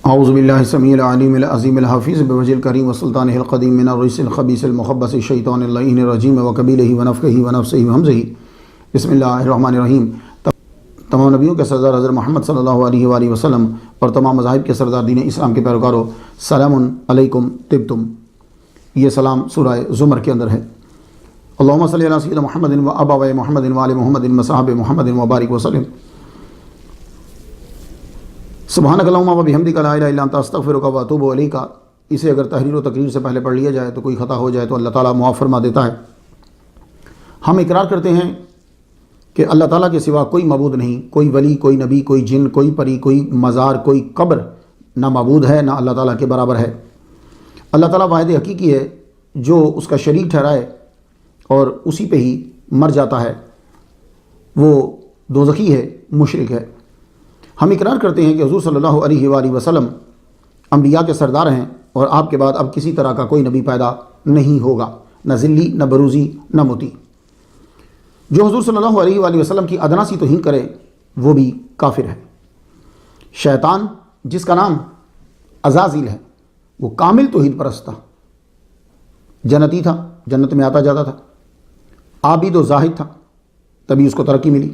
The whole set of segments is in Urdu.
اعوذ باللہ السمیع العلیم العظیم الحفیظ بوجہ الکریم وسلطانہ القدیم من الرجس الخبیث المخبث الشیطان اللعین الرجیم وقبیلہ ونفخہ ونفثہ وہمزہ۔ بسم اللہ الرحمن الرحیم۔ تمام نبیوں کے سردار حضرت محمد صلی اللہ علیہ وآلہ وسلم اور تمام مذاہب کے سردار دین اسلام کے پیروکاروں، سلام علیکم طبتم۔ یہ سلام سورہ زمر کے اندر ہے۔ اللہم صلی علی سیدنا محمد و ابواب محمد و آل محمد و صحابہ محمد مبارک وسلم۔ سبحانک اللہم و بحمدک لا الہ الا انت استغفرک و اتوب الیک۔ اسے اگر تحریر و تقریر سے پہلے پڑھ لیا جائے تو کوئی خطا ہو جائے تو اللہ تعالیٰ معاف فرما دیتا ہے۔ ہم اقرار کرتے ہیں کہ اللہ تعالیٰ کے سوا کوئی معبود نہیں، کوئی ولی، کوئی نبی، کوئی جن، کوئی پری، کوئی مزار، کوئی قبر نہ معبود ہے نہ اللہ تعالیٰ کے برابر ہے۔ اللہ تعالیٰ واحد حقیقی ہے جو اس کا شریک ٹھہرائے اور اسی پہ ہی مر جاتا ہے، وہ دوزخی ہے، مشرک ہے۔ ہم اقرار کرتے ہیں کہ حضور صلی اللہ علیہ وآلہ وسلم انبیاء کے سردار ہیں اور آپ کے بعد اب کسی طرح کا کوئی نبی پیدا نہیں ہوگا، نہ ذلی، نہ بروزی، نہ مطیع۔ جو حضور صلی اللہ علیہ وآلہ وسلم کی ادنا سی توہین کرے وہ بھی کافر ہے۔ شیطان جس کا نام عزازیل ہے وہ کامل توحید پرست تھا، جنتی تھا، جنت میں آتا جاتا تھا، عابد و زاہد تھا، تبھی اس کو ترقی ملی۔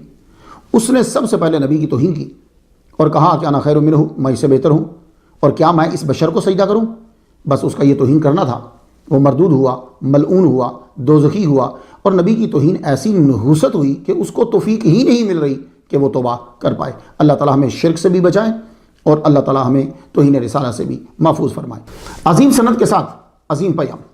اس نے سب سے پہلے نبی کی توہین کی اور کہا کہ انا خیر منہ، میں اس سے بہتر ہوں، اور کیا میں اس بشر کو سجدہ کروں؟ بس اس کا یہ توہین کرنا تھا۔ وہ مردود ہوا، ملعون ہوا، دوزخی ہوا، اور نبی کی توہین ایسی نحوست ہوئی کہ اس کو توفیق ہی نہیں مل رہی کہ وہ توبہ کر پائے۔ اللہ تعالیٰ ہمیں شرک سے بھی بچائے اور اللہ تعالیٰ ہمیں توہین رسالہ سے بھی محفوظ فرمائے۔ عظیم سند کے ساتھ عظیم پیام۔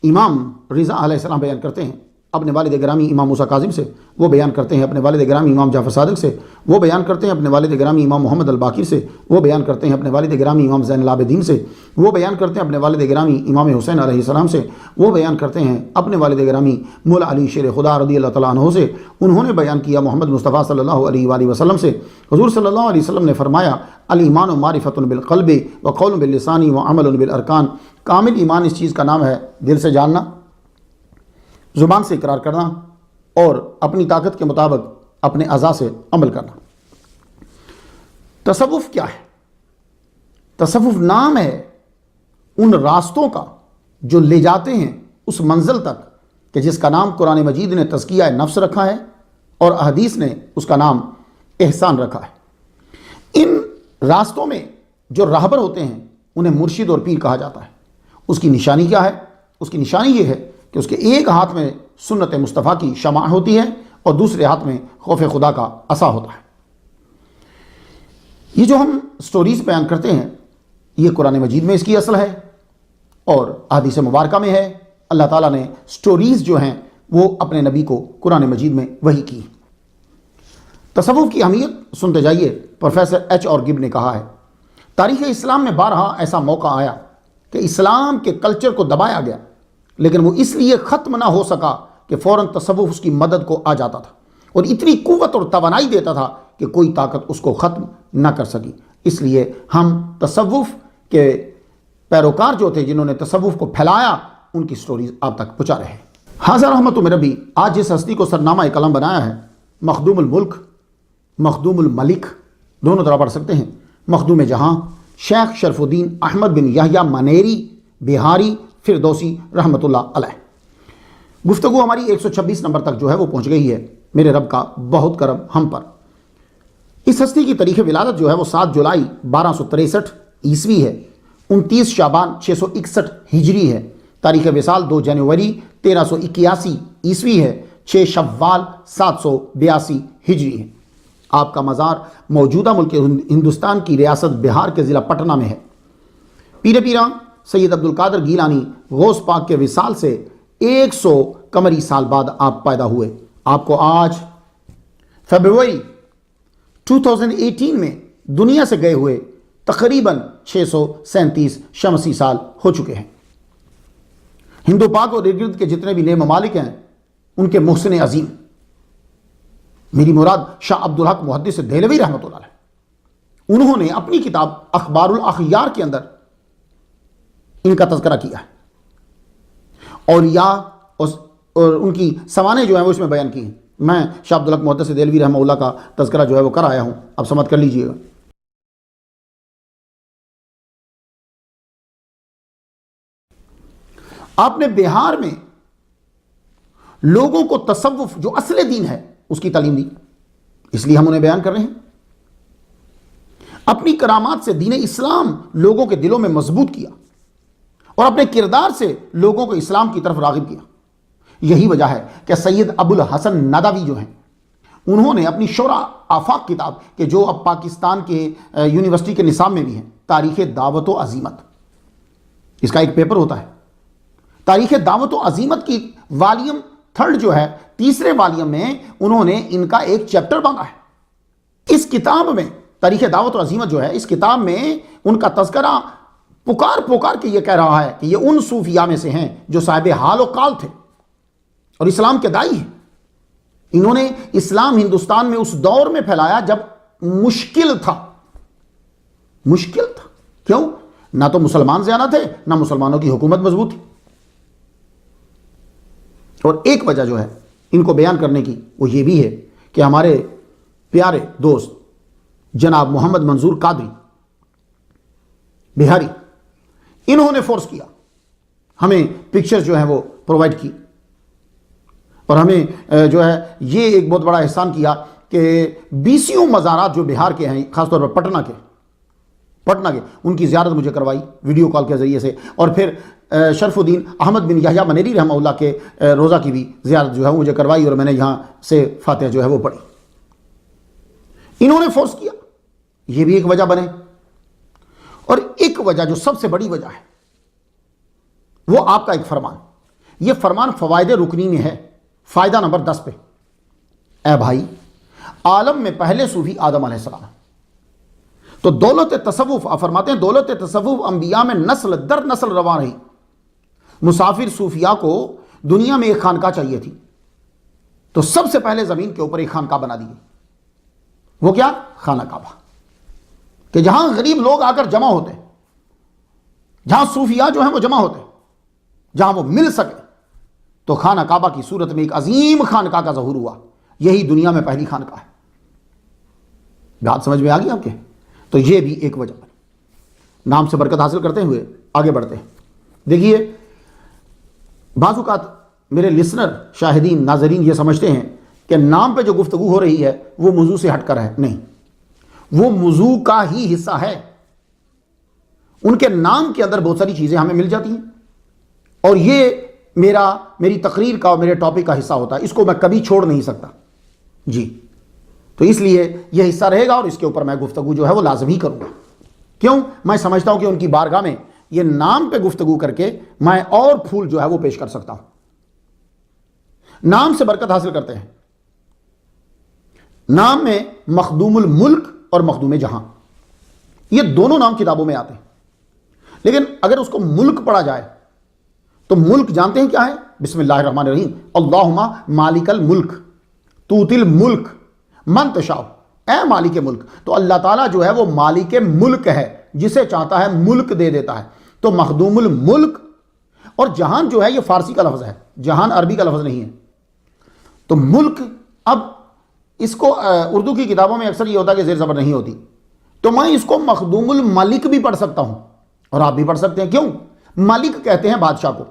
امام رضا علیہ السلام بیان کرتے ہیں اپنے والد گرامی امام موسیٰ کاظم سے، وہ بیان کرتے ہیں اپنے والد گرامی امام جعفر صادق سے، وہ بیان کرتے ہیں اپنے والد گرامی امام محمد الباقر سے، وہ بیان کرتے ہیں اپنے والد گرامی امام زین العابدین سے، وہ بیان کرتے ہیں اپنے والد گرامی امام حسین علیہ السلام سے، وہ بیان کرتے ہیں اپنے والد گرامی مولا علی شیر خدا رضی اللہ تعالیٰ عنہ سے۔ انہوں نے بیان کیا محمد مصطفیٰ صلی اللہ علیہ وآلہ وسلم سے۔ حضور صلی اللہ علیہ وسلم نے فرمایا الایمان معرفۃ بالقلب وقول باللسان وعمل بالارکان۔ کامل ایمان اس چیز کا نام ہے دل سے جاننا، زبان سے اقرار کرنا اور اپنی طاقت کے مطابق اپنے اعضاء سے عمل کرنا۔ تصوف کیا ہے؟ تصوف نام ہے ان راستوں کا جو لے جاتے ہیں اس منزل تک کہ جس کا نام قرآن مجید نے تزکیہ نفس رکھا ہے اور احادیث نے اس کا نام احسان رکھا ہے۔ ان راستوں میں جو راہبر ہوتے ہیں انہیں مرشد اور پیر کہا جاتا ہے۔ اس کی نشانی کیا ہے؟ اس کی نشانی یہ ہے کہ اس کے ایک ہاتھ میں سنت مصطفیٰ کی شمع ہوتی ہے اور دوسرے ہاتھ میں خوف خدا کا عصا ہوتا ہے۔ یہ جو ہم سٹوریز بیان کرتے ہیں یہ قرآن مجید میں اس کی اصل ہے اور احادیث مبارکہ میں ہے۔ اللہ تعالیٰ نے سٹوریز جو ہیں وہ اپنے نبی کو قرآن مجید میں وحی کی۔ تصوف کی اہمیت سنتے جائیے۔ پروفیسر ایچ اور گب نے کہا ہے تاریخ اسلام میں بارہا ایسا موقع آیا کہ اسلام کے کلچر کو دبایا گیا، لیکن وہ اس لیے ختم نہ ہو سکا کہ فوراً تصوف اس کی مدد کو آ جاتا تھا اور اتنی قوت اور توانائی دیتا تھا کہ کوئی طاقت اس کو ختم نہ کر سکی۔ اس لیے ہم تصوف کے پیروکار جو تھے جنہوں نے تصوف کو پھیلایا ان کی سٹوریز آپ تک پہنچا رہے ہیں۔ حاضر رحمت من ربی آج جس ہستی کو سرنامہ قلم بنایا ہے، مخدوم الملک، مخدوم الملک دونوں طرح پڑھ سکتے ہیں، مخدوم جہاں شیخ شرف الدین احمد بن یحییٰ منیری بہاری فردوسی رحمۃ اللہ علیہ۔ گفتگو ہماری 126 نمبر تک جو ہے وہ پہنچ گئی ہے۔ میرے رب کا بہت کرم ہم پر۔ اس ہستی کی تاریخ ولادت جو ہے وہ 7 جولائی 1263 عیسوی ہے، 29 شعبان 661 ہجری ہے۔ تاریخ وصال 2 جنوری 1381 عیسوی ہے، 6 شوال 782 ہجری ہے۔ آپ کا مزار موجودہ ملک ہندوستان کی ریاست بہار کے ضلع پٹنہ میں ہے۔ پیر پیران سید عبد القادر گیلانی غوث پاک کے وصال سے 100 قمری سال بعد آپ پیدا ہوئے۔ آپ کو آج فیبروری 2018 میں دنیا سے گئے ہوئے تقریباً 637 شمسی سال ہو چکے ہیں۔ ہندو پاک اور ارد گرد کے جتنے بھی نئے ممالک ہیں ان کے محسن عظیم، میری مراد شاہ عبدالحق محدث دہلوی رحمۃ اللہ علیہ، انہوں نے اپنی کتاب اخبار الاخیار کے اندر ان کا تذکرہ کیا ہے اور ان کی سوانح جو ہیں وہ اس میں بیان کی ہیں۔ میں شاہ عبدالحق محدث دہلوی رحمہ اللہ کا تذکرہ جو ہے وہ کر آیا ہوں، اب سمجھ کر لیجئے گا۔ آپ نے بہار میں لوگوں کو تصوف جو اصل دین ہے اس کی تعلیم دی، اس لیے ہم انہیں بیان کر رہے ہیں۔ اپنی کرامات سے دین اسلام لوگوں کے دلوں میں مضبوط کیا اور اپنے کردار سے لوگوں کو اسلام کی طرف راغب کیا۔ یہی وجہ ہے کہ سید ابو الحسن ندوی جو ہیں، انہوں نے اپنی شورا آفاق کتاب کہ جو اب پاکستان کے یونیورسٹی کے نصاب میں بھی ہیں، تاریخ دعوت و عزیمت، اس کا ایک پیپر ہوتا ہے، تاریخ دعوت و عزیمت کی والیوم 3 جو ہے، تیسرے والیوم میں انہوں نے ان کا ایک چیپٹر باندھا ہے۔ اس کتاب میں تاریخ دعوت و عزیمت جو ہے، اس کتاب میں ان کا تذکرہ پکار کے یہ کہہ رہا ہے کہ یہ ان صوفیاء میں سے ہیں جو صاحب حال و قال تھے اور اسلام کے داعی ہیں۔ انہوں نے اسلام ہندوستان میں اس دور میں پھیلایا جب مشکل تھا۔ کیوں؟ نہ تو مسلمان زیادہ تھے، نہ مسلمانوں کی حکومت مضبوط تھی۔ اور ایک وجہ جو ہے ان کو بیان کرنے کی وہ یہ بھی ہے کہ ہمارے پیارے دوست جناب محمد منظور قادری بہاری، انہوں نے فورس کیا، ہمیں پکچر جو ہیں وہ پرووائڈ کی، اور ہمیں جو ہے یہ ایک بہت بڑا احسان کیا کہ 20 مزارات جو بہار کے ہیں، خاص طور پر پٹنہ کے ان کی زیارت مجھے کروائی ویڈیو کال کے ذریعے سے، اور پھر شرف الدین احمد بن یحییٰ منیری رحمہ اللہ کے روزہ کی بھی زیارت جو ہے مجھے کروائی، اور میں نے یہاں سے فاتحہ جو ہے وہ پڑھی۔ انہوں نے فورس کیا، یہ بھی ایک وجہ بنے۔ اور ایک وجہ جو سب سے بڑی وجہ ہے وہ آپ کا ایک فرمان، یہ فرمان فوائد رکنی میں ہے، فائدہ نمبر 10 پہ۔ اے بھائی، عالم میں پہلے صوفی آدم علیہ السلام، تو دولت تصوف، آپ فرماتے ہیں دولت تصوف انبیاء میں نسل در نسل رواں رہی۔ مسافر صوفیاء کو دنیا میں ایک خانقاہ چاہیے تھی، تو سب سے پہلے زمین کے اوپر ایک خانقاہ بنا دی گئی، وہ کیا؟ خانہ کعبہ، کہ جہاں غریب لوگ آ کر جمع ہوتے، جہاں صوفیاء جو ہیں وہ جمع ہوتے، جہاں وہ مل سکے، تو خانہ کعبہ کی صورت میں ایک عظیم خانقاہ کا ظہور ہوا۔ یہی دنیا میں پہلی خانقاہ ہے۔ بات سمجھ میں آ گئی آپ کے؟ تو یہ بھی ایک وجہ ہے۔ نام سے برکت حاصل کرتے ہوئے آگے بڑھتے ہیں۔ دیکھیے، بعض اوقات میرے لسنر، شاہدین، ناظرین یہ سمجھتے ہیں کہ نام پہ جو گفتگو ہو رہی ہے وہ موضوع سے ہٹ کر ہے۔ نہیں، وہ موضوع کا ہی حصہ ہے۔ ان کے نام کے اندر بہت ساری چیزیں ہمیں مل جاتی ہیں، اور یہ میری تقریر کا اور میرے ٹاپک کا حصہ ہوتا ہے، اس کو میں کبھی چھوڑ نہیں سکتا جی۔ تو اس لیے یہ حصہ رہے گا، اور اس کے اوپر میں گفتگو جو ہے وہ لازمی کروں گا۔ کیوں؟ میں سمجھتا ہوں کہ ان کی بارگاہ میں یہ نام پہ گفتگو کر کے میں اور پھول جو ہے وہ پیش کر سکتا ہوں۔ نام سے برکت حاصل کرتے ہیں۔ نام میں مخدوم الملک اور مخدوم جہاں، یہ دونوں نام کتابوں میں آتے ہیں، لیکن اگر اس کو ملک پڑھا جائے تو ملک جانتے ہیں کیا ہے؟ بسم اللہ الرحمن الرحیم، اللہم مالک الملک توتی الملک من تشاء، اے مالک ملک۔ تو اللہ تعالیٰ جو ہے وہ مالک ملک ہے، جسے چاہتا ہے ملک دے دیتا ہے۔ تو مخدوم الملک، اور جہان جو ہے یہ فارسی کا لفظ ہے، جہان عربی کا لفظ نہیں ہے۔ تو ملک، اب اس کو اردو کی کتابوں میں اکثر یہ ہوتا ہے کہ زیر زبر نہیں ہوتی، تو میں اس کو مخدوم الملک بھی پڑھ سکتا ہوں، اور آپ بھی پڑھ سکتے ہیں۔ کیوں؟ ملک کہتے ہیں بادشاہ کو،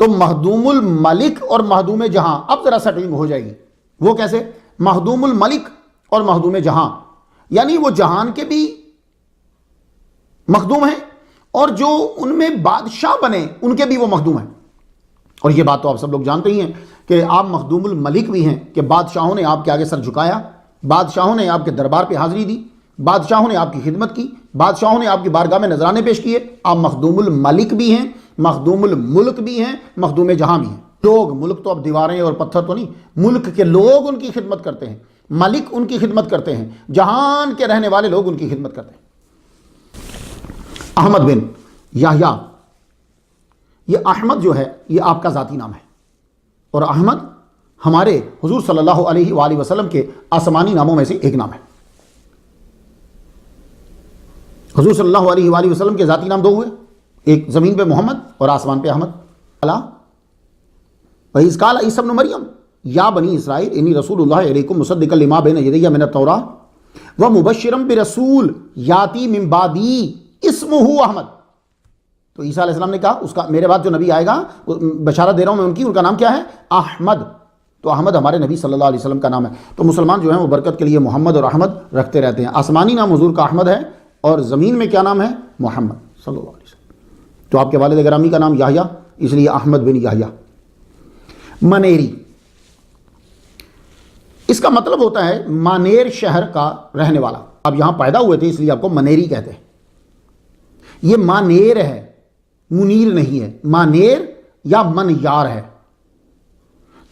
تو مخدوم الملک اور مخدوم جہاں، اب ذرا سیٹنگ ہو جائے گی۔ وہ کیسے؟ مخدوم الملک اور مخدوم جہاں، یعنی وہ جہان کے بھی مخدوم ہیں، اور جو ان میں بادشاہ بنے ان کے بھی وہ مخدوم ہیں۔ اور یہ بات تو آپ سب لوگ جانتے ہی ہیں کہ آپ مخدوم الملک بھی ہیں، کہ بادشاہوں نے آپ کے آگے سر جھکایا، بادشاہوں نے آپ کے دربار پہ حاضری دی، بادشاہوں نے آپ کی خدمت کی، بادشاہوں نے آپ کی بارگاہ میں نذرانے پیش کیے۔ آپ مخدوم الملک بھی ہیں، مخدوم الملک بھی ہیں، مخدوم جہاں بھی ہیں۔ لوگ، ملک تو اب دیواریں اور پتھر تو نہیں، ملک کے لوگ ان کی خدمت کرتے ہیں، ملک ان کی خدمت کرتے ہیں، جہان کے رہنے والے لوگ ان کی خدمت کرتے ہیں۔ احمد بن یحییٰ، یہ احمد جو ہے یہ آپ کا ذاتی نام ہے، اور احمد ہمارے حضور صلی اللہ علیہ وآلہ وسلم کے آسمانی ناموں میں سے ایک نام ہے۔ حضور صلی اللہ علیہ وآلہ وسلم کے ذاتی نام 2 ہوئے، ایک زمین پہ محمد اور آسمان پہ احمد۔ وَإِذْ قَالَ عِيسَىٰ ابْنُ مَرْيَمَ يَا بَنِي إِسْرَائِيلَ إِنِّي رَسُولُ اللَّهِ إِلَيْكُمْ مُصَدِّقًا لِمَا بَيْنَ يَدَيَّ مِنَ التَّوْرَاةِ وَمُبَشِّرًا بِرَسُولٍ يَأْتِي مِن بَعْدِي اسْمُهُ أَحْمَد۔ تو عیسیٰ علیہ السلام نے کہا اس کا میرے بعد جو نبی آئے گا بشارت دے رہا ہوں میں ان کا نام کیا ہے؟ احمد. تو احمد ہمارے نبی صلی اللہ علیہ وسلم کا نام ہے. تو مسلمان جو ہیں وہ برکت کے لیے محمد اور احمد رکھتے رہتے ہیں. آسمانی نام حضور کا احمد ہے اور زمین میں کیا نام ہے؟ محمد صلی اللہ علیہ وسلم. تو آپ کے والد گرامی کا نام یحییٰ، اس لیے احمد بن یحییٰ. منیری، اس کا مطلب ہوتا ہے مانیر شہر کا رہنے والا. اب یہاں پیدا ہوئے تھے اس لیے آپ کو منیری کہتے ہیں. یہ مانیر ہے، منیر نہیں ہے. مانیر یا منیار ہے.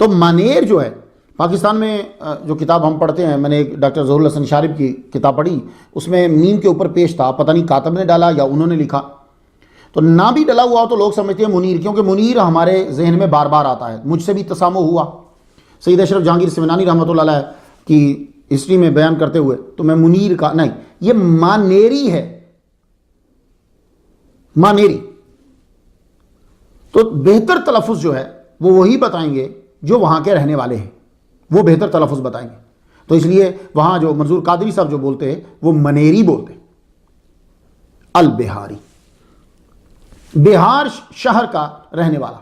تو مانیر جو ہے پاکستان میں جو کتاب ہم پڑھتے ہیں، میں نے ایک ڈاکٹر ظہور الحسن شارب کی کتاب پڑھی، اس میں میم کے اوپر پیش تھا، پتہ نہیں کاتب نے ڈالا یا انہوں نے لکھا. تو نہ بھی ڈلا ہوا ہو تو لوگ سمجھتے ہیں منیر، کیونکہ منیر ہمارے ذہن میں بار بار آتا ہے. مجھ سے بھی تسامح ہوا سید اشرف جہانگیر سمنانی رحمۃ اللہ علیہ کی ہسٹری میں بیان کرتے ہوئے، تو میں منیر کا نہیں، یہ مانیری ہے. مانیری. تو بہتر تلفظ جو ہے وہ وہی بتائیں گے جو وہاں کے رہنے والے ہیں، وہ بہتر تلفظ بتائیں گے. تو اس لیے وہاں جو منظور قادری صاحب جو بولتے ہیں وہ منیری بولتے ہیں. البہاری، بہار شہر کا رہنے والا.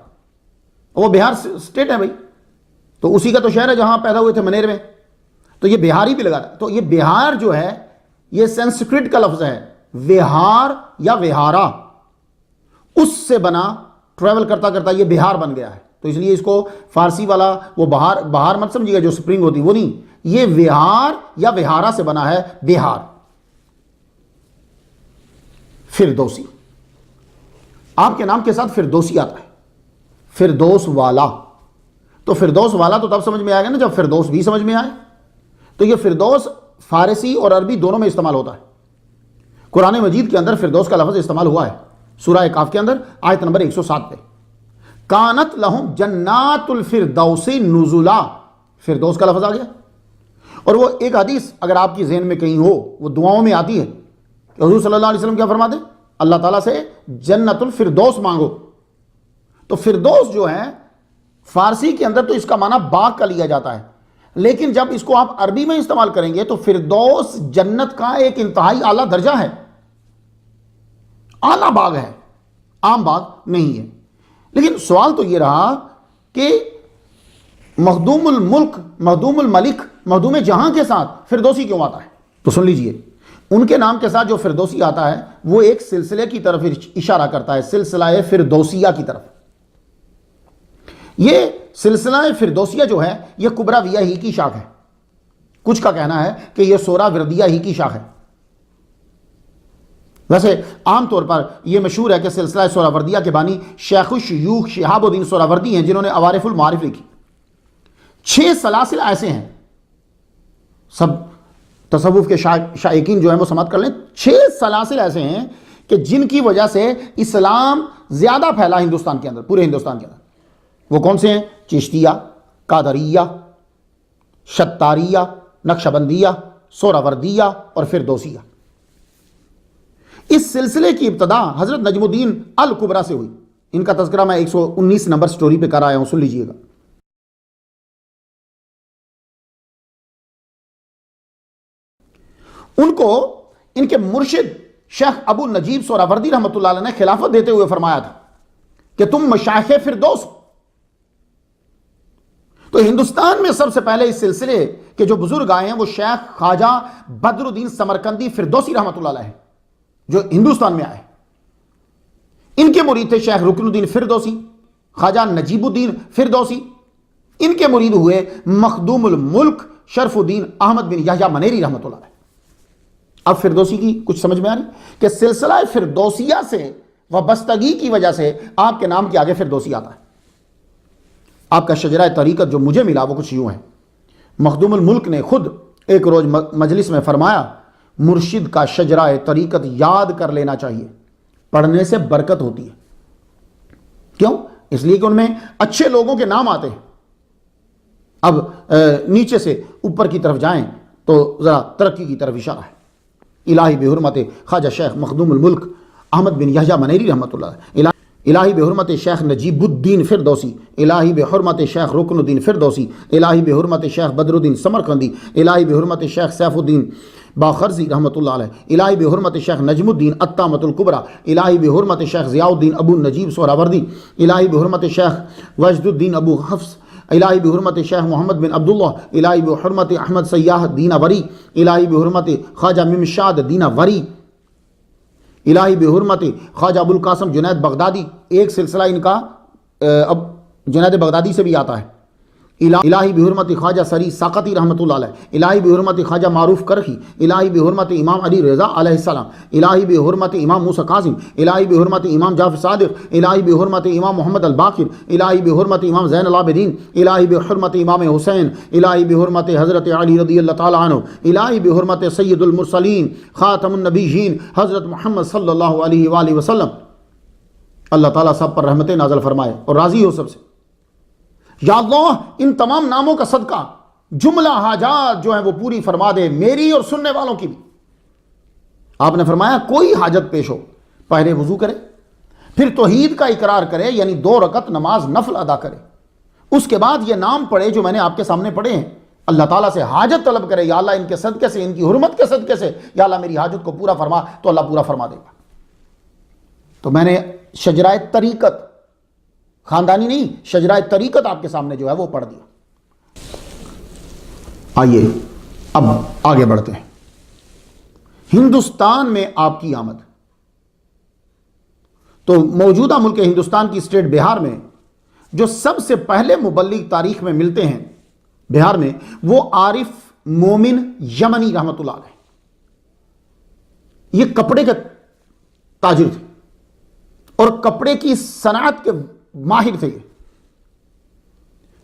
وہ بہار سٹیٹ ہے بھائی، تو اسی کا تو شہر ہے جہاں پیدا ہوئے تھے منیر میں. تو یہ بہاری بھی لگا رہا ہے. تو یہ بہار جو ہے یہ سنسکرت کا لفظ ہے. وہار یا وہارا، اس سے بنا، ٹریول کرتا کرتا یہ بہار بن گیا ہے. تو اس لیے اس کو فارسی والا وہ بہار مت سمجھیے گا جو سپرنگ ہوتی وہ نہیں، یہ وہار یا وہارا سے بنا ہے بہار. فردوسی، آپ کے نام کے ساتھ فردوسی آتا ہے. فردوس والا. تو فردوس والا تو تب سمجھ میں آئے گا نا جب فردوس بھی سمجھ میں آئے. تو یہ فردوس فارسی اور عربی دونوں میں استعمال ہوتا ہے. قرآن مجید کے اندر فردوس کا لفظ استعمال ہوا ہے سورہ کاف کے اندر آیت نمبر 107 پہ. کانت لہم جنات الفردوس نزلا، فردوس کا لفظ آ گیا. اور وہ ایک حدیث اگر آپ کی ذہن میں کہیں ہو وہ دعاؤں میں آتی ہے کہ حضور صلی اللہ علیہ وسلم کیا فرماتے ہیں؟ اللہ تعالیٰ سے جنت الفردوس مانگو. تو فردوس جو ہے فارسی کے اندر تو اس کا معنی باغ کا لیا جاتا ہے، لیکن جب اس کو آپ عربی میں استعمال کریں گے تو فردوس جنت کا ایک انتہائی اعلیٰ درجہ ہے، اعلیٰ باغ ہے، عام باغ نہیں ہے. لیکن سوال تو یہ رہا کہ مخدوم الملک، مخدوم الملک، مخدوم جہاں کے ساتھ فردوسی کیوں آتا ہے؟ تو سن لیجئے، ان کے نام کے ساتھ جو فردوسی آتا ہے وہ ایک سلسلے کی طرف اشارہ کرتا ہے، سلسلہ فردوسیہ کی طرف. یہ سلسلہ فردوسیہ جو ہے یہ کبراویہ ہی کی شاخ ہے. کچھ کا کہنا ہے کہ یہ سورہ وردیہ ہی کی شاخ ہے. ویسے عام طور پر یہ مشہور ہے کہ سلسلہ سورہ وردیہ کے بانی شیخ الشیوخ شہاب الدین سورہ وردی ہیں، جنہوں نے عوارف المعارف لکھی. 6 سلاسل ایسے ہیں، سب تصوف کے شائقین جو ہیں وہ سماعت کر لیں. 6 سلاسل ایسے ہیں کہ جن کی وجہ سے اسلام زیادہ پھیلا ہندوستان کے اندر، پورے ہندوستان کے اندر. وہ کون سے ہیں؟ چشتیہ، قادریہ، شتاریہ، نقشبندیہ، سہروردیہ اور فردوسیہ. اس سلسلے کی ابتدا حضرت نجم الدین الکبریٰ سے ہوئی. ان کا تذکرہ میں 119 نمبر سٹوری پہ کر آیا ہوں، سن لیجئے گا. ان کو ان کے مرشد شیخ ابو نجیب سہروردی رحمۃ اللہ علیہ نے خلافت دیتے ہوئے فرمایا تھا کہ تم مشائخ فردوس. تو ہندوستان میں سب سے پہلے اس سلسلے کے جو بزرگ آئے ہیں وہ شیخ خواجہ بدر الدین سمرقندی فردوسی رحمۃ اللہ علیہ جو ہندوستان میں آئے. ان کے مرید تھے شیخ رکن الدین فردوسی، خواجہ نجیب الدین فردوسی. ان کے مرید ہوئے مخدوم الملک شرف الدین احمد بن یحییٰ منیری رحمۃ اللہ علیہ. اب فردوسی کی کچھ سمجھ میں آ رہی کہ سلسلہ فردوسیہ سے وابستگی کی وجہ سے آپ کے نام کے آگے فردوسی آتا ہے. آپ کا شجرہ طریقت جو مجھے ملا وہ کچھ یوں ہے. مخدوم الملک نے خود ایک روز مجلس میں فرمایا مرشد کا شجرہ طریقت یاد کر لینا چاہیے، پڑھنے سے برکت ہوتی ہے. کیوں؟ اس لیے کہ ان میں اچھے لوگوں کے نام آتے ہیں. اب نیچے سے اوپر کی طرف جائیں تو ذرا ترقی کی طرف اشارہ ہے. الہی بحرمت خواجہ شیخ مخدوم الملک احمد بن یحییٰ منیری رحمۃ اللہ، الہی بحرمت شیخ نجیب الدین فردوسی، الہی بحرمت شیخ رکن الدین فردوسی، الہی بحرمت شیخ بدر الدین سمرقندی، الہی بحرمت شیخ سیف الدین باخرزی رحمۃ اللہ علیہ، الہی بحرمت شیخ نجم الدین الطامۃ الکبریٰ، الہی بحرمت شیخ ضیاء الدین ابو النجیب سہراوردی، الہی بحرمت شیخ وجد الدین ابو حفص، الہی بحرمت شیخ محمد بن عبداللہ، الہی بحرمت احمد سیاح دینہ وری، الہی بحرمت خواجہ ممشاد دینہ وری، الہی بحرمت خواجہ ابو القاسم جنید بغدادی، ایک سلسلہ ان کا اب جنید بغدادی سے بھی آتا ہے، الہی بحرمت خواجہ سری ساقطی رحمۃ اللہ علیہ، الہی بحرمت خواجہ معروف کرخی، الہی بحرمت امام علی رضا علیہ السلام، الہی بحرمت امام موسیٰ کاظم، الہی بحرمت امام جعفر صادق، الہی بحرمت امام محمد الباقر، الہی بحرمت امام زین العابدین، الہی بحرمت امام حسین، الہی بحرمت حضرت علی رضی اللہ تعالیٰ عنہ، الہی بحرمت سید المرسلین خاتم النبیین حضرت محمد صلی اللہ علیہ وآلہ وسلم۔ اللہ تعالیٰ سب پر رحمتیں نازل فرمائے اور راضی ہو سب سے۔ یا اللہ ان تمام ناموں کا صدقہ جملہ حاجات جو ہیں وہ پوری فرما دے، میری اور سننے والوں کی بھی۔ آپ نے فرمایا کوئی حاجت پیش ہو پہلے وضو کرے، پھر توحید کا اقرار کرے، یعنی 2 رکعت نماز نفل ادا کرے، اس کے بعد یہ نام پڑھے جو میں نے آپ کے سامنے پڑھے ہیں، اللہ تعالیٰ سے حاجت طلب کرے، یا اللہ ان کے صدقے سے، ان کی حرمت کے صدقے سے یا اللہ میری حاجت کو پورا فرما، تو اللہ پورا فرما دے گا۔ تو میں نے شجرہ طریقت، خاندانی نہیں، شجرہ طریقت آپ کے سامنے جو ہے وہ پڑھ دیا۔ آئیے اب آگے بڑھتے ہیں۔ ہندوستان میں آپ کی آمد، تو موجودہ ملک ہندوستان کی اسٹیٹ بہار میں جو سب سے پہلے مبلغ تاریخ میں ملتے ہیں بہار میں، وہ عارف مومن یمنی رحمۃ اللہ علیہ، یہ کپڑے کے تاجر تھے اور کپڑے کی صنعت کے ماہر تھے۔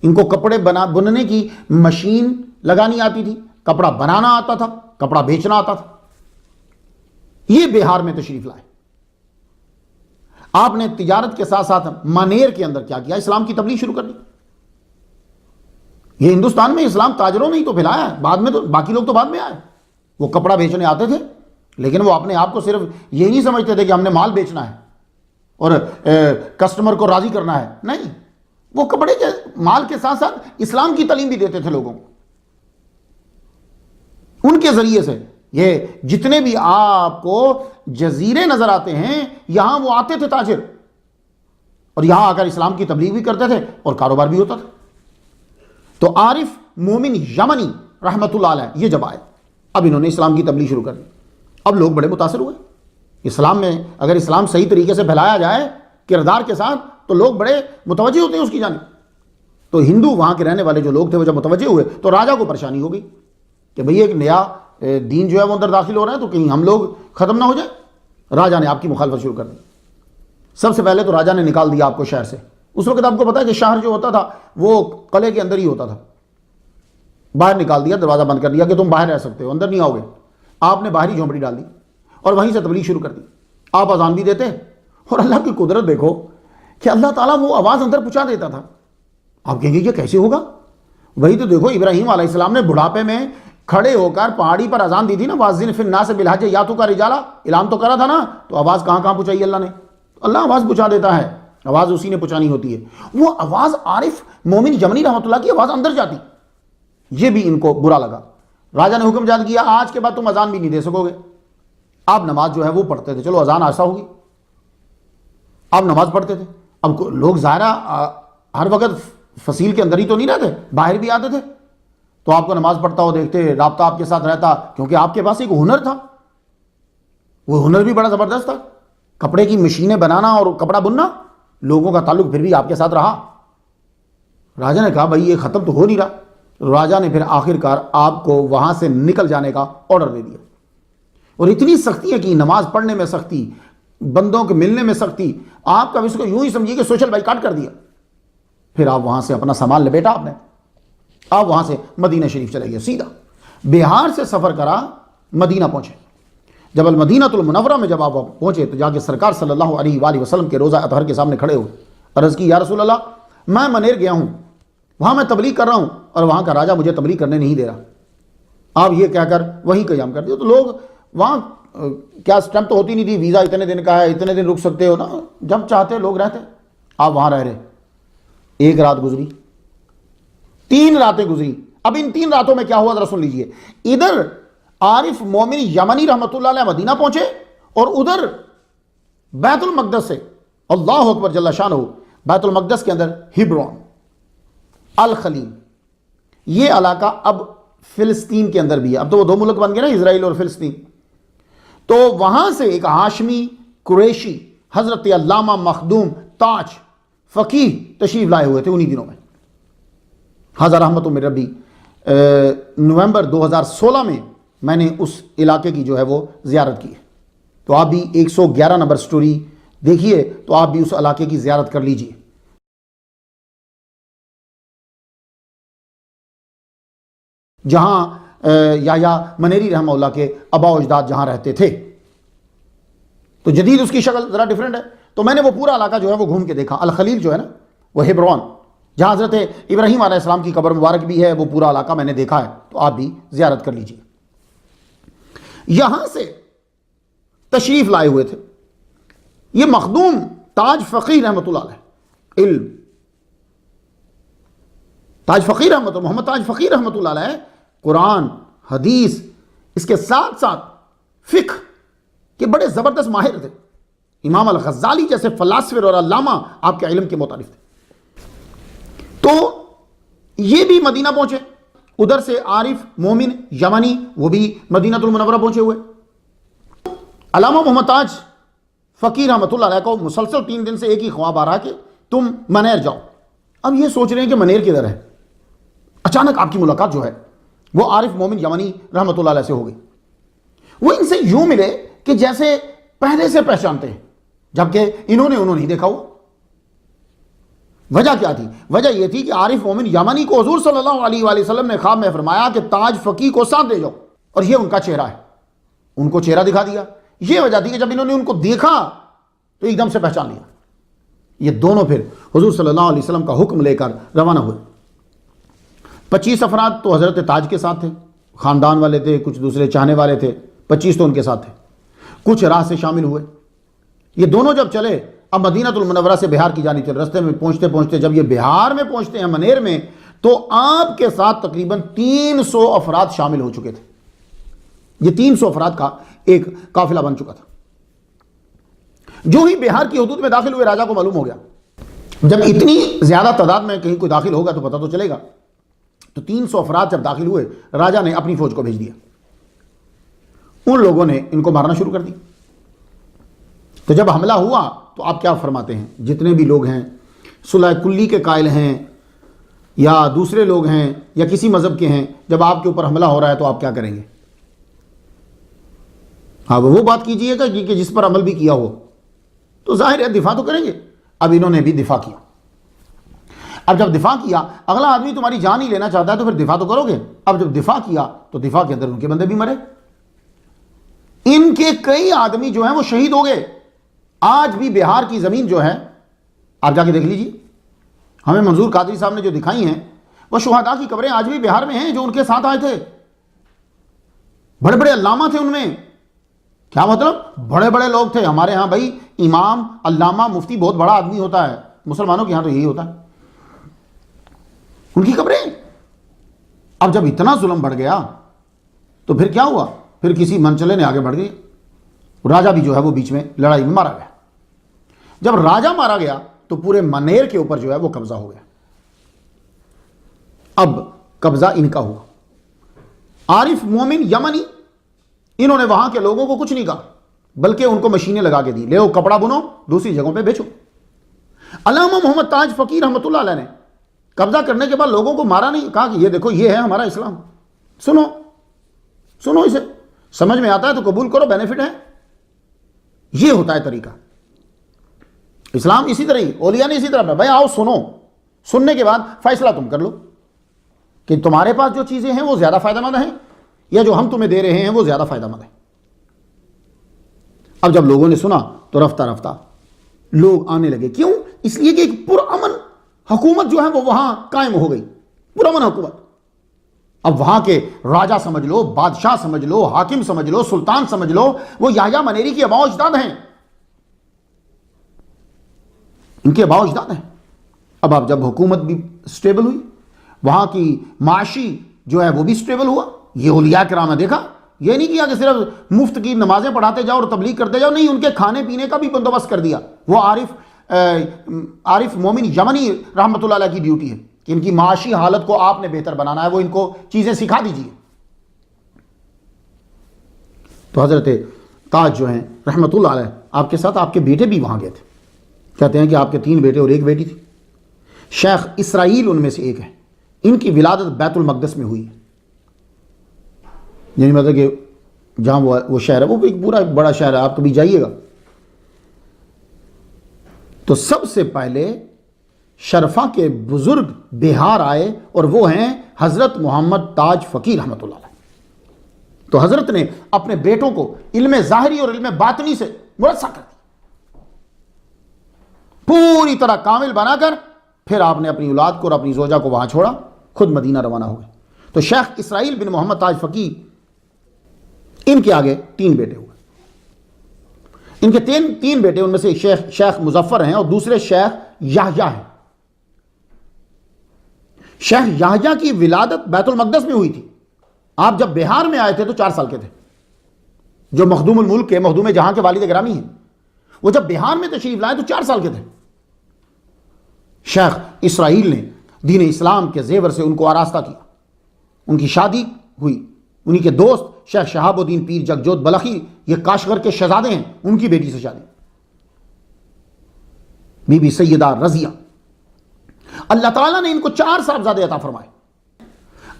ان کو کپڑے بننے کی مشین لگانی آتی تھی، کپڑا بنانا آتا تھا، کپڑا بیچنا آتا تھا۔ یہ بہار میں تشریف لائے۔ آپ نے تجارت کے ساتھ ساتھ مانیر کے اندر کیا کیا؟ اسلام کی تبلیغ شروع کر دی۔ یہ ہندوستان میں اسلام تاجروں نے ہی تو پھیلایا ہے، بعد میں تو باقی لوگ تو بعد میں آئے۔ وہ کپڑا بیچنے آتے تھے، لیکن وہ اپنے آپ کو صرف یہ نہیں سمجھتے تھے کہ ہم نے مال بیچنا ہے اور کسٹمر کو راضی کرنا ہے، نہیں، وہ کپڑے کے مال کے ساتھ ساتھ اسلام کی تعلیم بھی دیتے تھے لوگوں کو۔ ان کے ذریعے سے یہ جتنے بھی آپ کو جزیرے نظر آتے ہیں، یہاں وہ آتے تھے تاجر، اور یہاں آ کر اسلام کی تبلیغ بھی کرتے تھے اور کاروبار بھی ہوتا تھا۔ تو عارف مومن یمنی رحمت اللہ علیہ یہ جب آئے، اب انہوں نے اسلام کی تبلیغ شروع کر دی۔ اب لوگ بڑے متاثر ہوئے۔ اسلام میں اگر اسلام صحیح طریقے سے پھیلایا جائے کردار کے ساتھ تو لوگ بڑے متوجہ ہوتے ہیں اس کی جانب۔ تو ہندو وہاں کے رہنے والے جو لوگ تھے وہ جب متوجہ ہوئے تو راجا کو پریشانی ہو گئی کہ بھئی ایک نیا دین جو ہے وہ اندر داخل ہو رہا ہے تو کہیں ہم لوگ ختم نہ ہو جائے۔ راجا نے آپ کی مخالفت شروع کر دی۔ سب سے پہلے تو راجا نے نکال دیا آپ کو شہر سے۔ اس وقت آپ کو پتا ہے کہ شہر جو ہوتا تھا وہ قلعے کے اندر ہی ہوتا تھا، باہر نکال دیا، دروازہ بند کر دیا کہ تم باہر رہ سکتے ہو، اندر نہیں آؤ گے۔ آپ نے باہری جھونپڑی ڈال دی اور وہیں سے تبلیغ شروع کر دی۔ آپ اذان بھی دیتے، اور اللہ کی قدرت دیکھو کہ اللہ تعالیٰ وہ آواز اندر پہنچا دیتا تھا۔ آپ کہیں گے یہ کیسے ہوگا؟ وہی تو دیکھو، ابراہیم علیہ السلام نے بڑھاپے میں کھڑے ہو کر پہاڑی پر اذان دی تھی نا، وَأَذِّن فِي النَّاسِ بِالْحَجِّ يَأْتُوكَ رِجَالًا، اعلان تو کرا تھا نا، تو آواز کہاں پہنچائی اللہ نے؟ اللہ آواز پہنچا دیتا ہے، آواز اسی نے پہنچانی ہوتی ہے۔ وہ آواز عارف مومن یمنی رحمۃ اللہ کی آواز اندر جاتی، یہ بھی ان کو برا لگا۔ راجا نے حکم جاری کیا آج کے بعد تم اذان بھی نہیں دے سکو گے۔ آپ نماز جو ہے وہ پڑھتے تھے، چلو اذان ایسا ہوگی، آپ نماز پڑھتے تھے۔ اب لوگ ظاہرہ ہر وقت فصیل کے اندر ہی تو نہیں رہتے، باہر بھی آتے تھے، تو آپ کو نماز پڑھتا ہو دیکھتے، رابطہ آپ کے ساتھ رہتا، کیونکہ آپ کے پاس ایک ہنر تھا، وہ ہنر بھی بڑا زبردست تھا، کپڑے کی مشینیں بنانا اور کپڑا بننا، لوگوں کا تعلق پھر بھی آپ کے ساتھ رہا۔ راجا نے کہا بھائی یہ ختم تو ہو نہیں رہا۔ راجا نے پھر آخر کار آپ کو وہاں سے نکل جانے کا آرڈر دے دیا، اور اتنی سختی ہے کہ نماز پڑھنے میں سختی، بندوں کے ملنے میں سختی، آپ کا اس کو یوں ہی سمجھیے کہ سوشل بائیکاٹ کر دیا۔ پھر آپ وہاں سے اپنا سامان لپیٹا، آپ نے آپ وہاں سے مدینہ شریف چلے گئے، سیدھا بہار سے سفر کرا، مدینہ پہنچے۔ جب المدینہ المنورہ میں جب آپ پہنچے تو جا کے سرکار صلی اللہ علیہ وآلہ وسلم کے روضہ اطہر کے سامنے کھڑے ہوئے، عرض کی یا رسول اللہ میں منیر گیا ہوں، وہاں میں تبلیغ کر رہا ہوں اور وہاں کا راجہ مجھے تبلیغ کرنے نہیں دے رہا، آپ یہ کہہ کر وہیں قیام کر دیا۔ تو لوگ وہاں کیا اسٹمپ تو ہوتی نہیں تھی، ویزا اتنے دن کا ہے، اتنے دن رک سکتے ہو نا، جب چاہتے لوگ رہتے، آپ وہاں رہ رہے۔ ایک رات گزری، 3 راتیں گزری۔ اب ان 3 راتوں میں کیا ہوا ذرا سن لیجئے۔ ادھر عارف مومن یمنی رحمۃ اللہ علیہ مدینہ پہنچے اور ادھر بیت المقدس سے، اللہ اکبر جل شانہ، بیت المقدس کے اندر ہبرون، الخلیل، یہ علاقہ اب فلسطین کے اندر بھی ہے. اب تو وہ دو ملک بن گئے نا، اسرائیل اور فلسطین. تو وہاں سے ایک ہاشمی قریشی حضرت علامہ مخدوم تاج فقیہ تشریف لائے ہوئے تھے انہی دنوں میں. حضرت رحمت من ربی نومبر 2016 میں میں نے اس علاقے کی جو ہے وہ زیارت کی ہے. تو آپ بھی 111 نمبر سٹوری دیکھیے تو آپ بھی اس علاقے کی زیارت کر لیجئے. جہاں یحییٰ منیری رحمہ اللہ کے آباء و اجداد جہاں رہتے تھے. تو جدید اس کی شکل ذرا ڈیفرنٹ ہے. تو میں نے وہ پورا علاقہ جو ہے وہ گھوم کے دیکھا. الخلیل جو ہے نا وہ ہبرون، جہاں حضرت ابراہیم علیہ السلام کی قبر مبارک بھی ہے، وہ پورا علاقہ میں نے دیکھا ہے. تو آپ بھی زیارت کر لیجئے. یہاں سے تشریف لائے ہوئے تھے یہ مخدوم تاج فقیہ رحمۃ اللہ علیہ، علم تاج فقیہ رحمۃ، محمد تاج فقیہ رحمۃ اللہ علیہ، قرآن حدیث اس کے ساتھ ساتھ فقہ کے بڑے زبردست ماہر تھے. امام الغزالی جیسے فلاسفر اور علامہ آپ کے علم کے متعارف تھے. تو یہ بھی مدینہ پہنچے. ادھر سے عارف مومن یمنی وہ بھی مدینہ المنورہ پہنچے ہوئے. علامہ محمد تاج فقیہ رحمۃ اللہ علیہ کو مسلسل 3 دن سے ایک ہی خواب آ رہا کہ تم منیر جاؤ. اب یہ سوچ رہے ہیں کہ منیر کدھر ہے. اچانک آپ کی ملاقات جو ہے وہ عارف مومن یمنی رحمۃ اللہ علیہ سے ہو گئی. وہ ان سے یوں ملے کہ جیسے پہلے سے پہچانتے ہیں، جبکہ انہوں نے نہیں دیکھا ہوا. وجہ کیا تھی؟ وجہ یہ تھی کہ عارف مومن یمنی کو حضور صلی اللہ علیہ وآلہ وسلم نے خواب میں فرمایا کہ تاج فقیہ کو ساتھ لے جاؤ، اور یہ ان کا چہرہ ہے. ان کو چہرہ دکھا دیا. یہ وجہ تھی کہ جب انہوں نے ان کو دیکھا تو ایک دم سے پہچان لیا. یہ دونوں پھر حضور صلی اللہ علیہ وسلم کا حکم لے کر روانہ ہوئے. 25 افراد تو حضرت تاج کے ساتھ تھے، خاندان والے تھے، کچھ دوسرے چاہنے والے تھے. 25 تو ان کے ساتھ تھے. کچھ راہ سے شامل ہوئے. یہ دونوں جب چلے اب مدینہ المنورہ سے بہار کی جانب چلے. رستے میں پہنچتے پہنچتے جب یہ بہار میں پہنچتے ہیں منیر میں، تو آپ کے ساتھ تقریباً 300 افراد شامل ہو چکے تھے. یہ 300 افراد کا ایک قافلہ بن چکا تھا. جو ہی بہار کی حدود میں داخل ہوئے راجہ کو معلوم ہو گیا. جب اتنی زیادہ تعداد میں کہیں کوئی داخل ہوگا تو پتہ تو چلے گا. تو 300 افراد جب داخل ہوئے راجہ نے اپنی فوج کو بھیج دیا. ان لوگوں نے ان کو مارنا شروع کر دی. تو جب حملہ ہوا تو آپ کیا فرماتے ہیں؟ جتنے بھی لوگ ہیں صلح کلی کے قائل ہیں یا دوسرے لوگ ہیں یا کسی مذہب کے ہیں، جب آپ کے اوپر حملہ ہو رہا ہے تو آپ کیا کریں گے؟ ہاں وہ بات کیجئے گا کہ جس پر عمل بھی کیا ہو. تو ظاہر ہے دفاع تو کریں گے. اب انہوں نے بھی دفاع کیا. اب جب دفاع کیا، اگلا آدمی تمہاری جان ہی لینا چاہتا ہے تو پھر دفاع تو کرو گے. اب جب دفاع کیا تو دفاع کے اندر ان کے بندے بھی مرے. ان کے کئی آدمی جو ہیں وہ شہید ہو گئے. آج بھی بہار کی زمین جو ہے آپ جا کے دیکھ لیجیے. ہمیں منظور قادری صاحب نے جو دکھائی ہیں وہ شہداء کی قبریں آج بھی بہار میں ہیں جو ان کے ساتھ آئے تھے. بڑے بڑے علامہ تھے ان میں. کیا مطلب؟ بڑے بڑے لوگ تھے. ہمارے ہاں بھائی امام علامہ مفتی بہت بڑا آدمی ہوتا ہے، مسلمانوں کے ہاں تو یہی ہوتا ہے. ان کی قبریں. اب جب اتنا ظلم بڑھ گیا تو پھر کیا ہوا؟ پھر کسی منچلے نے آگے بڑھ گئی. راجہ بھی جو ہے وہ بیچ میں لڑائی میں مارا گیا. جب راجہ مارا گیا تو پورے منیر کے اوپر جو ہے وہ قبضہ ہو گیا. اب قبضہ ان کا ہوا. عارف مومن یمنی، انہوں نے وہاں کے لوگوں کو کچھ نہیں کہا بلکہ ان کو مشینیں لگا کے دی. لے وہ کپڑا بنو، دوسری جگہوں پہ بیچو. علامہ محمد تاج فقیہ رحمۃ اللہ علیہ نے قبضہ کرنے کے بعد لوگوں کو مارا نہیں، کہا کہ یہ دیکھو یہ ہے ہمارا اسلام، سنو اسے، سمجھ میں آتا ہے تو قبول کرو، بینیفٹ ہے. یہ ہوتا ہے طریقہ. اسلام اسی طرح ہی، اولیاء نے اسی طرح بھائی آؤ سنو، سننے کے بعد فیصلہ تم کر لو کہ تمہارے پاس جو چیزیں ہیں وہ زیادہ فائدہ مند ہیں یا جو ہم تمہیں دے رہے ہیں وہ زیادہ فائدہ مند ہیں. اب جب لوگوں نے سنا تو رفتہ رفتہ لوگ آنے لگے. کیوں؟ اس لیے کہ ایک پرامن حکومت جو ہے وہ وہاں قائم ہو گئی. پرامن حکومت. اب وہاں کے راجہ سمجھ لو، بادشاہ سمجھ لو، حاکم سمجھ لو، سلطان سمجھ لو، وہ یحییٰ منیری کے آباء و اجداد ہیں. ان کے آباء و اجداد ہیں. اب جب حکومت بھی سٹیبل ہوئی، وہاں کی معاشی جو ہے وہ بھی سٹیبل ہوا. یہ اولیاء کرام نے دیکھا یہ نہیں کیا کہ صرف مفت کی نمازیں پڑھاتے جاؤ اور تبلیغ کرتے جاؤ، نہیں، ان کے کھانے پینے کا بھی بندوبست کر دیا۔ وہ عارف مومن یمنی رحمۃ اللہ علیہ کی ڈیوٹی ہے کہ ان کی معاشی حالت کو آپ نے بہتر بنانا ہے، وہ ان کو چیزیں سکھا دیجیے۔ تو حضرت تاج جو ہیں رحمۃ اللہ علیہ، آپ کے ساتھ آپ کے بیٹے بھی وہاں گئے تھے، کہتے ہیں کہ آپ کے 3 بیٹے اور 1 بیٹی تھی۔ شیخ اسرائیل ان میں سے ایک ہے، ان کی ولادت بیت المقدس میں ہوئی ہے، یعنی مطلب کہ جہاں وہ شہر ہے، وہ ایک پورا بڑا شہر ہے، آپ کبھی جائیے گا۔ تو سب سے پہلے شرفا کے بزرگ بہار آئے، اور وہ ہیں حضرت محمد تاج فقی رحمۃ اللہ علیہ۔ تو حضرت نے اپنے بیٹوں کو علم ظاہری اور علم باطنی سے مرصع کر دیا، پوری طرح کامل بنا کر پھر آپ نے اپنی اولاد کو اور اپنی زوجہ کو وہاں چھوڑا، خود مدینہ روانہ ہو گئے۔ تو شیخ اسرائیل بن محمد تاج فقی، ان کے آگے 3 بیٹے ہوئے۔ ان کے 3 بیٹے، ان میں سے شیخ مظفر ہیں اور دوسرے شیخ یحییٰ ہیں۔ شیخ یحییٰ کی ولادت بیت المقدس میں ہوئی تھی۔ آپ جب بہار میں آئے تھے تو 4 سال کے تھے، جو مخدوم الملک کے، مخدوم جہاں کے والد گرامی ہیں، وہ جب بہار میں تشریف لائے تو 4 سال کے تھے۔ شیخ اسرائیل نے دین اسلام کے زیور سے ان کو آراستہ کیا، ان کی شادی ہوئی۔ انہی کے دوست شیخ شہاب الدین پیر جگجوت بلخی، یہ کاشغر کے شہزادے ہیں، ان کی بیٹی سے شادی، بی بی سیدہ رضیہ۔ اللہ تعالیٰ نے ان کو 4 صاحبزادے عطا فرمائے۔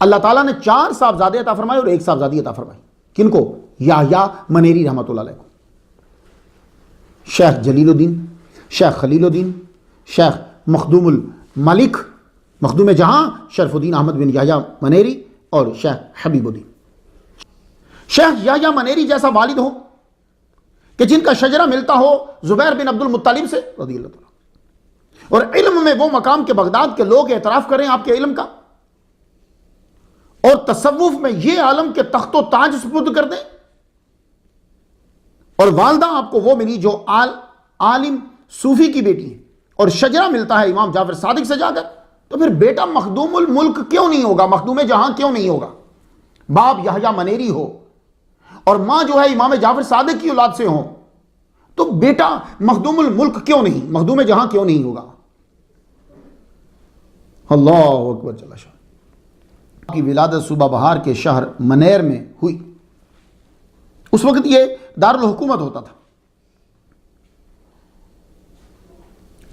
اللہ تعالیٰ نے 4 صاحبزادے عطا فرمائے اور 1 صاحبزادی عطا فرمائی۔ کن کو؟ یحییٰ منیری رحمۃ اللہ علیہ کو، شیخ جلیل الدین، شیخ خلیل الدین، شیخ مخدوم الملک، مخدوم جہاں شرف الدین احمد بن یحییٰ منیری، اور شیخ حبیب الدین۔ شیخ یحییٰ منیری جیسا والد ہو کہ جن کا شجرہ ملتا ہو زبیر بن عبد المطلب سے رضی اللہ تعالیٰ، اور علم میں وہ مقام کے بغداد کے لوگ اعتراف کریں آپ کے علم کا، اور تصوف میں یہ عالم کے تخت و تاج سپرد کر دیں، اور والدہ آپ کو وہ ملی جو عالم صوفی کی بیٹی ہے، اور شجرہ ملتا ہے امام جعفر صادق سے جا کر، تو پھر بیٹا مخدوم الملک کیوں نہیں ہوگا، مخدوم جہاں کیوں نہیں ہوگا؟ باپ یحییٰ منیری ہو اور ماں جو ہے امام جعفر صادق کی اولاد سے ہو، تو بیٹا مخدوم الملک کیوں نہیں، مخدوم جہاں کیوں نہیں ہوگا؟ اللہ اکبر جل شانہ۔ کی ولادت صوبہ بہار کے شہر منیر میں ہوئی۔ اس وقت یہ دارالحکومت ہوتا تھا۔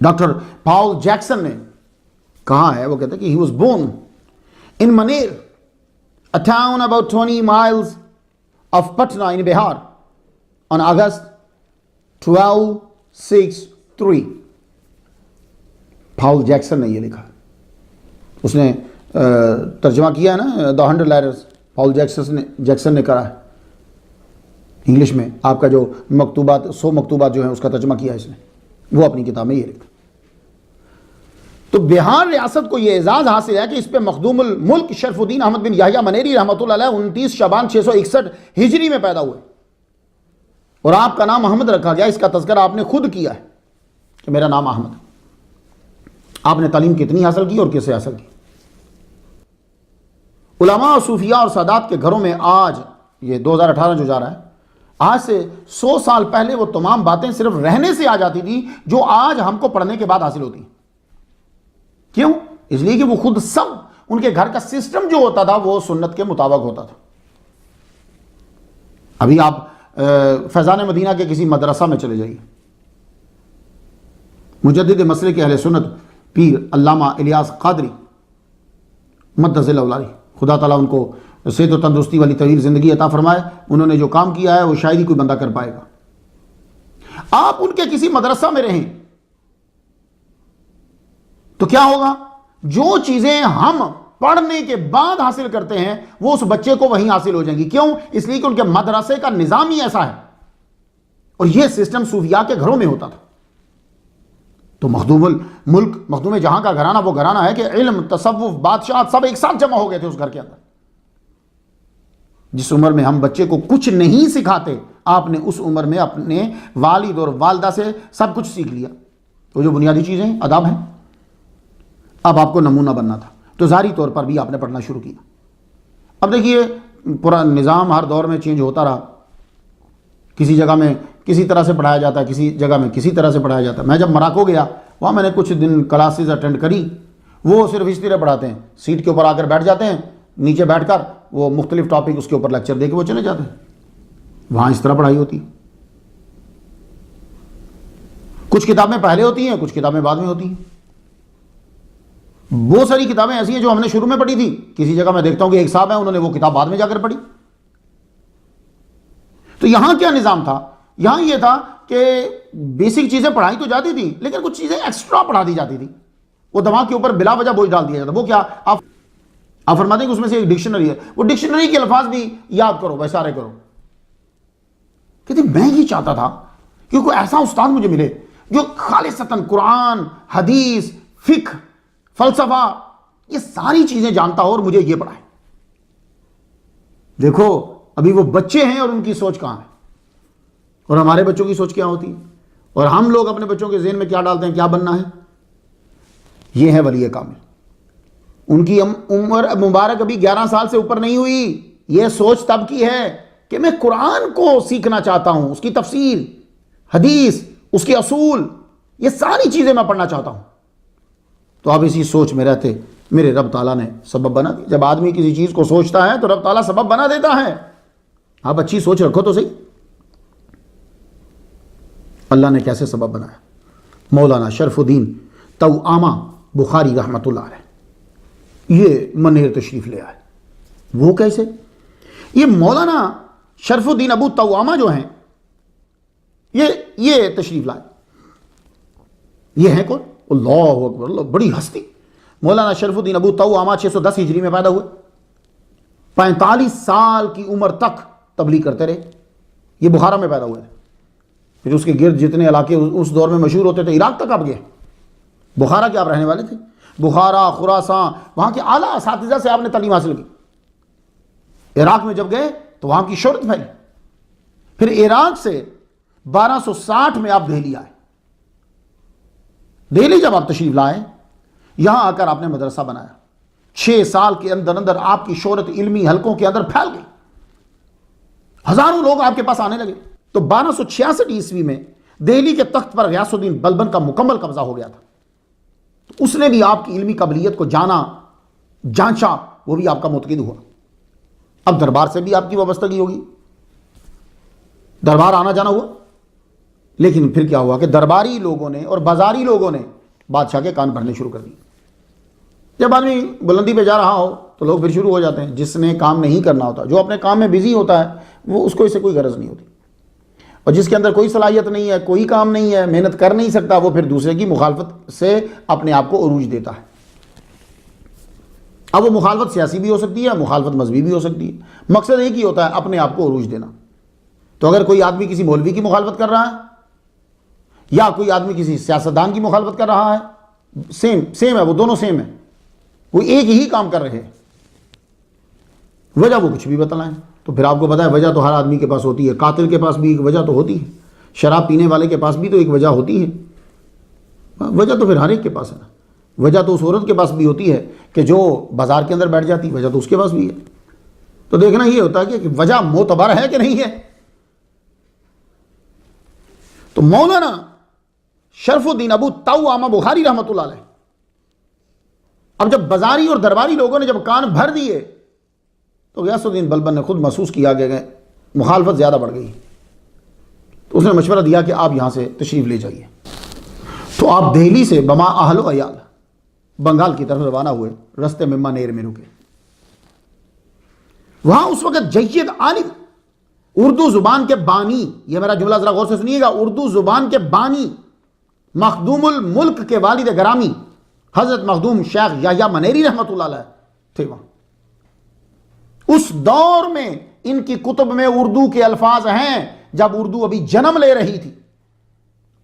ڈاکٹر پاول جیکسن نے کہا ہے، وہ کہتا ہے کہ he was born in Maner, a town about 20 miles of Patna in Bihar on August 1263۔ Powell Jackson نے یہ لکھا، اس نے ترجمہ کیا ہے نا The 100 Letters، پاول جیکسن نے کرا ہے انگلش میں۔ آپ کا جو مکتوبات 100 مکتوبات جو ہیں اس کا ترجمہ کیا ہے اس نے، وہ اپنی کتاب میں یہ لکھا۔ تو بہار ریاست کو یہ اعزاز حاصل ہے کہ اس پہ مخدوم الملک شرف الدین احمد بن یحییٰ منیری رحمۃ اللہ علیہ 29 شعبان 661 ہجری میں پیدا ہوئے، اور آپ کا نام احمد رکھا گیا۔ اس کا تذکرہ آپ نے خود کیا ہے کہ میرا نام احمد ہے۔ آپ نے تعلیم کتنی حاصل کی اور کس سے حاصل کی؟ علماء صوفیاء اور سادات کے گھروں میں آج یہ 2018 جو جا رہا ہے، آج سے 100 سال پہلے وہ تمام باتیں صرف رہنے سے آ جاتی تھی جو آج ہم کو پڑھنے کے بعد حاصل ہوتی ہیں۔ کیوں؟ اس لیے کہ وہ خود سب ان کے گھر کا سسٹم جو ہوتا تھا وہ سنت کے مطابق ہوتا تھا۔ ابھی آپ فیضان مدینہ کے کسی مدرسہ میں چلے جائیے، مجدد مسلک اہل سنت پیر علامہ الیاس قادری مدث الاولاری، خدا تعالیٰ ان کو صحت و تندرستی والی طویل زندگی عطا فرمائے، انہوں نے جو کام کیا ہے وہ شاید ہی کوئی بندہ کر پائے گا۔ آپ ان کے کسی مدرسہ میں رہیں تو کیا ہوگا؟ جو چیزیں ہم پڑھنے کے بعد حاصل کرتے ہیں وہ اس بچے کو وہیں حاصل ہو جائیں گی۔ کیوں؟ اس لیے کہ ان کے مدرسے کا نظام ہی ایسا ہے، اور یہ سسٹم صوفیاء کے گھروں میں ہوتا تھا۔ تو مخدوم الملک، مخدوم جہاں کا گھرانہ وہ گھرانہ ہے کہ علم، تصوف، بادشاہت سب ایک ساتھ جمع ہو گئے تھے اس گھر کے اندر۔ جس عمر میں ہم بچے کو کچھ نہیں سکھاتے، آپ نے اس عمر میں اپنے والد اور والدہ سے سب کچھ سیکھ لیا۔ وہ جو بنیادی چیزیں آداب ہیں، اب آپ کو نمونہ بننا تھا، تو ظاہری طور پر بھی آپ نے پڑھنا شروع کیا۔ اب دیکھیے پورا نظام ہر دور میں چینج ہوتا رہا. کسی جگہ میں کسی طرح سے پڑھایا جاتا ہے, کسی جگہ میں کسی طرح سے پڑھایا جاتا ہے. میں جب مراکو گیا وہاں میں نے کچھ دن کلاسز اٹینڈ کری. وہ صرف اس طرح پڑھاتے ہیں, سیٹ کے اوپر آ کر بیٹھ جاتے ہیں, نیچے بیٹھ کر وہ مختلف ٹاپک اس کے اوپر لیکچر دے کے وہ چلے جاتے ہیں. وہاں اس طرح پڑھائی ہوتی ہے. کچھ کتابیں پہلے ہوتی ہیں, کچھ کتابیں بعد میں ہوتی ہیں. بہت ساری کتابیں ایسی ہیں جو ہم نے شروع میں پڑھی تھی, کسی جگہ میں دیکھتا ہوں کہ ایک صاحب ہیں انہوں نے وہ کتاب بعد میں جا کر پڑھی. تو یہاں کیا نظام تھا؟ یہاں یہ تھا کہ بیسک چیزیں پڑھائی تو جاتی تھی لیکن کچھ چیزیں ایکسٹرا پڑھا دی جاتی تھی. وہ دماغ کے اوپر بلا وجہ بوجھ ڈال دیا جاتا. وہ کیا آپ فرماتے ہیں کہ اس میں سے ایک ڈکشنری ہے, وہ ڈکشنری کے الفاظ بھی یاد کرو, ویسارے کرو. کہتے میں یہ چاہتا تھا کہ کوئی ایسا استاد مجھے ملے جو خالصتاً قرآن, حدیث, فقہ, فلسفہ یہ ساری چیزیں جانتا ہو اور مجھے یہ پڑھائے. دیکھو ابھی وہ بچے ہیں اور ان کی سوچ کہاں ہے, اور ہمارے بچوں کی سوچ کیا ہوتی ہے, اور ہم لوگ اپنے بچوں کے ذہن میں کیا ڈالتے ہیں, کیا بننا ہے. یہ ہے ولی کامل. ان کی عمر مبارک ابھی 11 سال سے اوپر نہیں ہوئی. یہ سوچ تب کی ہے کہ میں قرآن کو سیکھنا چاہتا ہوں, اس کی تفسیر, حدیث, اس کے اصول, یہ ساری چیزیں میں پڑھنا چاہتا ہوں. تو آپ اسی سوچ میں رہتے میرے رب تعالیٰ نے سبب بنا دیا. جب آدمی کسی چیز کو سوچتا ہے تو رب تعالیٰ سبب بنا دیتا ہے. آپ اچھی سوچ رکھو تو صحیح. اللہ نے کیسے سبب بنایا؟ مولانا شرف الدین توامہ بخاری رحمۃ اللہ علیہ یہ منیر تشریف لے آئے. وہ کیسے؟ یہ مولانا شرف الدین ابو توامہ جو ہیں یہ تشریف لائے. یہ ہیں کون؟ اللہ اکبر, اللہ, بڑی ہستی. مولانا شرف الدین ابو توامہ 610 ہجری میں پیدا ہوئے. 45 سال کی عمر تک تبلیغ کرتے رہے. یہ بخارا میں پیدا ہوئے تھے. پھر اس کے گرد جتنے علاقے اس دور میں مشہور ہوتے تھے, عراق تک آپ گئے. بخارا کے آپ رہنے والے تھے. بخارا, خراسان, وہاں کے اعلیٰ اساتذہ سے آپ نے تعلیم حاصل کی. عراق میں جب گئے تو وہاں کی شہرت پھیلی. پھر عراق سے 1260 میں آپ دہلی آئے. دہلی جب آپ تشریف لائے, یہاں آ کر آپ نے مدرسہ بنایا. 6 سال کے اندر اندر آپ کی شہرت علمی حلقوں کے اندر پھیل گئی. ہزاروں لوگ آپ کے پاس آنے لگے. تو 1266 عیسوی میں دہلی کے تخت پر غیاث الدین بلبن کا مکمل قبضہ ہو گیا تھا. تو اس نے بھی آپ کی علمی قابلیت کو جانا, جانچا, وہ بھی آپ کا متقد ہوا. اب دربار سے بھی آپ کی وابستگی ہوگی, دربار آنا جانا ہوا. لیکن پھر کیا ہوا کہ درباری لوگوں نے اور بازاری لوگوں نے بادشاہ کے کان بھرنے شروع کر دیے. جب آدمی بلندی پہ جا رہا ہو تو لوگ پھر شروع ہو جاتے ہیں. جس نے کام نہیں کرنا ہوتا, جو اپنے کام میں بزی ہوتا ہے, وہ اس کو اس سے کوئی غرض نہیں ہوتی. اور جس کے اندر کوئی صلاحیت نہیں ہے, کوئی کام نہیں ہے, محنت کر نہیں سکتا, وہ پھر دوسرے کی مخالفت سے اپنے آپ کو عروج دیتا ہے. اب وہ مخالفت سیاسی بھی ہو سکتی ہے, مخالفت مذہبی بھی ہو سکتی ہے. مقصد ایک ہی ہوتا ہے, اپنے آپ کو عروج دینا. تو اگر کوئی آدمی کسی مولوی کی مخالفت کر رہا ہے یا کوئی آدمی کسی سیاستدان کی مخالفت کر رہا ہے, سیم ہے, وہ دونوں سیم ہیں, وہ ایک ہی کام کر رہے ہیں. وجہ وہ کچھ بھی بتلائیں تو پھر آپ کو پتا ہے وجہ تو ہر آدمی کے پاس ہوتی ہے. قاتل کے پاس بھی ایک وجہ تو ہوتی ہے, شراب پینے والے کے پاس بھی تو ایک وجہ ہوتی ہے. وجہ تو پھر ہر ایک کے پاس ہے نا. وجہ تو اس عورت کے پاس بھی ہوتی ہے کہ جو بازار کے اندر بیٹھ جاتی, وجہ تو اس کے پاس بھی ہے. تو دیکھنا یہ ہوتا ہے کہ وجہ معتبر ہے کہ نہیں ہے. تو مولانا شرف الدین ابو توامہ بخاری رحمۃ اللہ علیہ, اب جب بازاری اور درباری لوگوں نے جب کان بھر دیے تو غیاث الدین بلبن نے خود محسوس کیا کہ مخالفت زیادہ بڑھ گئی. تو اس نے مشورہ دیا کہ آپ یہاں سے تشریف لے جائیے. تو آپ دہلی سے بما اہل و عیال بنگال کی طرف روانہ ہوئے. رستے میں منیر میں رکے. وہاں اس وقت جید عالم, اردو زبان کے بانی, یہ میرا جملہ ذرا غور سے سنیے گا, اردو زبان کے بانی, مخدوم الملک کے والد گرامی حضرت مخدوم شیخ یحییٰ منیری رحمۃ اللہ علیہ تھے وہاں. اس دور میں ان کی کتب میں اردو کے الفاظ ہیں جب اردو ابھی جنم لے رہی تھی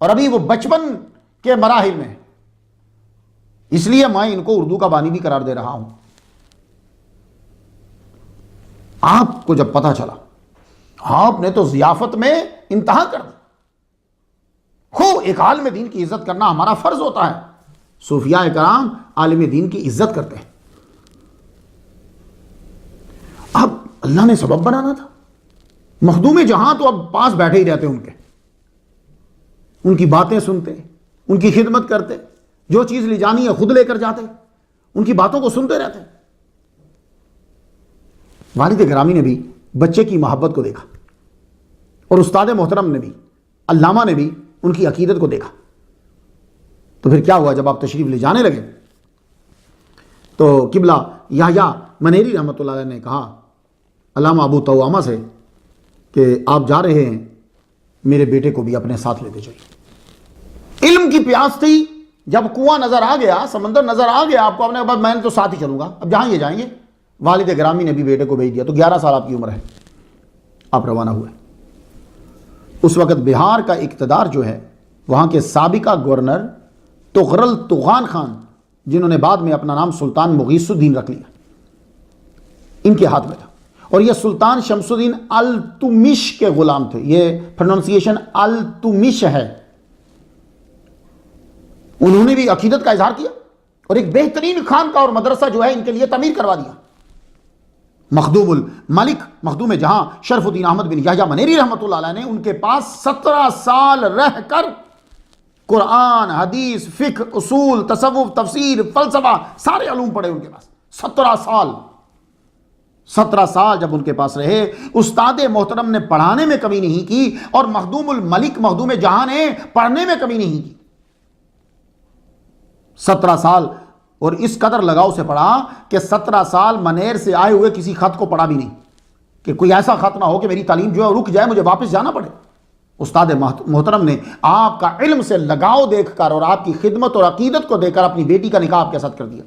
اور ابھی وہ بچپن کے مراحل میں. اس لیے میں ان کو اردو کا بانی بھی قرار دے رہا ہوں. آپ کو جب پتہ چلا, آپ نے تو ضیافت میں انتہا کر دی. ایک عالم دین کی عزت کرنا ہمارا فرض ہوتا ہے. صوفیاء کرام عالم دین کی عزت کرتے ہیں. اب اللہ نے سبب بنانا تھا. مخدوم جہاں تو اب پاس بیٹھے ہی رہتے ان کی باتیں سنتے, ان کی خدمت کرتے, جو چیز لے جانی ہے خود لے کر جاتے, ان کی باتوں کو سنتے رہتے. والد گرامی نے بھی بچے کی محبت کو دیکھا, اور استاد محترم نے بھی, علامہ نے بھی ان کی عقیدت کو دیکھا. تو پھر کیا ہوا, جب آپ تشریف لے جانے لگے تو قبلہ یحییٰ منیری رحمۃ اللہ علیہ نے کہا علامہ ابو توامہ سے کہ آپ جا رہے ہیں, میرے بیٹے کو بھی اپنے ساتھ لیتے چلیے. علم کی پیاس تھی, جب کنواں نظر آ گیا, سمندر نظر آ گیا آپ کو, اپنے بعد میں نے تو ساتھ ہی چلوں گا, اب جہاں یہ جائیں گے. والد گرامی نے بھی بیٹے کو بھیج دیا. تو 11 سال آپ کی عمر ہے, آپ روانہ ہوئے. اس وقت بہار کا اقتدار جو ہے, وہاں کے سابقہ گورنر تغرل طغان خان, جنہوں نے بعد میں اپنا نام سلطان مغیث الدین رکھ لیا, ان کے ہاتھ میں تھا. اور یہ سلطان شمس الدین التمش کے غلام تھے. یہ پروننسیشن التمش ہے. انہوں نے بھی عقیدت کا اظہار کیا, اور ایک بہترین خانقاہ اور مدرسہ جو ہے ان کے لیے تعمیر کروا دیا. مخدوم الملک, مخدوم جہاں شرف الدین احمد بن یحییٰ منیری رحمۃ اللہ علیہ نے ان کے پاس 17 سال رہ کر قرآن, حدیث, فقہ, اصول, تصوف, تفسیر, فلسفہ, سارے علوم پڑھے ان کے پاس. 17 سال جب ان کے پاس رہے, استاد محترم نے پڑھانے میں کمی نہیں کی, اور مخدوم الملک, مخدوم جہاں نے پڑھنے میں کمی نہیں کی. 17 سال, اور اس قدر لگاؤ سے پڑھا کہ 17 سال منیر سے آئے ہوئے کسی خط کو پڑھا بھی نہیں, کہ کوئی ایسا خط نہ ہو کہ میری تعلیم جو ہے رک جائے, مجھے واپس جانا پڑے. استاد محترم نے آپ کا علم سے لگاؤ دیکھ کر اور آپ کی خدمت اور عقیدت کو دیکھ کر اپنی بیٹی کا نکاح آپ کے ساتھ کر دیا.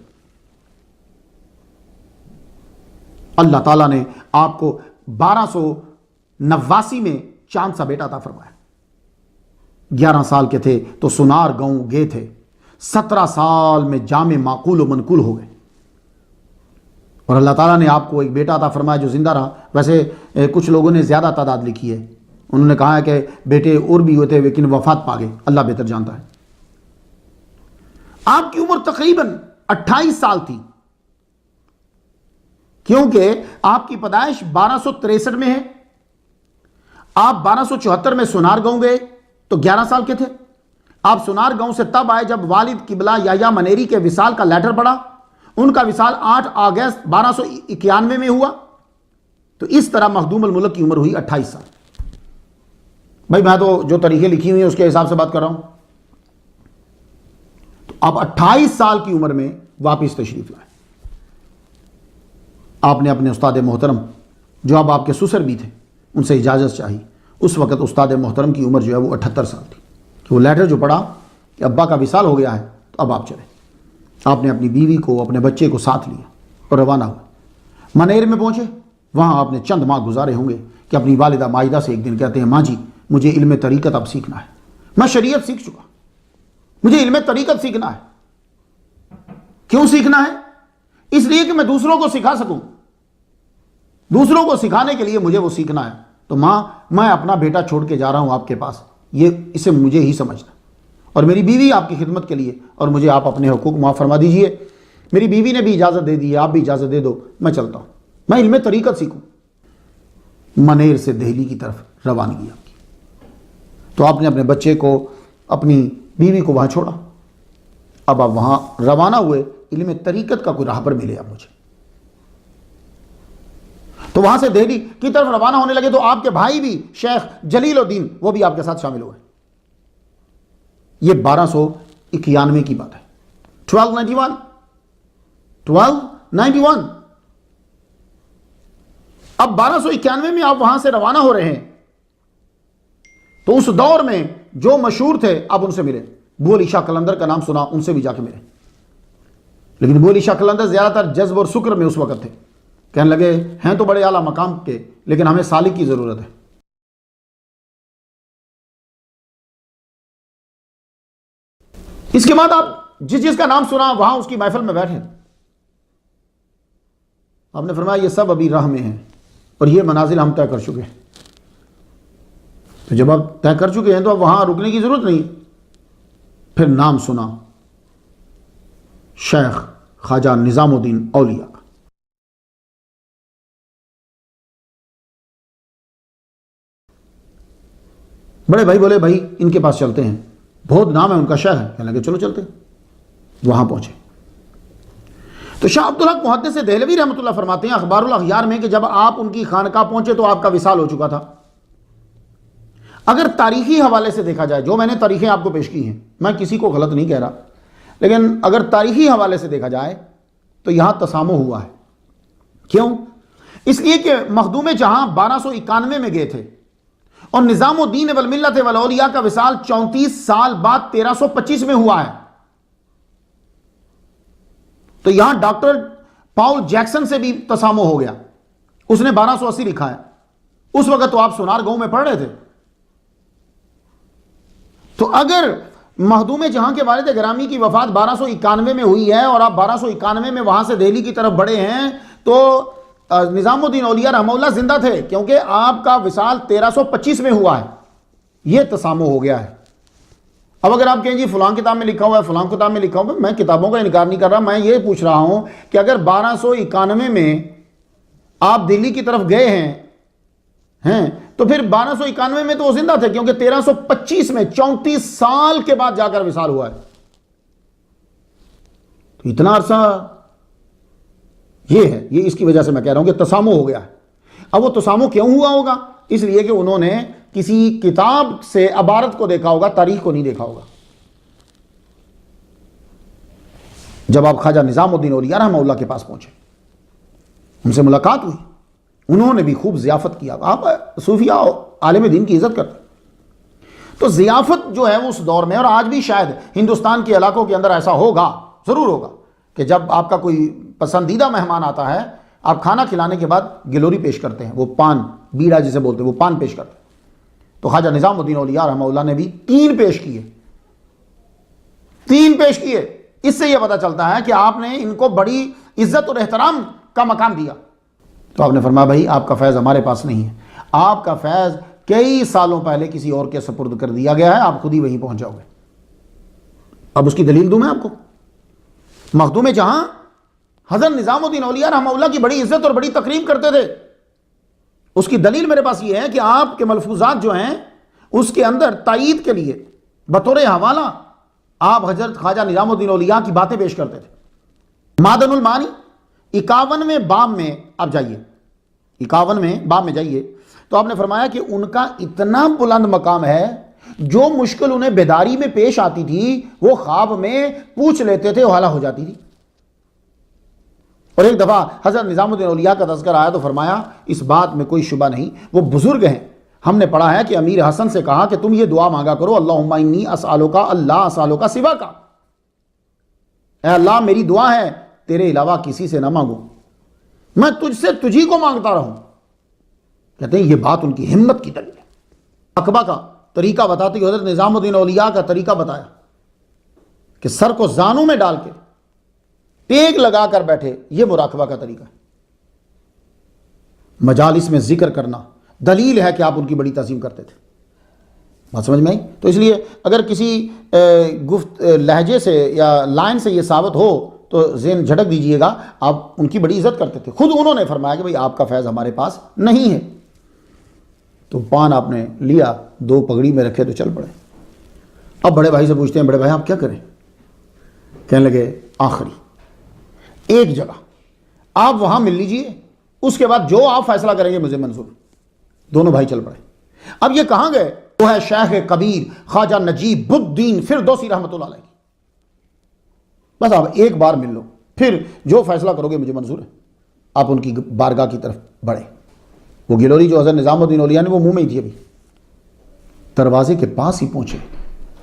اللہ تعالیٰ نے آپ کو 1289 میں چاند سا بیٹا عطا فرمایا. 11 سال کے تھے تو سنار گاؤں گئے تھے, 17 سال میں جامع معقول و منقول ہو گئے, اور اللہ تعالیٰ نے آپ کو ایک بیٹا عطا فرمایا جو زندہ رہا. ویسے کچھ لوگوں نے زیادہ تعداد لکھی ہے, انہوں نے کہا ہے کہ بیٹے اور بھی ہوتے لیکن وفات پا گئے, اللہ بہتر جانتا ہے. آپ کی عمر تقریباً 28 سال تھی, کیونکہ آپ کی پیدائش 1263 میں ہے. آپ 1274 میں سنار گاؤں گئے تو 11 سال کے تھے. آپ سنار گاؤں سے تب آئے جب والد قبلہ یحییٰ منیری کے وصال کا لیٹر پڑا. ان کا وصال 8 اگست 1291 میں ہوا. تو اس طرح مخدوم الملک کی عمر ہوئی 28 سال. بھائی میں تو جو تاریخیں لکھی ہوئی ہیں اس کے حساب سے بات کر رہا ہوں. تو آپ 28 سال کی عمر میں واپس تشریف لائے. آپ نے اپنے استاد محترم, جو اب آپ کے سسر بھی تھے, ان سے اجازت چاہی. اس وقت استاد محترم کی عمر جو ہے وہ 78 سال تھی, کہ وہ لیٹر جو پڑھا کہ ابا کا وصال ہو گیا ہے تو اب آپ چلیں. آپ نے اپنی بیوی کو, اپنے بچے کو ساتھ لیا اور روانہ ہوئے. منیر میں پہنچے, وہاں آپ نے چند ماہ گزارے ہوں گے کہ اپنی والدہ ماجدہ سے ایک دن کہتے ہیں, ماں جی مجھے علم طریقت اب سیکھنا ہے, میں شریعت سیکھ چکا, مجھے علم طریقت سیکھنا ہے. کیوں سیکھنا ہے؟ اس لیے کہ میں دوسروں کو سکھا سکوں, دوسروں کو سکھانے کے لیے مجھے وہ سیکھنا ہے. تو ماں میں اپنا بیٹا چھوڑ کے جا رہا ہوں آپ کے پاس, یہ اسے مجھے ہی سمجھنا, اور میری بیوی آپ کی خدمت کے لیے, اور مجھے آپ اپنے حقوق معاف فرما دیجئے. میری بیوی نے بھی اجازت دے دی ہے, آپ بھی اجازت دے دو, میں چلتا ہوں, میں علم طریقت سیکھوں. منیر سے دہلی کی طرف روانگی آپ کی. تو آپ نے اپنے بچے کو, اپنی بیوی کو وہاں چھوڑا. اب آپ وہاں روانہ ہوئے, علم طریقت کا کوئی راہبر ملے اب مجھے. تو وہاں سے دہلی کی طرف روانہ ہونے لگے تو آپ کے بھائی بھی شیخ جلیل الدین, وہ بھی آپ کے ساتھ شامل ہوئے. یہ 1291 کی بات ہے. 1291. اب 1291 میں آپ وہاں سے روانہ ہو رہے ہیں, تو اس دور میں جو مشہور تھے آپ ان سے ملے. بو علی شاہ قلندر کا نام سنا, ان سے بھی جا کے ملے. لیکن بو علی شاہ قلندر زیادہ تر جذب اور سکر میں اس وقت تھے, کہنے لگے ہیں تو بڑے اعلیٰ مقام کے, لیکن ہمیں سالک کی ضرورت ہے. اس کے بعد آپ جس کا نام سنا وہاں اس کی محفل میں بیٹھے. آپ نے فرمایا یہ سب ابھی راہ میں ہیں, اور یہ منازل ہم طے کر چکے ہیں. تو جب آپ طے کر چکے ہیں تو اب وہاں رکنے کی ضرورت نہیں. پھر نام سنا شیخ خواجہ نظام الدین اولیاء. بڑے بھائی بولے بھائی ان کے پاس چلتے ہیں، بہت نام ہے ان کا، شہ ہے. کہنے لگے چلو چلتے ہیں. وہاں پہنچے تو شاہ عبدالحق محدث دہلوی رحمۃ اللہ فرماتے ہیں اخبار الاغیار میں کہ جب آپ ان کی خانقاہ پہنچے تو آپ کا وصال ہو چکا تھا. اگر تاریخی حوالے سے دیکھا جائے، جو میں نے تاریخیں آپ کو پیش کی ہیں، میں کسی کو غلط نہیں کہہ رہا، لیکن اگر تاریخی حوالے سے دیکھا جائے تو یہاں تسامح ہوا ہے. کیوں؟ اس لیے کہ مخدوم جہاں 1291 میں گئے تھے اور نظام الدین والملت والاولیاء کا وصال 34 سال بعد 1325 میں ہوا ہے. تو یہاں ڈاکٹر پاؤل جیکسن سے بھی تسامح ہو گیا، اس نے 1280 لکھا ہے. اس وقت تو آپ سونار گاؤں میں پڑھ رہے تھے. تو اگر مخدوم جہاں کے والد گرامی کی وفات 1291 میں ہوئی ہے اور آپ 1291 میں وہاں سے دہلی کی طرف بڑھے ہیں، تو نظام الدین اولیاء رحمہ اللہ زندہ تھے، کیونکہ آپ کا وصال 1325 میں ہوا ہے. یہ تسامح ہو گیا ہے. اب اگر آپ کہیں جی فلاں کتاب میں لکھا ہوا ہے، فلاں کتاب میں لکھا ہوا ہے، میں کتابوں کا انکار نہیں کر رہا، میں یہ پوچھ رہا ہوں کہ اگر 1291 میں آپ دلی کی طرف گئے ہیں تو پھر 1291 میں تو وہ زندہ تھے، کیونکہ 1325 میں 34 سال کے بعد جا کر وصال ہوا ہے. تو اتنا عرصہ یہ ہے، یہ اس کی وجہ سے میں کہہ رہا ہوں کہ تسامح ہو گیا ہے. اب وہ تسامح کیوں ہوا ہوگا؟ اس لیے کہ انہوں نے کسی کتاب سے عبارت کو دیکھا ہوگا، تاریخ کو نہیں دیکھا ہوگا. جب آپ خواجہ نظام الدین اولیاء رحمہ اللہ کے پاس پہنچے، ان سے ملاقات ہوئی، انہوں نے بھی خوب ضیافت کیا. آپ صوفیہ عالم دین کی عزت کرتے، تو ضیافت جو ہے اس دور میں، اور آج بھی شاید ہندوستان کے علاقوں کے اندر ایسا ہوگا، ضرور ہوگا، کہ جب آپ کا کوئی پسندیدہ مہمان آتا ہے، آپ کھانا کھلانے کے بعد گلوری پیش کرتے ہیں، وہ پان بیڑا جسے بولتے ہیں، وہ پان پیش کرتے ہیں. تو خواجہ نظام الدین اولیاء رحمہ اللہ نے بھی 3 پیش کیے. 3 پیش کیے. اس سے یہ پتہ چلتا ہے کہ آپ نے ان کو بڑی عزت اور احترام کا مقام دیا. تو آپ نے فرمایا بھائی آپ کا فیض ہمارے پاس نہیں ہے، آپ کا فیض کئی سالوں پہلے کسی اور کے سپرد کر دیا گیا ہے، آپ خود ہی وہیں پہنچ جاؤ گے. اب اس کی دلیل دوں میں آپ کو. مخدوم جہاں حضرت نظام الدین اولیاء رحمہ اللہ کی بڑی عزت اور بڑی تکریم کرتے تھے. اس کی دلیل میرے پاس یہ ہے کہ آپ کے ملفوظات جو ہیں اس کے اندر تائید کے لیے بطور حوالہ آپ حضرت خواجہ نظام الدین اولیاء کی باتیں پیش کرتے تھے. معدن المعانی 51ویں باب میں آپ جائیے، 51ویں باب میں جائیے، تو آپ نے فرمایا کہ ان کا اتنا بلند مقام ہے، جو مشکل انہیں بیداری میں پیش آتی تھی وہ خواب میں پوچھ لیتے تھے، حالہ ہو جاتی تھی. اور ایک دفعہ حضرت نظام الدین اولیاء کا تذکر آیا تو فرمایا اس بات میں کوئی شبہ نہیں، وہ بزرگ ہیں. ہم نے پڑھا ہے کہ امیر حسن سے کہا کہ تم یہ دعا مانگا کرو، اللہم انی اسالک اللہ اسالک سوا کا، اے اللہ میری دعا ہے تیرے علاوہ کسی سے نہ مانگو، میں تجھ سے تجھی کو مانگتا رہوں. کہتے ہیں یہ بات ان کی ہمت کی دلیل ہے. عقبہ کا طریقہ بتاتے ہوئے حضرت نظام الدین اولیاء کا طریقہ بتایا کہ سر کو زانوں میں ڈال کے ٹیک لگا کر بیٹھے، یہ مراقبہ کا طریقہ ہے. مجالس میں ذکر کرنا دلیل ہے کہ آپ ان کی بڑی تعظیم کرتے تھے. بات سمجھ میں آئی؟ تو اس لیے اگر کسی لہجے سے یا لائن سے یہ ثابت ہو تو ذہن جھٹک دیجئے گا، آپ ان کی بڑی عزت کرتے تھے. خود انہوں نے فرمایا کہ بھئی آپ کا فیض ہمارے پاس نہیں ہے. تو پان آپ نے لیا، 2 پگڑی میں رکھے تو چل پڑے. اب بڑے بھائی سے پوچھتے ہیں بڑے بھائی آپ کیا کریں؟ کہنے لگے آخری ایک جگہ آپ وہاں مل لیجئے، اس کے بعد جو آپ فیصلہ کریں گے مجھے منظور. دونوں بھائی چل پڑے. اب یہ کہاں گئے؟ وہ ہے شیخ کبیر خواجہ نجیب الدین فردوسی رحمۃ اللہ علیہ. بس آپ ایک بار مل لو، پھر جو فیصلہ کرو گے مجھے منظور ہے. آپ ان کی بارگاہ کی طرف بڑھے. وہ گلوری جو حضرت نظام الدین اولیاء نے وہ منہ میں ہی تھی، ابھی دروازے کے پاس ہی پہنچے،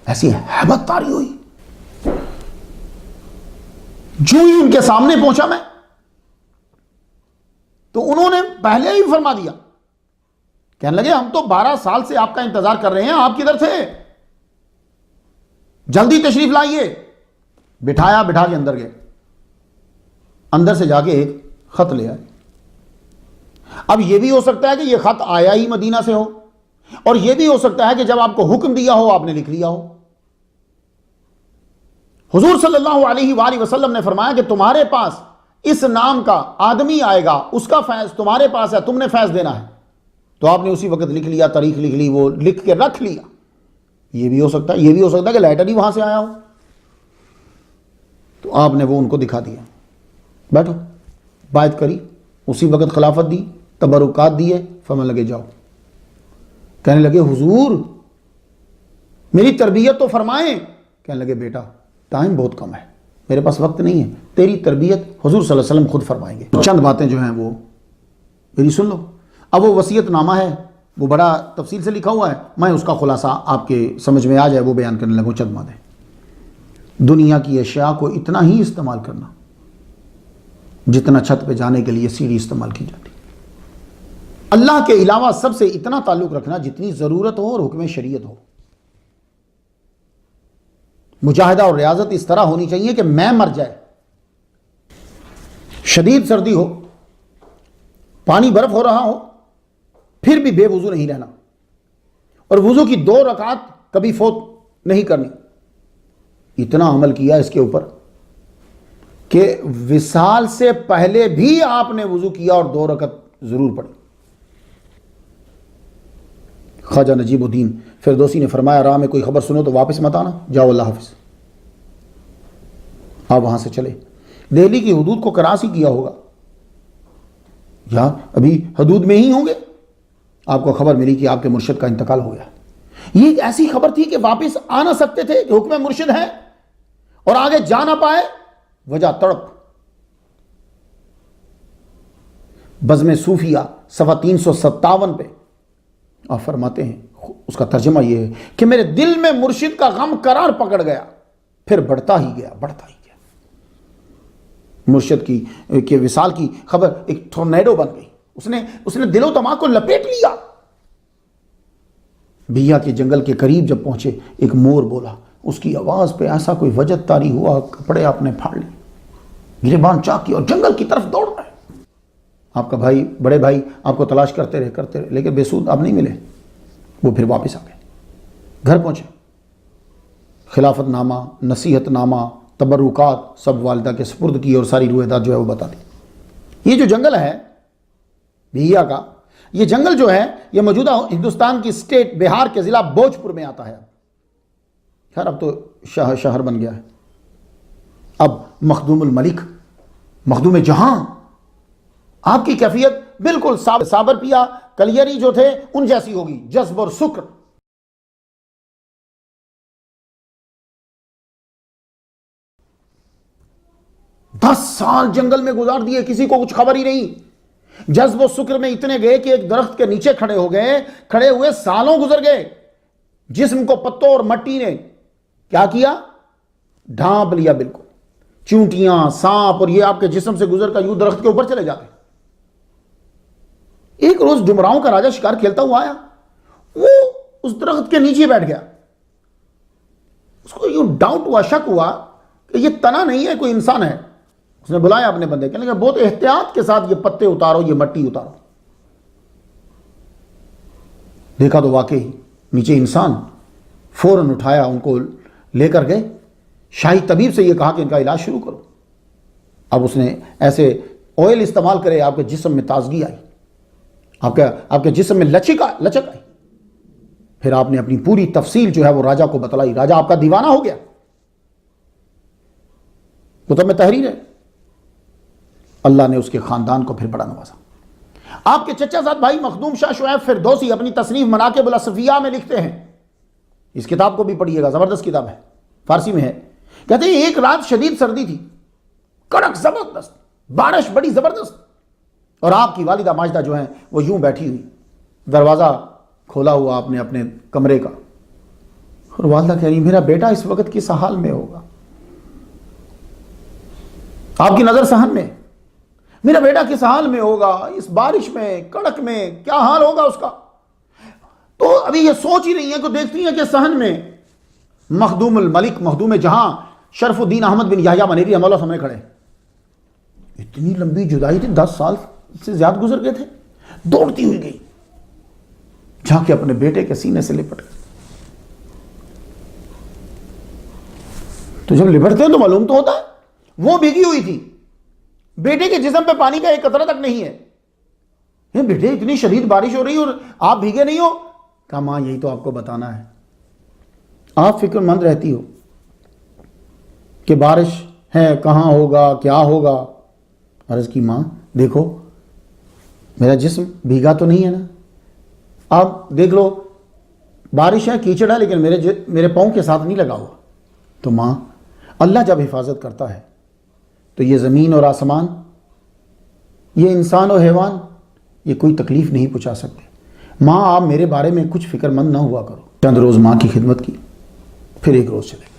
ایسی ہیبت طاری ہوئی. جو ہی ان کے سامنے پہنچا میں تو انہوں نے پہلے ہی فرما دیا. کہنے لگے ہم تو 12 سال سے آپ کا انتظار کر رہے ہیں، آپ کدھر تھے؟ جلدی تشریف لائیے. بٹھایا، بٹھا کے اندر گئے. اندر سے جا کے ایک خط لے آئے. اب یہ بھی ہو سکتا ہے کہ یہ خط آیا ہی مدینہ سے ہو، اور یہ بھی ہو سکتا ہے کہ جب آپ کو حکم دیا ہو آپ نے لکھ لیا ہو. حضور صلی اللہ علیہ وآلہ وسلم نے فرمایا کہ تمہارے پاس اس نام کا آدمی آئے گا، اس کا فیض تمہارے پاس ہے، تم نے فیض دینا ہے. تو آپ نے اسی وقت لکھ لیا، تاریخ لکھ لی، وہ لکھ کے رکھ لیا. یہ بھی ہو سکتا ہے، یہ بھی ہو سکتا ہے کہ لائٹر ہی وہاں سے آیا ہو۔ تو آپ نے وہ ان کو دکھا دیا، بیٹھو، بات کری، اسی وقت خلافت دی، تبرکات دیے، فرمان لگے جاؤ۔ کہنے لگے حضور میری تربیت تو فرمائیں۔ کہنے لگے بیٹا ٹائم بہت کم ہے، میرے پاس وقت نہیں ہے، تیری تربیت حضور صلی اللہ علیہ وسلم خود فرمائیں گے۔ چند باتیں جو ہیں وہ میری سن لو۔ اب وہ وصیت نامہ ہے، وہ بڑا تفصیل سے لکھا ہوا ہے، میں اس کا خلاصہ آپ کے سمجھ میں آ جائے وہ بیان کرنے لگوں۔ چند باتیں، دنیا کی اشیاء کو اتنا ہی استعمال کرنا جتنا چھت پہ جانے کے لیے سیڑھی استعمال کی جاتی، اللہ کے علاوہ سب سے اتنا تعلق رکھنا جتنی ضرورت ہو اور حکم شریعت ہو۔ مجاہدہ اور ریاضت اس طرح ہونی چاہیے کہ میں مر جائے، شدید سردی ہو، پانی برف ہو رہا ہو، پھر بھی بے وضو نہیں رہنا، اور وضو کی 2 رکعت کبھی فوت نہیں کرنی۔ اتنا عمل کیا اس کے اوپر کہ وصال سے پہلے بھی آپ نے وضو کیا اور 2 رکعت ضرور پڑھی۔ خواجہ نجیب الدین فردوسی نے فرمایا راہ میں کوئی خبر سنو تو واپس مت آنا، جاؤ اللہ حافظ۔ آپ وہاں سے چلے، دہلی کی حدود کو کراس ہی کیا ہوگا یا ابھی حدود میں ہی ہوں گے، آپ کو خبر ملی کہ آپ کے مرشد کا انتقال ہو گیا۔ یہ ایک ایسی خبر تھی کہ واپس آ نہ سکتے تھے کہ حکم مرشد ہے اور آگے جا نہ پائے، وجہ تڑپ۔ بزم صوفیہ صفحہ 357 پہ آپ فرماتے ہیں، اس کا ترجمہ یہ ہے کہ میرے دل میں مرشد کا غم قرار پکڑ گیا، پھر بڑھتا ہی گیا، بڑھتا ہی گیا۔ مرشد کی وصال کی خبر ایک ٹورنیڈو بن گئی، اس نے دل و دماغ کو لپیٹ لیا۔ بھیا کے جنگل کے قریب جب پہنچے، ایک مور بولا، اس کی آواز پہ ایسا کوئی وجد طاری ہوا، کپڑے آپ نے پھاڑ لیے، گریبان چاک کی اور جنگل کی طرف دوڑ رہے۔ آپ کا بھائی، بڑے بھائی آپ کو تلاش کرتے رہے لیکن بے سود آپ نہیں ملے۔ وہ پھر واپس آ گئے، گھر پہنچے، خلافت نامہ، نصیحت نامہ، تبرکات سب والدہ کے سپرد کی اور ساری روایات جو ہے وہ بتا دی۔ یہ جو جنگل ہے بھیا کا، یہ جنگل جو ہے یہ موجودہ ہندوستان کی اسٹیٹ بہار کے ضلع بھوجپور میں آتا ہے۔ خیر اب تو شہر بن گیا ہے۔ اب مخدوم الملک، مخدوم جہاں، آپ کی کیفیت بالکل صابر پیا کلیری جو تھے ان جیسی ہوگی، جذب اور سکر۔ دس سال جنگل میں گزار دیے، کسی کو کچھ خبر ہی نہیں۔ جذب و سکر میں اتنے گئے کہ ایک درخت کے نیچے کھڑے ہو گئے، کھڑے ہوئے سالوں گزر گئے، جسم کو پتوں اور مٹی نے کیا کیا؟ ڈھانپ لیا بالکل۔ چونٹیاں، سانپ اور یہ آپ کے جسم سے گزر کر یوں درخت کے اوپر چلے جاتے۔ ایک روز ڈمراؤں کا راجہ شکار کھیلتا ہوا آیا، وہ اس درخت کے نیچے بیٹھ گیا۔ اس کو یوں ڈاؤٹ ہوا، شک ہوا کہ یہ تنا نہیں ہے، کوئی انسان ہے۔ اس نے بلایا اپنے بندے، کہنے لگا بہت احتیاط کے ساتھ یہ پتے اتارو، یہ مٹی اتارو۔ دیکھا تو واقعی نیچے انسان، فوراً اٹھایا، ان کو لے کر گئے، شاہی طبیب سے یہ کہا کہ ان کا علاج شروع کرو۔ اب اس نے ایسے آئل استعمال کرے، آپ کے جسم میں تازگی آئی، آپ کے جسم میں لچک آئی۔ پھر آپ نے اپنی پوری تفصیل جو ہے وہ راجہ کو بتلائی۔ راجہ آپ کا دیوانہ ہو گیا، کتب میں تحریر ہے۔ اللہ نے اس کے خاندان کو پھر بڑا نوازا۔ آپ کے چچا زاد بھائی مخدوم شاہ شعیب فردوسی اپنی تصنیف مناقب الاصفیاء میں لکھتے ہیں، اس کتاب کو بھی پڑھیے گا، زبردست کتاب ہے، فارسی میں ہے۔ کہتے ہیں ایک رات شدید سردی تھی، کڑک زبردست، بارش بڑی زبردست، اور آپ کی والدہ ماجدہ جو ہیں وہ یوں بیٹھی ہوئی، دروازہ کھولا ہوا آپ نے اپنے کمرے کا، اور والدہ کہہ رہی میرا بیٹا اس وقت کس حال میں ہوگا؟ آپ کی نظر صحن میں، میرا بیٹا کس حال میں ہوگا اس بارش میں، کڑک میں، کیا حال ہوگا اس کا؟ تو ابھی یہ سوچ ہی رہی ہیں کہ دیکھتی ہیں کہ صحن میں مخدوم الملک، مخدوم جہاں شرف الدین احمد بن یحییٰ منیری رحمہ اللہ سامنے کھڑے۔ اتنی لمبی جدائی تھی، 10 سال سے زیادہ گزر گئے تھے۔ دوڑتی ہوئی گئی، جا کے اپنے بیٹے کے سینے سے لپٹ گئی۔ تو جب لپٹتے ہیں تو معلوم تو ہوتا ہے، وہ بھیگی ہوئی تھی، بیٹے کے جسم پہ پانی کا ایک قطرہ تک نہیں ہے۔ بیٹے اتنی شدید بارش ہو رہی اور آپ بھیگے نہیں ہو؟ کہا ماں یہی تو آپ کو بتانا ہے، آپ فکر مند رہتی ہو کہ بارش ہے، کہاں ہوگا، کیا ہوگا. عرض کی ماں دیکھو میرا جسم بھیگا تو نہیں ہے نا، آپ دیکھ لو بارش ہے، کیچڑ ہے، لیکن میرے پاؤں کے ساتھ نہیں لگا ہوا. تو ماں اللہ جب حفاظت کرتا ہے تو یہ زمین اور آسمان، یہ انسان اور حیوان، یہ کوئی تکلیف نہیں پہنچا سکتے. ماں آپ میرے بارے میں کچھ فکر مند نہ ہوا کرو. چند روز ماں کی خدمت کی، پھر ایک روز چلے گئے،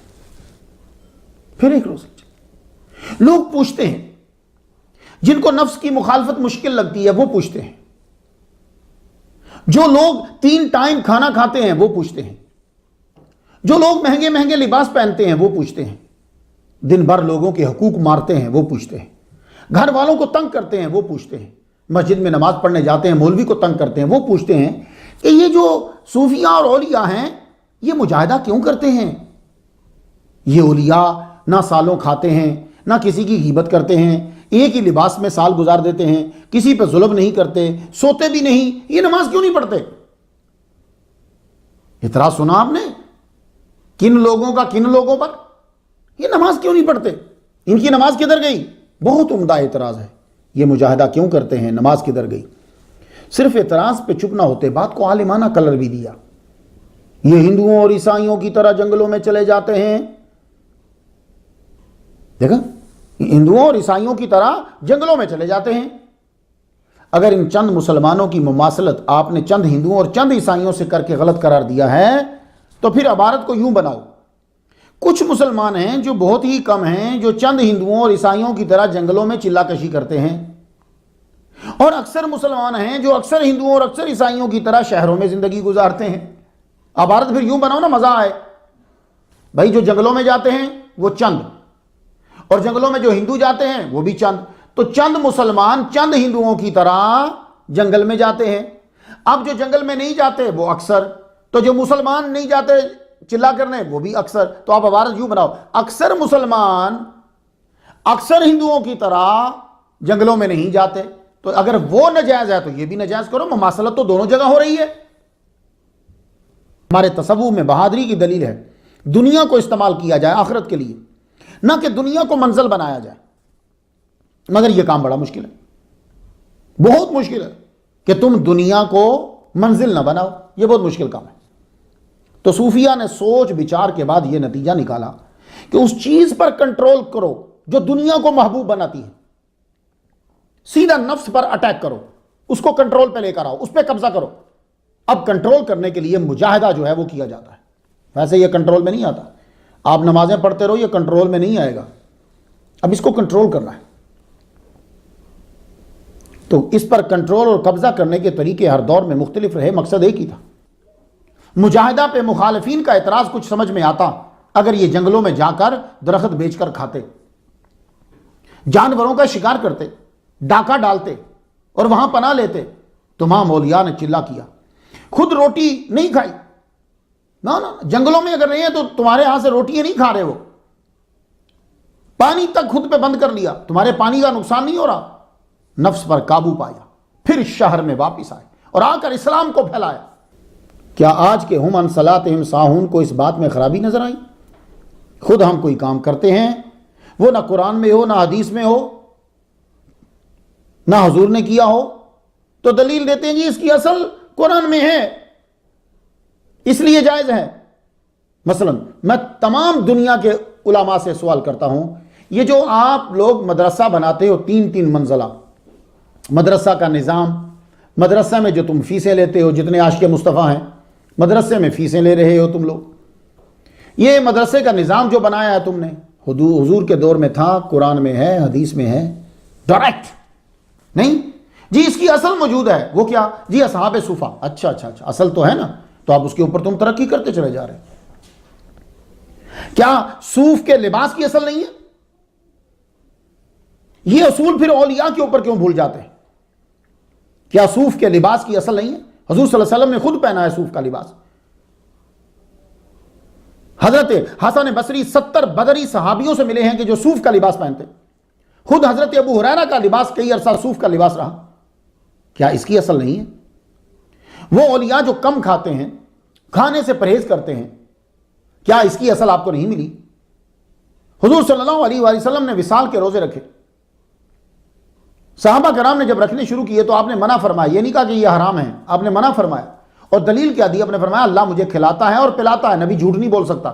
پھر ایک روز چلے. لوگ پوچھتے ہیں، جن کو نفس کی مخالفت مشکل لگتی ہے وہ پوچھتے ہیں، جو لوگ 3 ٹائم کھانا کھاتے ہیں وہ پوچھتے ہیں، جو لوگ مہنگے مہنگے لباس پہنتے ہیں وہ پوچھتے ہیں، دن بھر لوگوں کے حقوق مارتے ہیں وہ پوچھتے ہیں، گھر والوں کو تنگ کرتے ہیں وہ پوچھتے ہیں، مسجد میں نماز پڑھنے جاتے ہیں مولوی کو تنگ کرتے ہیں وہ پوچھتے ہیں کہ یہ جو صوفیاء اور اولیاء ہیں یہ مجاہدہ کیوں کرتے ہیں؟ یہ اولیاء نہ سالوں کھاتے ہیں، نہ کسی کی غیبت کرتے ہیں، ایک ہی لباس میں سال گزار دیتے ہیں، کسی پہ ظلم نہیں کرتے، سوتے بھی نہیں، یہ نماز کیوں نہیں پڑھتے؟ اعتراض سنا آپ نے؟ کن لوگوں کا کن لوگوں پر؟ یہ نماز کیوں نہیں پڑھتے؟ ان کی نماز کدھر گئی؟ بہت عمدہ اعتراض ہے. یہ مجاہدہ کیوں کرتے ہیں، نماز کدھر گئی؟ صرف اعتراض پہ چپ نہ ہوتے، بات کو عالمانہ کلر بھی دیا. یہ ہندوؤں اور عیسائیوں کی طرح جنگلوں میں چلے جاتے ہیں. دیکھا، ہندوؤں اور عیسائیوں کی طرح جنگلوں میں چلے جاتے ہیں. اگر ان چند مسلمانوں کی مماثلت آپ نے چند ہندوؤں اور چند عیسائیوں سے کر کے غلط قرار دیا ہے تو پھر عبارت کو یوں بناؤ، کچھ مسلمان ہیں جو بہت ہی کم ہیں، جو چند ہندوؤں اور عیسائیوں کی طرح جنگلوں میں چلا کشی کرتے ہیں، اور اکثر مسلمان ہیں جو اکثر ہندوؤں اور اکثر عیسائیوں کی طرح شہروں میں زندگی گزارتے ہیں. عبارت پھر یوں بناؤ نا، مزہ آئے. بھائی جو جنگلوں میں جاتے ہیں وہ چند، اور جنگلوں میں جو ہندو جاتے ہیں وہ بھی چند. تو چند مسلمان چند ہندوؤں کی طرح جنگل میں جاتے ہیں. اب جو جنگل میں نہیں جاتے وہ اکثر، تو جو مسلمان نہیں جاتے چلا کرنے وہ بھی اکثر. تو آپ عبارت یوں بناؤ، اکثر مسلمان اکثر ہندوؤں کی طرح جنگلوں میں نہیں جاتے. تو اگر وہ ناجائز ہے تو یہ بھی ناجائز کرو. مماثلت تو دونوں جگہ ہو رہی ہے. ہمارے تصوف میں بہادری کی دلیل ہے دنیا کو استعمال کیا جائے آخرت کے لیے، نہ کہ دنیا کو منزل بنایا جائے. مگر یہ کام بڑا مشکل ہے، بہت مشکل ہے کہ تم دنیا کو منزل نہ بناؤ. یہ بہت مشکل کام ہے. تو صوفیہ نے سوچ بچار کے بعد یہ نتیجہ نکالا کہ اس چیز پر کنٹرول کرو جو دنیا کو محبوب بناتی ہے. سیدھا نفس پر اٹیک کرو، اس کو کنٹرول پہ لے کر آؤ، اس پہ قبضہ کرو. اب کنٹرول کرنے کے لیے مجاہدہ جو ہے وہ کیا جاتا ہے. ویسے یہ کنٹرول میں نہیں آتا. آپ نمازیں پڑھتے رہو، یہ کنٹرول میں نہیں آئے گا. اب اس کو کنٹرول کرنا ہے. تو اس پر کنٹرول اور قبضہ کرنے کے طریقے ہر دور میں مختلف رہے، مقصد ایک ہی تھا. مجاہدہ پہ مخالفین کا اعتراض کچھ سمجھ میں آتا اگر یہ جنگلوں میں جا کر درخت بیچ کر کھاتے، جانوروں کا شکار کرتے، ڈاکہ ڈالتے اور وہاں پناہ لیتے. تمام اولیاء نے چلا کیا، خود روٹی نہیں کھائی. نا جنگلوں میں اگر نہیں ہے تو تمہارے ہاں سے روٹیاں نہیں کھا رہے، وہ پانی تک خود پہ بند کر لیا. تمہارے پانی کا نقصان نہیں ہو رہا. نفس پر قابو پایا، پھر شہر میں واپس آئے اور آ کر اسلام کو پھیلایا. کیا آج کے ہم عن صلاتہم ساہون کو اس بات میں خرابی نظر آئی؟ خود ہم کوئی کام کرتے ہیں وہ نہ قرآن میں ہو، نہ حدیث میں ہو، نہ حضور نے کیا ہو، تو دلیل دیتے ہیں جی اس کی اصل قرآن میں ہے اس لیے جائز ہے. مثلا میں تمام دنیا کے علماء سے سوال کرتا ہوں، یہ جو آپ لوگ مدرسہ بناتے ہو 3 منزلہ مدرسہ کا نظام، مدرسہ میں جو تم فیسیں لیتے ہو، جتنے عاشق مصطفیٰ ہیں مدرسے میں فیسیں لے رہے ہو تم لوگ، یہ مدرسے کا نظام جو بنایا ہے تم نے، حضور کے دور میں تھا، قرآن میں ہے، حدیث میں ہے، ڈائریکٹ نہیں جی اس کی اصل موجود ہے. وہ کیا جی؟ اصحاب صفا. اچھا اصل تو ہے نا، تو آپ اس کے اوپر تم ترقی کرتے چلے جا رہے ہیں. کیا صوف کے لباس کی اصل نہیں ہے؟ یہ اصول پھر اولیاء کے اوپر کیوں بھول جاتے ہیں؟ کیا صوف کے لباس کی اصل نہیں ہے؟ حضور صلی اللہ علیہ وسلم نے خود پہنا ہے صوف کا لباس. حضرت حسن بصری 70 بدری صحابیوں سے ملے ہیں کہ جو صوف کا لباس پہنتے. خود حضرت ابو ہریرہ کا لباس کئی عرصہ صوف کا لباس رہا. کیا اس کی اصل نہیں ہے؟ وہ اولیاء جو کم کھاتے ہیں، کھانے سے پرہیز کرتے ہیں، کیا اس کی اصل آپ کو نہیں ملی؟ حضور صلی اللہ علیہ وآلہ وسلم نے وصال کے روزے رکھے، صحابہ کرام نے جب رکھنے شروع کیے تو آپ نے منع فرمایا، یہ نہیں کہا کہ یہ حرام ہے، آپ نے منع فرمایا، اور دلیل کیا دی؟ آپ نے فرمایا اللہ مجھے کھلاتا ہے اور پلاتا ہے، نبی جھوٹ نہیں بول سکتا،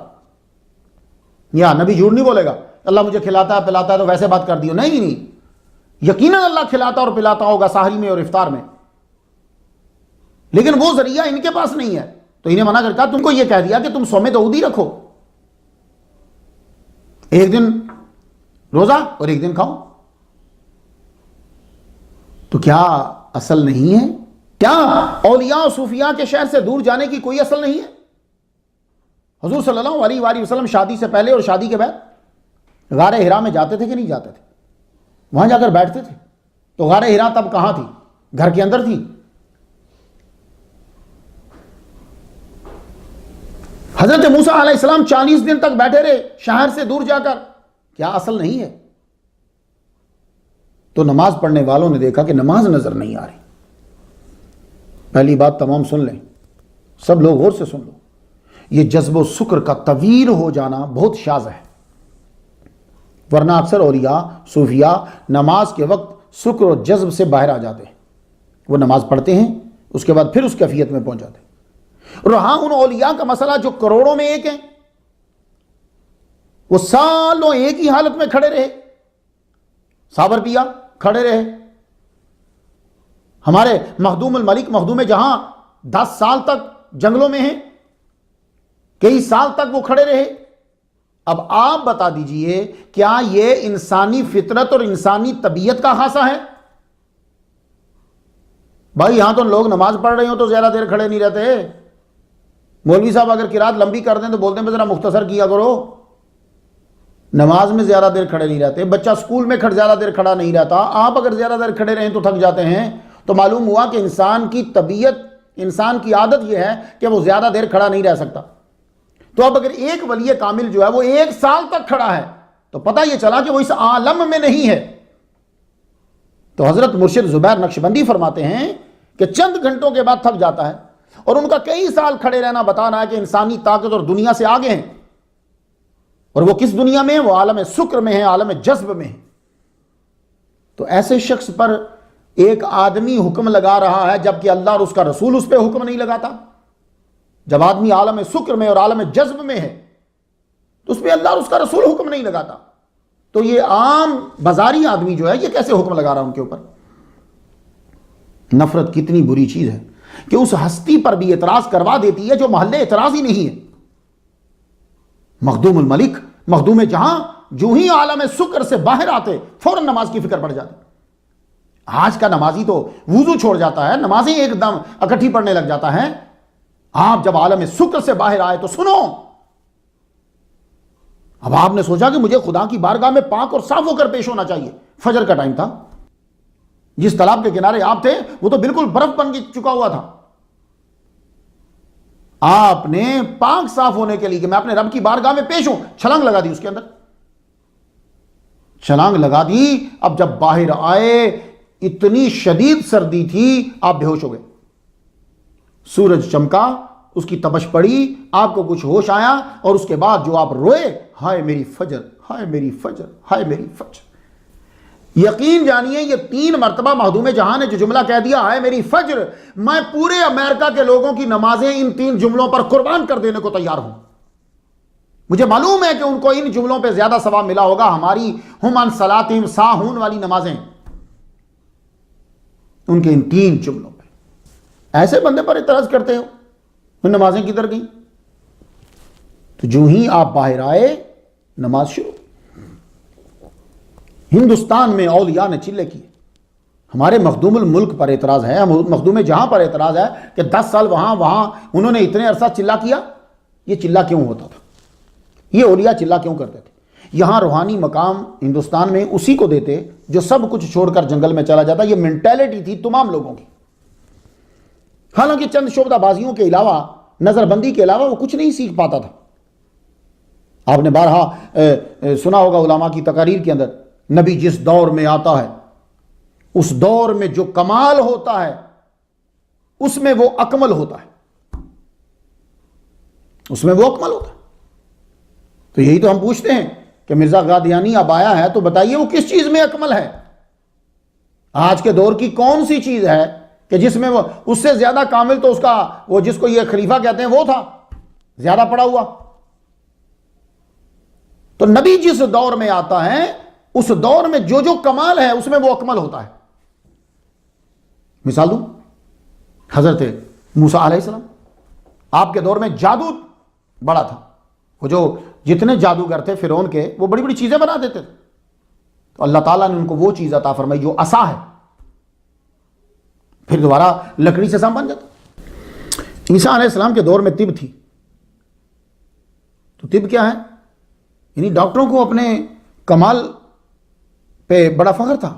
یا نبی جھوٹ نہیں بولے گا اللہ مجھے کھلاتا ہے پلاتا ہے تو ویسے بات کر دیو، نہیں، یقیناً اللہ کھلاتا اور پلاتا ہوگا ساحری میں اور افطار میں، لیکن وہ ذریعہ ان کے پاس نہیں ہے، تو انہیں منع کر کہا تم کو یہ کہہ دیا کہ تم صوم داؤدی رکھو، ایک دن روزہ اور ایک دن کھاؤ، تو کیا اصل نہیں ہے؟ کیا اولیاء و صوفیاء کے شہر سے دور جانے کی کوئی اصل نہیں ہے؟ حضور صلی اللہ علیہ وآلہ وسلم شادی سے پہلے اور شادی کے بعد غار حرا میں جاتے تھے کہ نہیں جاتے تھے؟ وہاں جا کر بیٹھتے تھے، تو غار حرا تب کہاں تھی؟ گھر کے اندر تھی۔ حضرت موسیٰ علیہ السلام 40 دن تک بیٹھے رہے شہر سے دور جا کر، کیا اصل نہیں ہے؟ تو نماز پڑھنے والوں نے دیکھا کہ نماز نظر نہیں آ رہی۔ پہلی بات تمام سن لیں، سب لوگ غور سے سن لو، یہ جذب و سکر کا طویل ہو جانا بہت شاذ ہے، ورنہ اکثر اولیاء صوفیاء نماز کے وقت سکر و جذب سے باہر آ جاتے ہیں، وہ نماز پڑھتے ہیں اس کے بعد پھر اس کیفیت میں پہنچ جاتے ہیں۔ رہا ان اولیاء کا مسئلہ جو کروڑوں میں ایک ہیں، وہ سالوں ایک ہی حالت میں کھڑے رہے، صابر پیا کھڑے رہے۔ ہمارے مخدوم الملک مخدوم جہاں 10 سال تک جنگلوں میں ہیں، کئی سال تک وہ کھڑے رہے۔ اب آپ بتا دیجئے کیا یہ انسانی فطرت اور انسانی طبیعت کا خاصہ ہے؟ بھائی یہاں تو لوگ نماز پڑھ رہے ہوں تو زیادہ دیر کھڑے نہیں رہتے، مولوی صاحب اگر قرات لمبی کر دیں تو بولتے ہیں ذرا مختصر کیا کرو، نماز میں زیادہ دیر کھڑے نہیں رہتے، بچہ سکول میں زیادہ دیر کھڑا نہیں رہتا، آپ اگر زیادہ دیر کھڑے رہیں تو تھک جاتے ہیں، تو معلوم ہوا کہ انسان کی طبیعت، انسان کی عادت یہ ہے کہ وہ زیادہ دیر کھڑا نہیں رہ سکتا۔ تو اب اگر ایک ولی کامل جو ہے وہ 1 سال تک کھڑا ہے تو پتہ یہ چلا کہ وہ اس عالم میں نہیں ہے۔ تو حضرت مرشد زبیر نقشبندی فرماتے ہیں کہ چند گھنٹوں کے بعد تھک جاتا ہے، اور ان کا کئی سال کھڑے رہنا بتانا ہے کہ انسانی طاقت اور دنیا سے آگے ہیں، اور وہ کس دنیا میں ہیں؟ وہ عالم سکر میں ہیں، عالم جذب میں ہیں۔ تو ایسے شخص پر ایک آدمی حکم لگا رہا ہے جبکہ اللہ اور اس کا رسول اس پہ حکم نہیں لگاتا۔ جب آدمی عالم سکر میں اور عالم جذب میں ہے تو اس پہ اللہ اور اس کا رسول حکم نہیں لگاتا، تو یہ عام بازاری آدمی جو ہے یہ کیسے حکم لگا رہا ہے ان کے اوپر؟ نفرت کتنی بری چیز ہے کہ اس ہستی پر بھی اعتراض کروا دیتی ہے جو محل اعتراض ہی نہیں ہے۔ مخدوم الملک مخدوم جہاں جو ہی عالم سکر سے باہر آتے فوراً نماز کی فکر پڑ جاتی۔ آج کا نمازی تو وضو چھوڑ جاتا ہے، نمازیں ایک دم اکٹھی پڑھنے لگ جاتا ہے۔ آپ جب عالم سکر سے باہر آئے تو سنو، اب آپ نے سوچا کہ مجھے خدا کی بارگاہ میں پاک اور صاف ہو کر پیش ہونا چاہیے، فجر کا ٹائم تھا، جس تالاب کے کنارے آپ تھے وہ تو بالکل برف بن کے چکا ہوا تھا۔ آپ نے پاک صاف ہونے کے لیے کہ میں اپنے رب کی بارگاہ میں پیش ہوں، چھلانگ لگا دی، اس کے اندر چھلانگ لگا دی۔ اب جب باہر آئے اتنی شدید سردی تھی، آپ بے ہوش ہو گئے، سورج چمکا، اس کی تپش پڑی، آپ کو کچھ ہوش آیا، اور اس کے بعد جو آپ روئے، ہائے میری فجر، ہائے میری فجر، ہائے میری فجر۔ یقین جانیے یہ 3 مرتبہ مخدوم جہاں نے جو جملہ کہہ دیا ہائے میری فجر، میں پورے امریکہ کے لوگوں کی نمازیں ان 3 جملوں پر قربان کر دینے کو تیار ہوں۔ مجھے معلوم ہے کہ ان کو ان جملوں پہ زیادہ ثواب ملا ہوگا ہماری ہم عن صلاتہم ساہون والی نمازیں، ان کے ان 3 جملوں پہ۔ ایسے بندے پر اعتراض کرتے ہو وہ نمازیں کدھر گئیں؟ تو جو ہی آپ باہر آئے نماز شروع۔ ہندوستان میں اولیاء نے چلے کیے، ہمارے مخدوم الملک پر اعتراض ہے، مخدوم جہاں پر اعتراض ہے کہ 10 سال وہاں انہوں نے اتنے عرصہ چلا کیا۔ یہ چلا کیوں ہوتا تھا؟ یہ اولیاء چلا کیوں کرتے تھے؟ یہاں روحانی مقام ہندوستان میں اسی کو دیتے جو سب کچھ چھوڑ کر جنگل میں چلا جاتا۔ یہ مینٹیلٹی تھی تمام لوگوں کی۔ حالانکہ چند شعبدہ بازیوں کے علاوہ، نظر بندی کے علاوہ وہ کچھ نہیں سیکھ پاتا تھا۔ آپ نے بارہا سنا ہوگا علماء کی تقاریر کے اندر، نبی جس دور میں آتا ہے اس دور میں جو کمال ہوتا ہے اس میں وہ اکمل ہوتا ہے، اس میں وہ اکمل ہوتا ہے۔ تو یہی تو ہم پوچھتے ہیں کہ مرزا قادیانی اب آیا ہے تو بتائیے وہ کس چیز میں اکمل ہے؟ آج کے دور کی کون سی چیز ہے کہ جس میں وہ اس سے زیادہ کامل تو اس کا وہ جس کو یہ خلیفہ کہتے ہیں وہ تھا، زیادہ پڑا ہوا۔ تو نبی جس دور میں آتا ہے اس دور میں جو جو کمال ہے اس میں وہ اکمل ہوتا ہے۔ مثال دوں، حضرت موسیٰ علیہ السلام، آپ کے دور میں جادو بڑا تھا، وہ جو جتنے جادوگر تھے فرعون کے وہ بڑی بڑی چیزیں بنا دیتے تھے، تو اللہ تعالیٰ نے ان کو وہ چیز عطا فرمائی جو عصا ہے، پھر دوبارہ لکڑی سے سام بن جاتا۔ عیسیٰ علیہ السلام کے دور میں طب تھی، تو طب کیا ہے؟ یعنی ڈاکٹروں کو اپنے کمال پہ بڑا فخر تھا،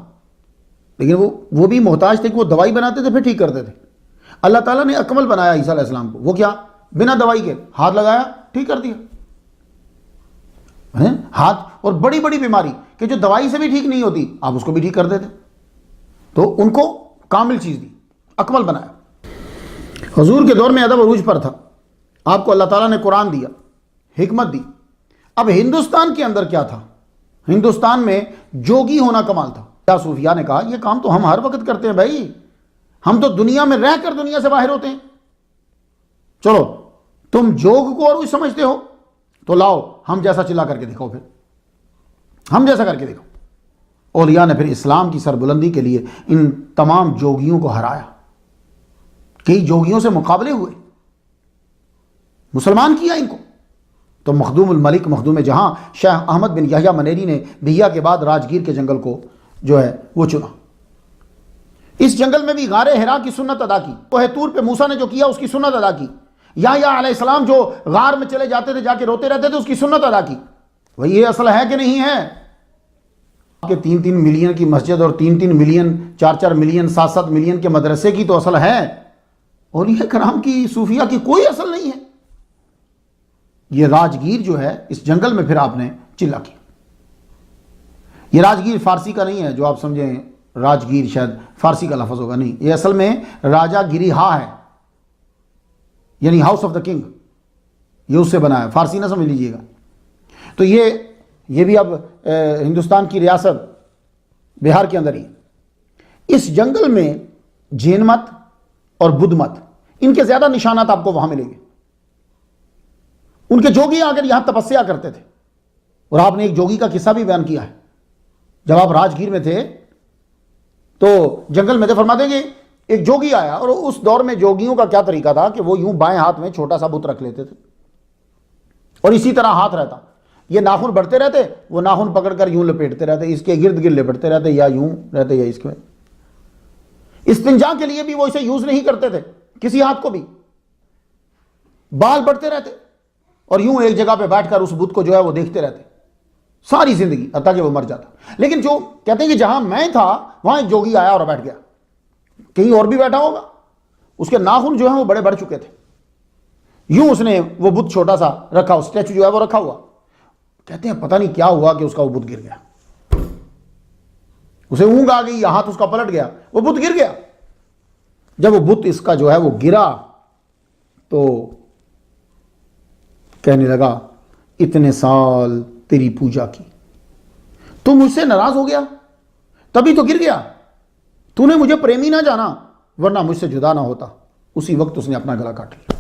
لیکن وہ بھی محتاج تھے کہ وہ دوائی بناتے تھے پھر ٹھیک کرتے تھے۔ اللہ تعالیٰ نے اکمل بنایا عیسیٰ علیہ السلام کو، وہ کیا؟ بنا دوائی کے ہاتھ لگایا ٹھیک کر دیا۔ ہاتھ اور بڑی بڑی بیماری کہ جو دوائی سے بھی ٹھیک نہیں ہوتی آپ اس کو بھی ٹھیک کر دیتے، تو ان کو کامل چیز دی، اکمل بنایا۔ حضور کے دور میں ادب عروج پر تھا، آپ کو اللہ تعالیٰ نے قرآن دیا، حکمت دی۔ اب ہندوستان کے اندر کیا تھا؟ ہندوستان میں جوگی ہونا کمال تھا۔ صوفیاء نے کہا یہ کام تو ہم ہر وقت کرتے ہیں بھائی، ہم تو دنیا میں رہ کر دنیا سے باہر ہوتے ہیں، چلو تم جوگ کو اور کچھ سمجھتے ہو تو لاؤ ہم جیسا چلا کر کے دکھاؤ، پھر ہم جیسا کر کے دکھاؤ۔ اولیاء نے پھر اسلام کی سربلندی کے لیے ان تمام جوگیوں کو ہرایا، کئی جوگیوں سے مقابلے ہوئے، مسلمان کیا ان کو۔ تو مخدوم الملک مخدوم جہاں شیخ احمد بن یحییٰ منیری نے بہیا کے بعد راجگیر کے جنگل کو جو ہے وہ چنا۔ اس جنگل میں بھی غار حرا کی سنت ادا کی، کوہ طور پہ موسیٰ نے جو کیا اس کی سنت ادا کی، یحییٰ علیہ السلام جو غار میں چلے جاتے تھے جا کے روتے رہتے تھے اس کی سنت ادا کی۔ بھئی یہ اصل ہے کہ نہیں ہے؟ کہ 3-3 ملین کی مسجد اور 3-3 ملین 4-4 ملین 7-7 ملین کے مدرسے کی تو اصل ہے، اولیاء کرام کی صوفیاء کی کوئی اصل نہیں ہے۔ یہ راجگیر جو ہے اس جنگل میں پھر آپ نے چلا کیا۔ یہ راجگیر فارسی کا نہیں ہے جو آپ سمجھیں راجگیر شاید فارسی کا لفظ ہوگا، نہیں، یہ اصل میں راجا گری ہا ہے، یعنی ہاؤس آف دا کنگ، یہ اس سے بنا ہے، فارسی نہ سمجھ لیجئے گا۔ تو یہ بھی اب ہندوستان کی ریاست بہار کے اندر ہی۔ اس جنگل میں جین مت اور بدھ مت، ان کے زیادہ نشانات آپ کو وہاں ملیں گے۔ ان کے جوگی آ کر یہاں تپسیا کرتے تھے، اور آپ نے ایک جوگی کا قصہ بھی بیان کیا ہے، جب آپ راجگیر میں تھے تو جنگل میں تھے، فرماتے ہیں کہ ایک جوگی آیا، اور اس دور میں جوگیوں کا کیا طریقہ تھا کہ وہ یوں بائیں ہاتھ میں چھوٹا سا بت رکھ لیتے تھے اور اسی طرح ہاتھ رہتا، یہ ناخن بڑھتے رہتے، وہ ناخن پکڑ کر یوں لپیٹتے رہتے، اس کے گرد گرد لپٹتے رہتے، یا یوں رہتے یا اس کے۔ استنجا کے لیے بھی وہ اسے یوز نہیں کرتے تھے کسی ہاتھ کو بھی، بال بڑھتے رہتے اور یوں ایک جگہ پہ بیٹھ کر اس بت کو جو ہے وہ دیکھتے رہتے ساری زندگی حتیٰ کہ وہ مر جاتا۔ لیکن جو کہتے ہیں کہ جہاں میں تھا وہاں ایک جوگی آیا اور بیٹھ گیا، کہیں اور بھی بیٹھا ہوگا، اس کے ناخن جو ہیں وہ بڑے بڑھ چکے تھے، یوں اس نے وہ بت چھوٹا سا رکھا، اسٹیچو جو ہے وہ رکھا ہوا، کہتے ہیں پتہ نہیں کیا ہوا کہ اس کا وہ بت گر گیا، اسے اونگ آ گئی، ہاتھ اس کا پلٹ گیا، وہ بت گر گیا۔ جب وہ بت اس کا جو ہے وہ گرا تو کہنے لگا اتنے سال تیری پوجا کی، تو مجھ سے ناراض ہو گیا تبھی تو گر گیا، تو نے مجھے پریمی نہ جانا ورنہ مجھ سے جدا نہ ہوتا۔ اسی وقت اس نے اپنا گلا کاٹ لیا۔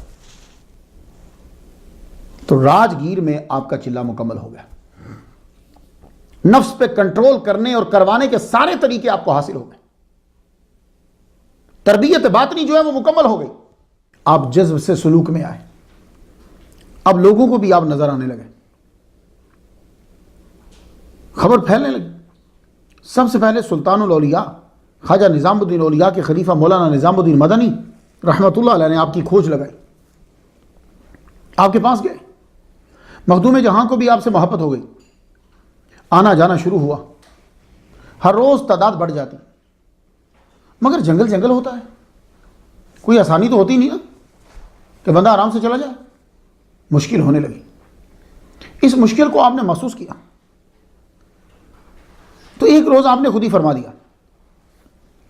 تو راجگیر میں آپ کا چلہ مکمل ہو گیا، نفس پہ کنٹرول کرنے اور کروانے کے سارے طریقے آپ کو حاصل ہو گئے، تربیت باطنی جو ہے وہ مکمل ہو گئی، آپ جذب سے سلوک میں آئے، اب لوگوں کو بھی آپ نظر آنے لگے، خبر پھیلنے لگی۔ سب سے پہلے سلطان الاولیاء خواجہ نظام الدین اولیاء کے خلیفہ مولانا نظام الدین مدنی رحمۃ اللہ علیہ نے آپ کی کھوج لگائی، آپ کے پاس گئے، مخدوم جہاں کو بھی آپ سے محبت ہو گئی، آنا جانا شروع ہوا، ہر روز تعداد بڑھ جاتی، مگر جنگل جنگل ہوتا ہے، کوئی آسانی تو ہوتی نہیں نا کہ بندہ آرام سے چلا جائے، مشکل ہونے لگی۔ اس مشکل کو آپ نے محسوس کیا تو ایک روز آپ نے خود ہی فرما دیا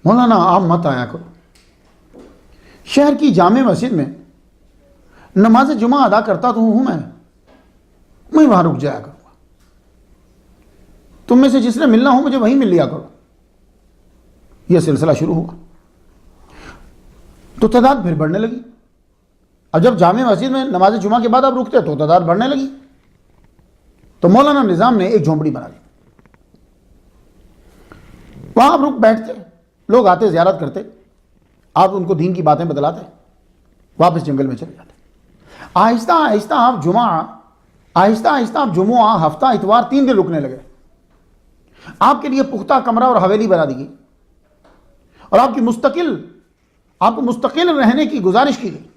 مولانا آپ مت آیا کرو، شہر کی جامع مسجد میں نماز جمعہ ادا کرتا تو ہوں میں، میں وہاں رک جایا کروں گا، تم میں سے جس نے ملنا ہو مجھے وہیں مل لیا کرو۔ یہ سلسلہ شروع ہوا تو تعداد پھر بڑھنے لگی۔ اب جب جامع مسجد میں نماز جمعہ کے بعد آپ رکتے تو تعداد بڑھنے لگی، تو مولانا نظام نے ایک جھونپڑی بنا لی، وہاں آپ رک بیٹھتے، لوگ آتے زیارت کرتے، آپ ان کو دین کی باتیں بتلاتے، واپس جنگل میں چلے جاتے۔ آہستہ آہستہ آپ جمعہ ہفتہ اتوار 3 دن رکنے لگے، آپ کے لیے پختہ کمرہ اور حویلی بنا دی گئی، اور آپ کو مستقل رہنے کی گزارش کی گئی۔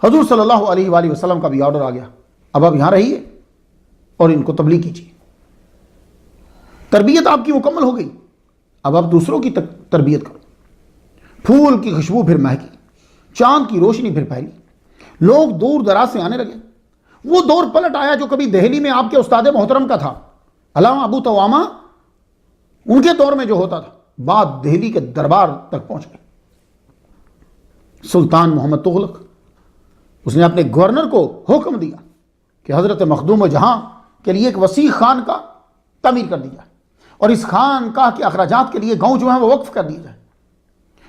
حضور صلی اللہ علیہ وآلہ وسلم کا بھی آرڈر آ گیا، اب آپ یہاں رہیے اور ان کو تبلیغ کیجیے۔ تربیت آپ کی مکمل ہو گئی، اب آپ دوسروں کی تربیت کرو۔ پھول کی خوشبو پھر مہکی، چاند کی روشنی پھر پھیلی، لوگ دور دراز سے آنے لگے۔ وہ دور پلٹ آیا جو کبھی دہلی میں آپ کے استاد محترم کا تھا، علامہ ابو توامہ، ان کے دور میں جو ہوتا تھا، بات دہلی کے دربار تک پہنچ گئی۔ سلطان محمد تغلق، اس نے اپنے گورنر کو حکم دیا کہ حضرت مخدوم جہاں کے لیے ایک وسیع خانقاہ تعمیر کر دی جائے، اور اس خانقاہ کے اخراجات کے لیے گاؤں جو ہیں وہ وقف کر دیے جائیں،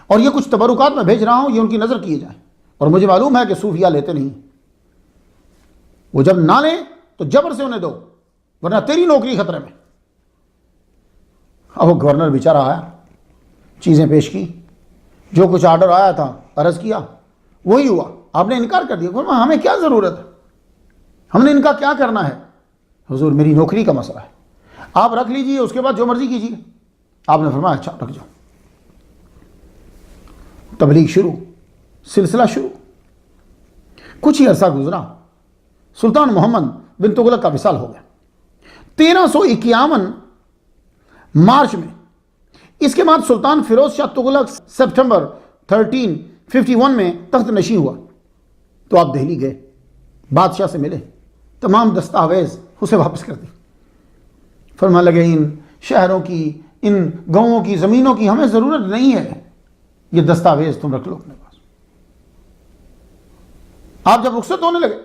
اور یہ کچھ تبرکات میں بھیج رہا ہوں، یہ ان کی نظر کیے جائیں۔ اور مجھے معلوم ہے کہ صوفیہ لیتے نہیں، وہ جب نہ لیں تو جبر سے انہیں دو، ورنہ تیری نوکری خطرے میں۔ اب وہ گورنر بیچارہ آیا، چیزیں پیش کی، جو کچھ آرڈر آیا تھا عرض کیا، وہی ہوا۔ آپ نے انکار کر دیا، فرمایا ہمیں کیا ضرورت ہے، ہم نے ان کا کیا کرنا ہے؟ حضور میری نوکری کا مسئلہ ہے، آپ رکھ لیجئے، اس کے بعد جو مرضی کیجیے۔ آپ نے فرمایا اچھا رکھ جاؤ۔ تبلیغ شروع، سلسلہ شروع۔ کچھ ہی عرصہ گزرا، سلطان محمد بن تغلق کا وصال ہو گیا 1351 مارچ میں۔ اس کے بعد سلطان فیروز شاہ تغلق سپٹمبر 1351 میں تخت نشین ہوا، تو آپ دہلی گئے، بادشاہ سے ملے، تمام دستاویز اسے واپس کر دی۔ فرمان لگے ان شہروں کی، ان گاؤں کی، زمینوں کی ہمیں ضرورت نہیں ہے، یہ دستاویز تم رکھ لو اپنے پاس۔ آپ جب رخصت ہونے لگے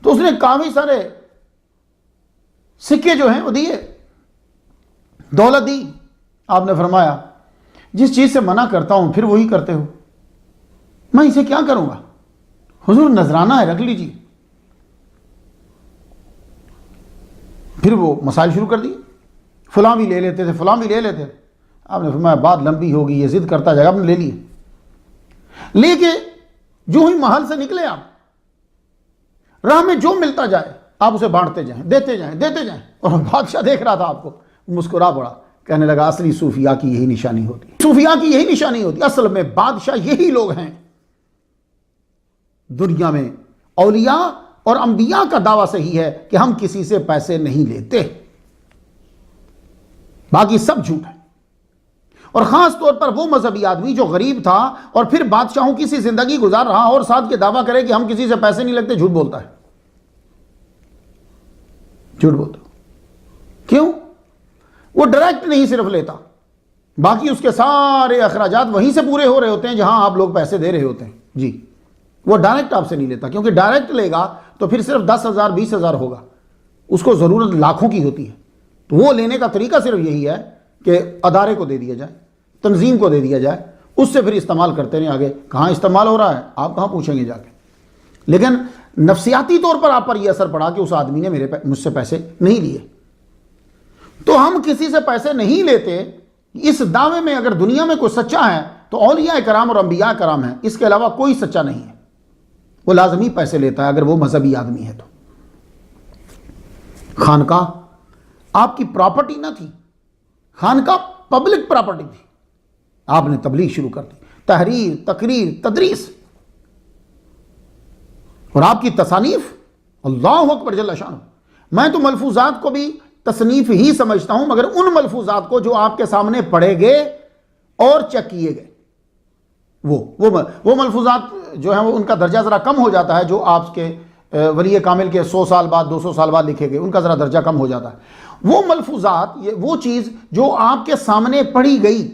تو اس نے کافی سارے سکے جو ہیں وہ دیے، دولت دی۔ آپ نے فرمایا جس چیز سے منع کرتا ہوں پھر وہی کرتے ہو، میں اسے کیا کروں گا؟ حضور نذرانہ ہے، رکھ لیجیے۔ پھر وہ مسائل شروع کر دیے، فلاں بھی لے لیتے تھے، فلاں بھی لے لیتے تھے۔ آپ نے فرمایا بات لمبی ہوگی، یہ ضد کرتا جائے گا، آپ نے لے لیے۔ لے کے جو ہی محل سے نکلے، آپ راہ میں جو ملتا جائے آپ اسے بانٹتے جائیں، دیتے جائیں۔ اور بادشاہ دیکھ رہا تھا آپ کو، مسکرا پڑا، کہنے لگا اصلی صوفیاء کی یہی نشانی ہوتی ہے، صوفیاء کی یہی نشانی ہوتی ہے، اصل میں بادشاہ یہی لوگ ہیں۔ دنیا میں اولیاء اور انبیاء کا دعویٰ صحیح ہے کہ ہم کسی سے پیسے نہیں لیتے، باقی سب جھوٹ ہے۔ اور خاص طور پر وہ مذہبی آدمی جو غریب تھا اور پھر بادشاہوں کی سی زندگی گزار رہا اور ساتھ یہ دعویٰ کرے کہ ہم کسی سے پیسے نہیں لگتے، جھوٹ بولتا ہے، جھوٹ بولتا۔ کیوں؟ وہ ڈائریکٹ نہیں صرف لیتا، باقی اس کے سارے اخراجات وہیں سے پورے ہو رہے ہوتے ہیں جہاں آپ لوگ پیسے دے رہے ہوتے ہیں۔ جی، وہ ڈائریکٹ آپ سے نہیں لیتا، کیونکہ ڈائریکٹ لے گا تو پھر صرف 10,000 20,000 ہوگا، اس کو ضرورت لاکھوں کی ہوتی ہے۔ تو وہ لینے کا طریقہ صرف یہی ہے کہ ادارے کو دے دیا جائے، تنظیم کو دے دیا جائے، اس سے پھر استعمال کرتے رہیں۔ آگے کہاں استعمال ہو رہا ہے آپ کہاں پوچھیں گے جا کے؟ لیکن نفسیاتی طور پر آپ پر یہ اثر پڑا کہ اس آدمی نے مجھ سے پیسے نہیں لیے، تو ہم کسی سے پیسے نہیں لیتے، اس دعوے میں اگر دنیا میں کوئی سچا ہے تو اولیاء کرام اور انبیاء کرام ہیں، اس کے علاوہ کوئی سچا نہیں ہے۔ وہ لازمی پیسے لیتا ہے اگر وہ مذہبی آدمی ہے تو۔ خانقاہ آپ کی پراپرٹی نہ تھی، خانقاہ پبلک پراپرٹی تھی۔ آپ نے تبلیغ شروع کر دی، تحریر، تقریر، تدریس، اور آپ کی تصانیف، اللہ اکبر جل شانہ۔ میں تو ملفوظات کو بھی تصنیف ہی سمجھتا ہوں، مگر ان ملفوظات کو جو آپ کے سامنے پڑھے گئے اور چیک کیے گئے، وہ ملفوظات جو ہیں وہ ان کا درجہ ذرا کم ہو جاتا ہے، جو آپ کے ولی کامل کے 100 سال بعد 200 سال بعد لکھے گئے، ان کا ذرا درجہ کم ہو جاتا ہے۔ وہ ملفوظات، وہ چیز جو آپ کے سامنے پڑھی گئی،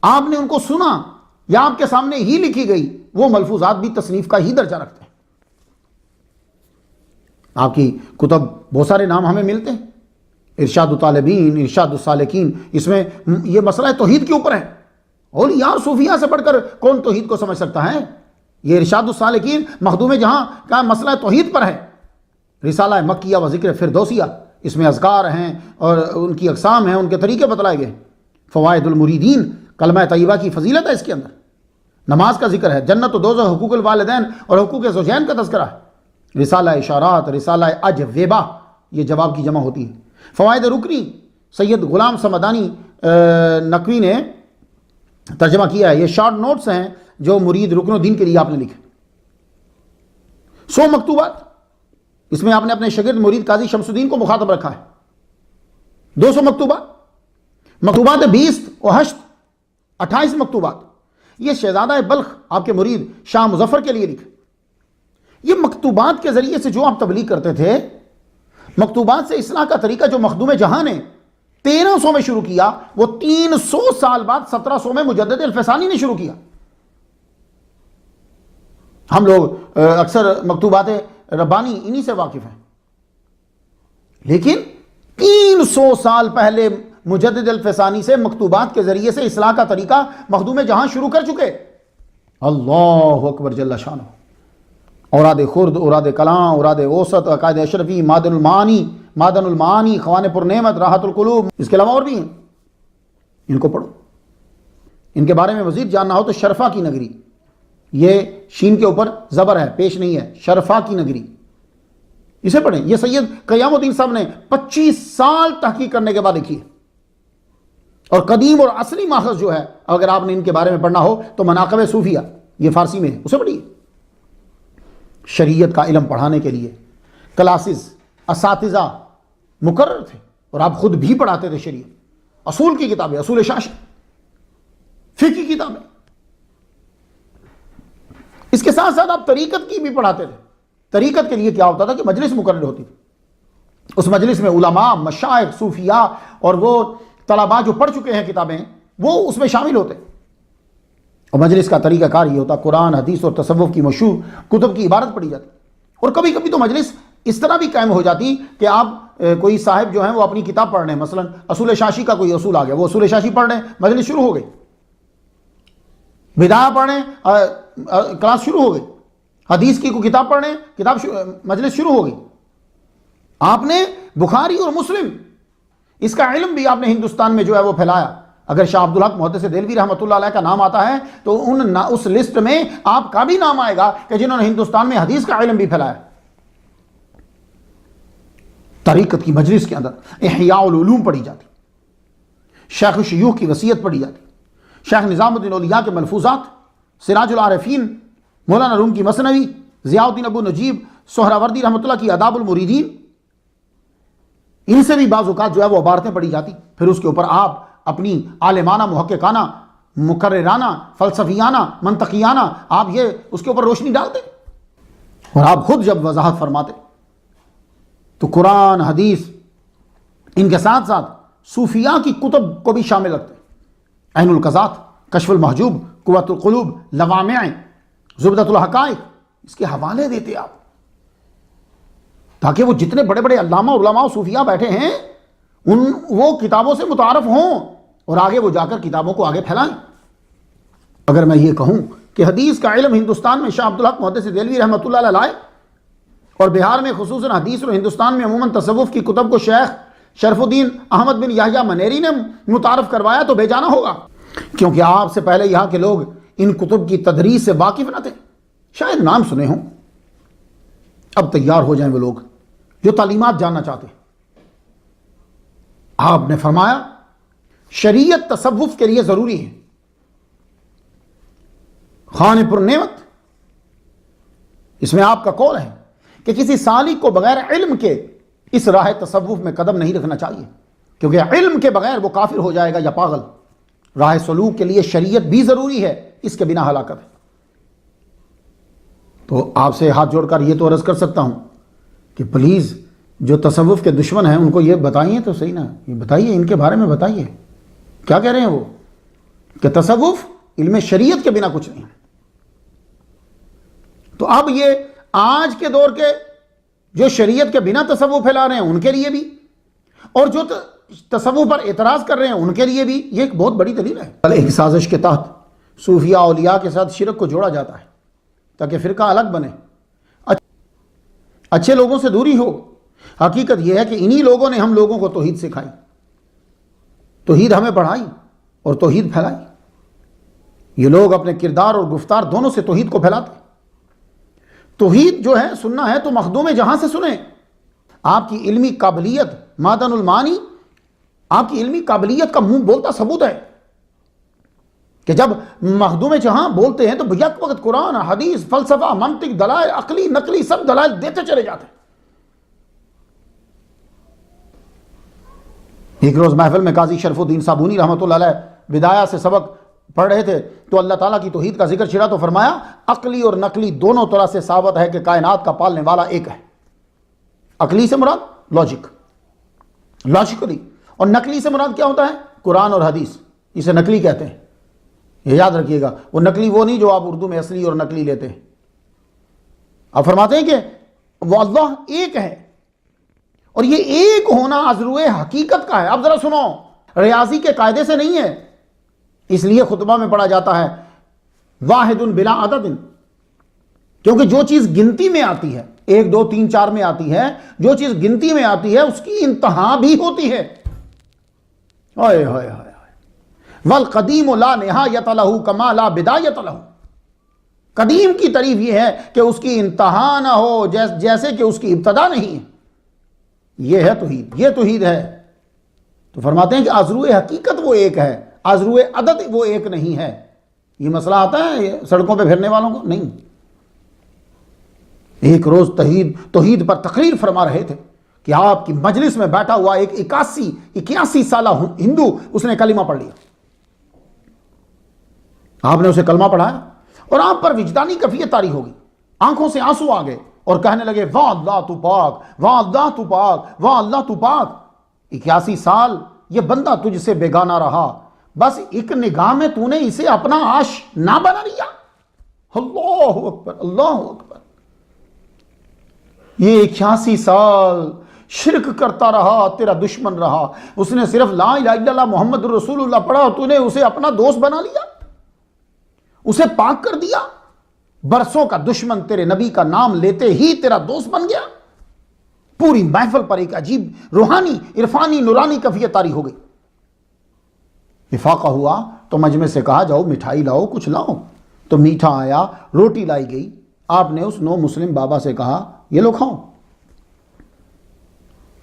آپ نے ان کو سنا یا آپ کے سامنے ہی لکھی گئی، وہ ملفوظات بھی تصنیف کا ہی درجہ رکھتے ہیں۔ آپ کی کتب بہت سارے نام ہمیں ملتے ہیں، ارشاد الطالبین، ارشاد السالکین، اس میں یہ مسئلہ توحید کے اوپر ہے۔ اولیاء صوفیاء سے بڑھ کر کون توحید کو سمجھ سکتا ہے؟ یہ ارشاد السالکین مخدوم جہاں کا مسئلہ توحید پر ہے۔ رسالہ مکیہ و ذکر فردوسیہ، اس میں اذکار ہیں اور ان کی اقسام ہیں، ان کے طریقے بتلائے گئے۔ فوائد المریدین، کلمہ طیبہ کی فضیلت ہے اس کے اندر، نماز کا ذکر ہے، جنت و دوزخ، حقوق الوالدین اور حقوق زوجین کا تذکرہ ہے۔ رسالہ اشارات، رسالہ اجوبہ، یہ جواب کی جمع ہوتی ہے۔ فوائد رکنی، سید غلام صمدانی نقوی نے ترجمہ کیا ہے، یہ شارٹ نوٹس ہیں جو مرید رکن الدین کے لیے آپ نے لکھے۔ 100 مکتوبات، اس میں آپ نے اپنے شاگرد مرید قاضی شمس الدین کو مخاطب رکھا ہے۔ 200 مکتوبات 20 و 8 28 مکتوبات، یہ شہزادہ بلخ آپ کے مرید شاہ مظفر کے لیے لکھے۔ یہ مکتوبات کے ذریعے سے جو آپ تبلیغ کرتے تھے، مکتوبات سے اصلاح کا طریقہ جو مخدوم جہاں نے 1300 میں شروع کیا، وہ 300 سال بعد 1700 میں مجدد الفسانی نے شروع کیا۔ ہم لوگ اکثر مکتوبات ربانی انہی سے واقف ہیں، لیکن 300 سال پہلے مجدد الفسانی سے مکتوبات کے ذریعے سے اصلاح کا طریقہ مخدوم جہاں شروع کر چکے۔ اللہ اکبر جل شانہ۔ اوراد خرد، اوراد کلاں، اوراد اوسط، عقائد اشرفی، معدن المعانی، خوان پر نعمت، راحت القلوب، اس کے علاوہ اور بھی ہیں، ان کو پڑھو۔ ان کے بارے میں مزید جاننا ہو تو شرفا کی نگری، یہ شین کے اوپر زبر ہے، پیش نہیں ہے، شرفا کی نگری، اسے پڑھیں۔ یہ سید قیام الدین صاحب نے 25 سال تحقیق کرنے کے بعد لکھی ہے۔ اور قدیم اور اصلی ماخذ جو ہے، اگر آپ نے ان کے بارے میں پڑھنا ہو تو مناقب صوفیہ، یہ فارسی میں ہے، اسے پڑھیے۔ شریعت کا علم پڑھانے کے لیے کلاسز، اساتذہ مقرر تھے، اور آپ خود بھی پڑھاتے تھے شریعت، اصول کی کتابیں، اصول شاشی، فقہ کی کتابیں، اس کے ساتھ ساتھ آپ طریقت کی بھی پڑھاتے تھے۔ طریقت کے لیے کیا ہوتا تھا کہ مجلس مقرر ہوتی تھی، اس مجلس میں علماء، مشائخ، صوفیاء اور وہ طلباء جو پڑھ چکے ہیں کتابیں، وہ اس میں شامل ہوتے، اور مجلس کا طریقہ کار یہ ہوتا، قرآن، حدیث اور تصوف کی مشہور کتب کی عبارت پڑھی جاتی، اور کبھی کبھی تو مجلس اس طرح بھی قائم ہو جاتی کہ آپ کوئی صاحب جو ہیں وہ اپنی کتاب پڑھ رہے ہیں، مثلا اصول شاشی کا کوئی اصول آ گیا، وہ اصول شاشی پڑھ رہے ہیں، مجلس شروع ہو گئی، بدعہ پڑھ رہے ہیں، کلاس شروع ہو گئی، حدیث کی کوئی کتاب پڑھ رہے ہیں، مجلس شروع ہو گئی۔ آپ نے بخاری اور مسلم، اس کا علم بھی آپ نے ہندوستان میں جو ہے وہ پھیلایا۔ اگر شاہ عبدالحق محدث دہلوی رحمۃ اللہ علیہ کا نام آتا ہے تو اس لسٹ میں آپ کا بھی نام آئے گا کہ جنہوں نے ہندوستان میں حدیث کا علم بھی پھیلایا۔ طریقت کی مجلس کے اندر احیاء العلوم پڑھی جاتی، شیخ شیوخ کی وصیت پڑھی جاتی، شیخ نظام الدین اولیاء کے ملفوظات، سراج العارفین، مولانا روم کی مثنوی، ضیاء الدین ابو نجیب سہراوردی رحمۃ اللہ کی آداب المریدین، ان سے بھی بعض اوقات جو ہے وہ عبارتیں پڑھی جاتی۔ پھر اس کے اوپر آپ اپنی عالمانہ، محققانہ، مقررانہ، فلسفیانہ، منطقیانہ آپ یہ اس کے اوپر روشنی ڈالتے، اور آپ خود جب وضاحت فرماتے تو قرآن، حدیث، ان کے ساتھ ساتھ صوفیاء کی کتب کو بھی شامل رکھتے، عین القضات، کشف المحجوب، قوت القلوب، لوامع، زبدۃ الحقائق، اس کے حوالے دیتے آپ، تاکہ وہ جتنے بڑے بڑے علامہ، علماء، صوفیاء بیٹھے ہیں وہ کتابوں سے متعارف ہوں اور آگے وہ جا کر کتابوں کو آگے پھیلائیں۔ اگر میں یہ کہوں کہ حدیث کا علم ہندوستان میں شاہ عبدالحق محدث دہلوی رحمۃ اللہ علیہ لائے، اور بہار میں خصوصاً حدیث اور ہندوستان میں عموماً تصوف کی کتب کو شیخ شرف الدین احمد بن یحییٰ منیری نے متعارف کروایا، تو بے جانا ہوگا، کیونکہ آپ سے پہلے یہاں کے لوگ ان کتب کی تدریس سے واقف نہ تھے، شاید نام سنے ہوں۔ اب تیار ہو جائیں وہ لوگ جو تعلیمات جاننا چاہتے ہیں۔ آپ نے فرمایا شریعت تصوف کے لیے ضروری ہے۔ خوان پر نعمت، اس میں آپ کا قول ہے کہ کسی سالک کو بغیر علم کے اس راہ تصوف میں قدم نہیں رکھنا چاہیے، کیونکہ علم کے بغیر وہ کافر ہو جائے گا یا پاگل۔ راہ سلوک کے لیے شریعت بھی ضروری ہے، اس کے بنا ہلاکت ہے۔ تو آپ سے ہاتھ جوڑ کر یہ تو عرض کر سکتا ہوں کہ پلیز جو تصوف کے دشمن ہیں ان کو یہ بتائیے تو صحیح نا، یہ بتائیے، ان کے بارے میں بتائیے کیا کہہ رہے ہیں وہ، کہ تصوف علم شریعت کے بنا کچھ نہیں۔ تو اب یہ آج کے دور کے جو شریعت کے بنا تصوف پھیلا رہے ہیں ان کے لیے بھی، اور جو تصوف پر اعتراض کر رہے ہیں ان کے لیے بھی، یہ ایک بہت بڑی دلیل ہے۔ ایک سازش کے تحت صوفیاء اولیاء کے ساتھ شرک کو جوڑا جاتا ہے تاکہ فرقہ الگ بنے، اچھے لوگوں سے دوری ہو۔ حقیقت یہ ہے کہ انہی لوگوں نے ہم لوگوں کو توحید سکھائی، توحید ہمیں پڑھائی اور توحید پھیلائی۔ یہ لوگ اپنے کردار اور گفتار دونوں سے توحید کو پھیلاتے ہیں۔ توحید جو ہے سننا ہے تو مخدوم جہاں سے سنیں۔ آپ کی علمی قابلیت، معدن المعانی، آپ کی علمی قابلیت کا منہ بولتا ثبوت ہے کہ جب مخدوم جہاں بولتے ہیں تو یک وقت قرآن، حدیث، فلسفہ، منطق، دلائل، عقلی، نقلی سب دلائل دیتے چلے جاتے ہیں۔ ایک روز محفل میں قاضی شرف الدین صابونی رحمۃ اللہ علیہ بدایہ سے سبق پڑھ رہے تھے تو اللہ تعالیٰ کی توحید کا ذکر چھڑا تو فرمایا عقلی اور نقلی دونوں طرح سے ثابت ہے کہ کائنات کا پالنے والا ایک ہے۔ عقلی سے مراد لاجیکلی، اور نقلی سے مراد کیا ہوتا ہے؟ قرآن اور حدیث، اسے نقلی کہتے ہیں۔ یہ یاد رکھیے گا، وہ نقلی وہ نہیں جو آپ اردو میں اصلی اور نقلی لیتے ہیں۔ آپ فرماتے ہیں کہ وہ اللہ ایک ہے، اور یہ ایک ہونا عذروِ حقیقت کا ہے۔ اب ذرا سنو، ریاضی کے قاعدے سے نہیں ہے، اس لیے خطبہ میں پڑھا جاتا ہے واحد بلا عدد، کیونکہ جو چیز گنتی میں آتی ہے، 1 2 3 4 میں آتی ہے، جو چیز گنتی میں آتی ہے اس کی انتہا بھی ہوتی ہے۔ ہائے ہائے ہائے، والقدیم لا نہایت لہ کما لا بدایت لہ۔ قدیم کی تعریف یہ ہے کہ اس کی انتہا نہ ہو جیسے کہ اس کی ابتدا نہیں ہے۔ یہ ہے توحید، یہ توحید ہے۔ تو فرماتے ہیں کہ عذروِ حقیقت وہ ایک ہے، عذروِ عدد وہ ایک نہیں ہے۔ یہ مسئلہ آتا ہے سڑکوں پہ پھرنے والوں کو؟ نہیں۔ ایک روز توحید پر تقریر فرما رہے تھے کہ آپ کی مجلس میں بیٹھا ہوا ایک 81 سالہ ہندو، اس نے کلمہ پڑھ لیا۔ آپ نے اسے کلمہ پڑھایا اور آپ پر وجدانی کیفیت طاری ہوگی، آنکھوں سے آنسو آ گئے اور کہنے لگے واہ اللہ تو پاک، واہ اللہ تو پاک، واہ اللہ تو پاک۔ 81 سال یہ بندہ تجھ سے بیگانہ رہا، بس ایک نگاہ میں تو نے اسے اپنا عاش نہ بنا لیا۔ اللہ اکبر، اللہ اکبر۔ یہ 81 سال شرک کرتا رہا، تیرا دشمن رہا، اس نے صرف لا الہ الا اللہ محمد رسول اللہ پڑھا اور تو نے اسے اپنا دوست بنا لیا، اسے پاک کر دیا۔ برسوں کا دشمن تیرے نبی کا نام لیتے ہی تیرا دوست بن گیا۔ پوری محفل پر ایک عجیب روحانی، عرفانی، نورانی کیفیت طاری ہو گئی۔ افاقہ ہوا تو مجمع سے کہا جاؤ مٹھائی لاؤ، کچھ لاؤ۔ تو میٹھا آیا، روٹی لائی گئی۔ آپ نے اس نو مسلم بابا سے کہا یہ لو کھاؤ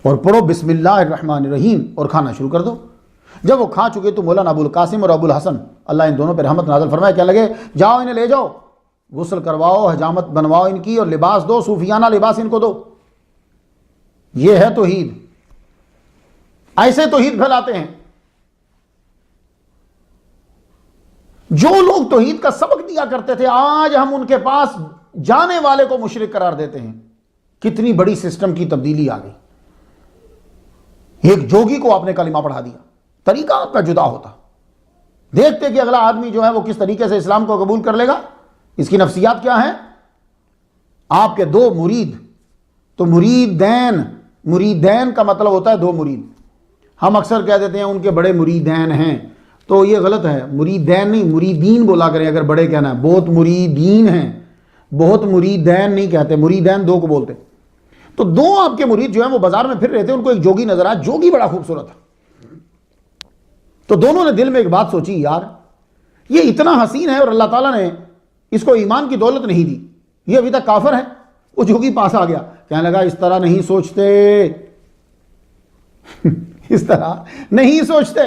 اور پڑھو بسم اللہ الرحمن الرحیم اور کھانا شروع کر دو۔ جب وہ کھا چکے تو مولانا ابو القاسم اور ابو الحسن، اللہ ان دونوں پہ رحمت نازل فرمائے، کہنے لگے جاؤ انہیں لے جاؤ، غسل کرواؤ، حجامت بنواؤ ان کی اور لباس دو، صوفیانہ لباس ان کو دو۔ یہ ہے توحید، ایسے توحید پھیلاتے ہیں۔ جو لوگ توحید کا سبق دیا کرتے تھے آج ہم ان کے پاس جانے والے کو مشرک قرار دیتے ہیں۔ کتنی بڑی سسٹم کی تبدیلی آ گئی۔ ایک جوگی کو آپ نے کلمہ پڑھا دیا، طریقہ آپ کا جدا ہوتا، دیکھتے کہ اگلا آدمی جو ہے وہ کس طریقے سے اسلام کو قبول کر لے گا، اس کی نفسیات کیا ہے۔ آپ کے 2 مرید، تو مریدین کا مطلب ہوتا ہے 2 مرید۔ ہم اکثر کہہ دیتے ہیں ان کے بڑے مریدین ہیں، تو یہ غلط ہے، مریدین نہیں، مریدین بولا کریں اگر بڑے کہنا ہے۔ بہت مریدین ہیں، بہت مریدین نہیں کہتے، مریدین 2 کو بولتے۔ تو 2 آپ کے مرید جو ہیں وہ بازار میں پھر رہے تھے، ان کو ایک جوگی نظر آیا، جوگی بڑا خوبصورت تھا۔ تو دونوں نے دل میں ایک بات سوچی، یار یہ اتنا حسین ہے اور اللہ تعالیٰ نے اس کو ایمان کی دولت نہیں دی، یہ ابھی تک کافر ہے۔ وہ جوگی پاس آ گیا، کہنے لگا اس طرح نہیں سوچتے، اس طرح نہیں سوچتے۔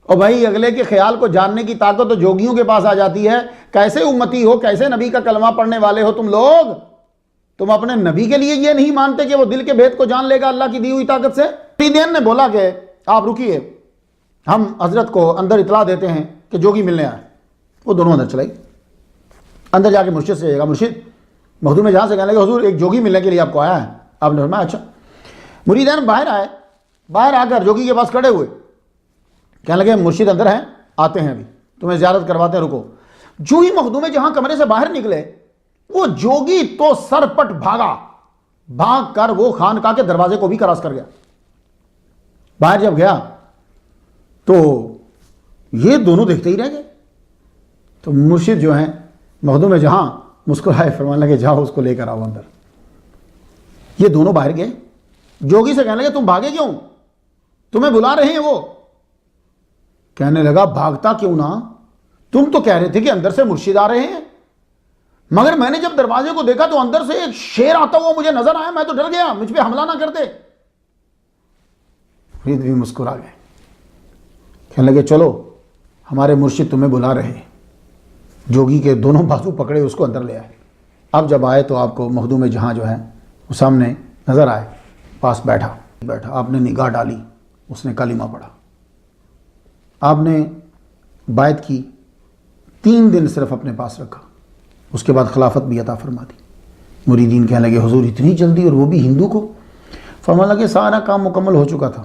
اور بھائی اگلے کے خیال کو جاننے کی طاقت تو جوگیوں کے پاس آ جاتی ہے۔ کیسے امتی ہو، کیسے نبی کا کلمہ پڑھنے والے ہو تم لوگ، تم اپنے نبی کے لیے یہ نہیں مانتے کہ وہ دل کے بھید کو جان لے گا اللہ کی دی ہوئی طاقت سے۔ دین نے بولا کہ آپ رکیے، ہم حضرت کو اندر اطلاع دیتے ہیں کہ جوگی ملنے آئے۔ وہ دونوں اندر چلائی، اندر جا کے مرشد سے کہا، مرشد مخدوم جہاں سے کہنے لگے حضور ایک جوگی ملنے کے لیے آپ کو آیا ہے۔ آپ نے فرمایا اچھا۔ مریدین باہر آئے، باہر آ کر جوگی کے پاس کھڑے ہوئے، کہنے لگے مرشد اندر ہیں، آتے ہیں ابھی تمہیں زیارت کرواتے ہیں، رکو۔ جو ہی مخدوم جہاں کمرے سے باہر نکلے وہ جوگی تو سر پٹ بھاگا، بھاگ کر وہ خانقاہ کے دروازے کو بھی کراس کر گیا. باہر جب گیا تو یہ دونوں دیکھتے ہی رہ گئے. تو مرشد جو ہیں مخدوم جہاں مسکرائے، فرمانے لگے جاؤ اس کو لے کر آؤ اندر. یہ دونوں باہر گئے، جوگی سے کہنے لگے تم بھاگے کیوں؟ تمہیں بلا رہے ہیں وہ. کہنے لگا بھاگتا کیوں نہ، تم تو کہہ رہے تھے کہ اندر سے مرشد آ رہے ہیں، مگر میں نے جب دروازے کو دیکھا تو اندر سے ایک شیر آتا ہوا مجھے نظر آیا، میں تو ڈر گیا، مجھ پہ حملہ نہ کر دے. فرید بھی مسکرا گئے، کہنے لگے چلو ہمارے مرشد تمہیں بلا رہے ہیں. جوگی کے دونوں بازو پکڑے اس کو اندر لے آئے. اب جب آئے تو آپ کو مخدوم جہاں جو ہے وہ سامنے نظر آئے، پاس بیٹھا. آپ نے نگاہ ڈالی، اس نے کلمہ پڑھا، آپ نے بیعت کی، 3 دن صرف اپنے پاس رکھا، اس کے بعد خلافت بھی عطا فرما دی. مریدین کہنے لگے حضور اتنی جلدی، اور وہ بھی ہندو کو؟ فرمانے لگے سارا کام مکمل ہو چکا تھا،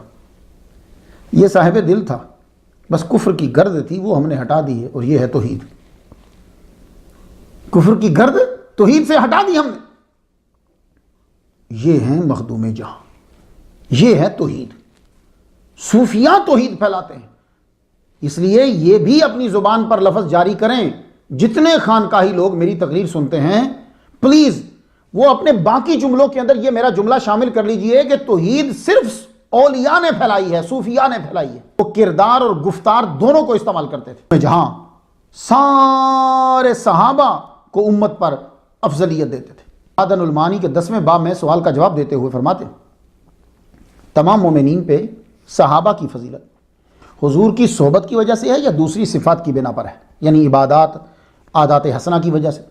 یہ صاحب دل تھا، بس کفر کی گرد تھی وہ ہم نے ہٹا دی ہے، اور یہ ہے توحید. کفر کی گرد توحید سے ہٹا دی ہم نے. یہ ہیں مخدوم جہاں، یہ ہے توحید. صوفیاء توحید پھیلاتے ہیں، اس لیے یہ بھی اپنی زبان پر لفظ جاری کریں. جتنے خانقاہی لوگ میری تقریر سنتے ہیں پلیز وہ اپنے باقی جملوں کے اندر یہ میرا جملہ شامل کر لیجئے کہ توحید صرف اولیاء نے پھیلائی ہے، صوفیاء نے پھیلائی ہے. وہ کردار اور گفتار دونوں کو استعمال کرتے تھے. جہاں سارے صحابہ کو امت پر افضلیت دیتے تھے. عدن المعانی کے 10ویں باب میں سوال کا جواب دیتے ہوئے فرماتے ہیں تمام مومنین پہ صحابہ کی فضیلت حضور کی صحبت کی وجہ سے ہے یا دوسری صفات کی بنا پر ہے، یعنی عبادات عادات حسنہ کی وجہ سے؟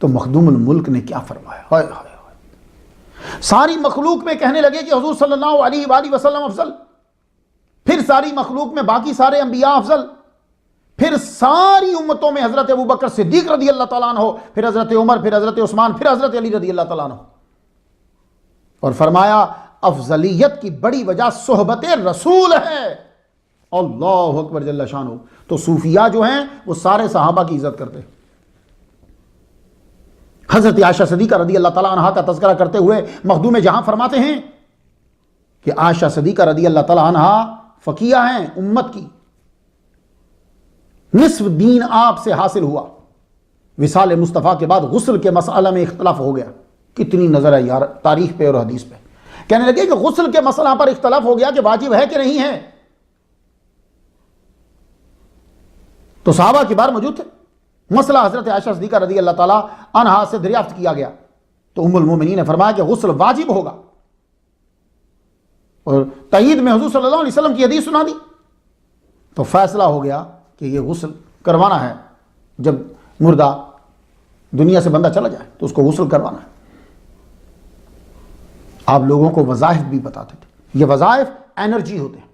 تو مخدوم الملک نے کیا فرمایا، ہائے ہائے ہائے. ساری مخلوق میں کہنے لگے کہ حضور صلی اللہ علیہ وآلہ وسلم افضل، پھر ساری مخلوق میں باقی سارے انبیاء افضل، پھر ساری امتوں میں حضرت ابوبکر صدیق رضی اللہ تعالیٰ عنہ، پھر حضرت عمر، پھر حضرت عثمان، پھر حضرت علی رضی اللہ تعالیٰ عنہ. اور فرمایا افضلیت کی بڑی وجہ صحبت رسول ہے. اللہ اکبر جل شانہ. تو صوفیاء جو ہیں وہ سارے صحابہ کی عزت کرتے ہیں. حضرت عائشہ صدیقہ رضی اللہ تعالیٰ عنہ کا تذکرہ کرتے ہوئے مخدوم جہاں فرماتے ہیں کہ عائشہ صدیقہ رضی اللہ تعالیٰ عنہ فقیہ ہیں امت کی، نصف دین آپ سے حاصل ہوا. وصال مصطفیٰ کے بعد غسل کے مسئلہ میں اختلاف ہو گیا. کتنی نظر ہے یار تاریخ پہ اور حدیث پہ. کہنے لگے کہ غسل کے مسئلہ پر اختلاف ہو گیا کہ واجب ہے کہ نہیں ہے. تو صحابہ کبار موجود تھے. مسئلہ حضرت عائشہ صدیقہ رضی اللہ تعالیٰ عنہا سے دریافت کیا گیا تو ام المومنین نے فرمایا کہ غسل واجب ہوگا، اور تائید میں حضور صلی اللہ علیہ وسلم کی حدیث سنا دی. تو فیصلہ ہو گیا کہ یہ غسل کروانا ہے. جب مردہ دنیا سے بندہ چلا جائے تو اس کو غسل کروانا ہے. آپ لوگوں کو وظائف بھی بتاتے تھے. یہ وظائف انرجی ہوتے ہیں،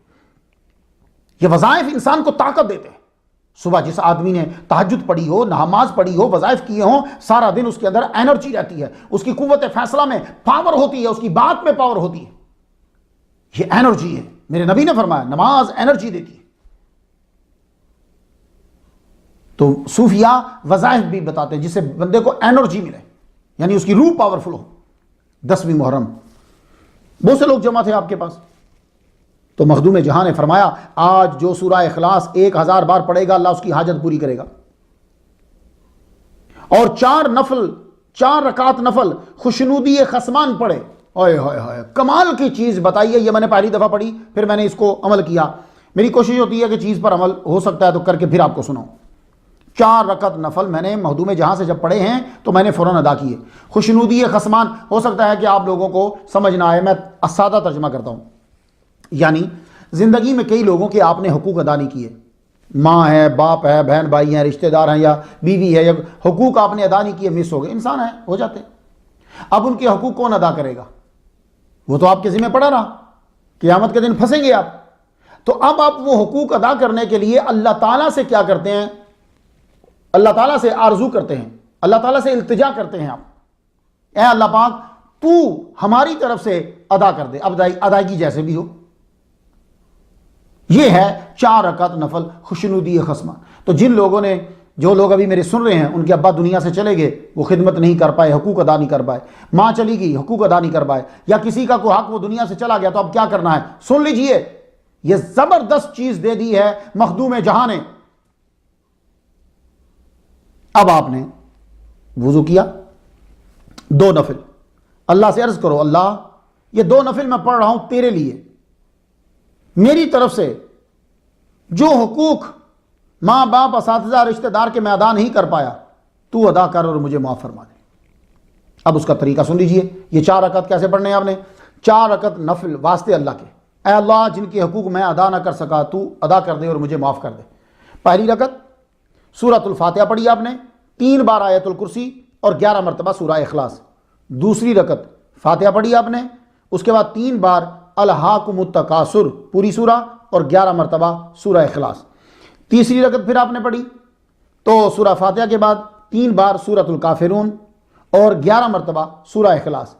یہ وظائف انسان کو طاقت دیتے ہیں. صبح جس آدمی نے تہجد پڑھی ہو، نماز پڑھی ہو، وظائف کیے ہوں، سارا دن اس کے اندر انرجی رہتی ہے، اس کی قوت فیصلہ میں پاور ہوتی ہے، اس کی بات میں پاور ہوتی ہے. یہ انرجی ہے. میرے نبی نے فرمایا نماز انرجی دیتی ہے. تو صوفیاء وظائف بھی بتاتے ہیں جس سے بندے کو انرجی ملے، یعنی اس کی روح پاورفل ہو. 10ویں محرم بہت سے لوگ جمع تھے آپ کے پاس. تو مخدوم جہاں نے فرمایا آج جو سورہ اخلاص 1000 بار پڑھے گا اللہ اس کی حاجت پوری کرے گا. اور 4 رکعت نفل خوشنودی خصمان پڑھے. اوئے ہوئے ہوئے کمال کی چیز بتائیے. یہ میں نے پہلی دفعہ پڑھی، پھر میں نے اس کو عمل کیا. میری کوشش ہوتی ہے کہ چیز پر عمل ہو سکتا ہے تو کر کے پھر آپ کو سناؤں. 4 رکعت نفل میں نے مخدوم جہاں سے جب پڑھے ہیں تو میں نے فوراً ادا کیے. خوشنودی خصمان ہو سکتا ہے کہ آپ لوگوں کو سمجھ نہ آئے، میں سادہ ترجمہ کرتا ہوں. یعنی زندگی میں کئی لوگوں کے آپ نے حقوق ادا نہیں کیے، ماں ہے، باپ ہے، بہن بھائی ہیں، رشتہ دار ہیں یا بیوی ہے، یا حقوق آپ نے ادا نہیں کیے، مس ہو گئے. انسان ہے، ہو جاتے. اب ان کے حقوق کون ادا کرے گا؟ وہ تو آپ کے ذمہ پڑا رہا، قیامت کے دن پھنسیں گے آپ. تو اب آپ وہ حقوق ادا کرنے کے لیے اللہ تعالیٰ سے کیا کرتے ہیں؟ اللہ تعالیٰ سے آرزو کرتے ہیں، اللہ تعالیٰ سے التجا کرتے ہیں. آپ اے اللہ پاک تو ہماری طرف سے ادا کر دے، اب ادائیگی جیسے بھی ہو. یہ ہے 4 رکعت نفل خوشنودی خصمان. تو جن لوگوں نے جو لوگ ابھی میرے سن رہے ہیں ان کے ابا دنیا سے چلے گئے، وہ خدمت نہیں کر پائے، حقوق ادا نہیں کر پائے، ماں چلی گئی، حقوق ادا نہیں کر پائے، یا کسی کا کوئی حق وہ دنیا سے چلا گیا، تو اب کیا کرنا ہے؟ سن لیجئے، یہ زبردست چیز دے دی ہے مخدوم جہاں نے۔ اب آپ نے وضو کیا، 2 نفل، اللہ سے عرض کرو اللہ یہ 2 نفل میں پڑھ رہا ہوں تیرے لیے، میری طرف سے جو حقوق ماں باپ اساتذہ رشتہ دار کے میں ادا نہیں کر پایا تو ادا کر اور مجھے معاف فرما دے۔ اب اس کا طریقہ سن لیجئے، یہ 4 رکعت کیسے پڑھنے ہیں آپ نے؟ 4 رکعت نفل واسطے اللہ کے، اے اللہ جن کے حقوق میں ادا نہ کر سکا تو ادا کر دے اور مجھے معاف کر دے۔ پہلی رکعت سورۃ الفاتحہ پڑھی آپ نے، 3 بار آیت الکرسی اور 11 مرتبہ سورہ اخلاص۔ دوسری رکعت فاتحہ پڑھی آپ نے، اس کے بعد 3 بار الہاکم التکاثر پوری سورہ اور 11 مرتبہ سورہ اخلاص۔ تیسری رکعت پھر آپ نے پڑھی تو سورہ فاتحہ کے بعد 3 بار سورۃ الکافرون اور 11 مرتبہ سورہ اخلاص۔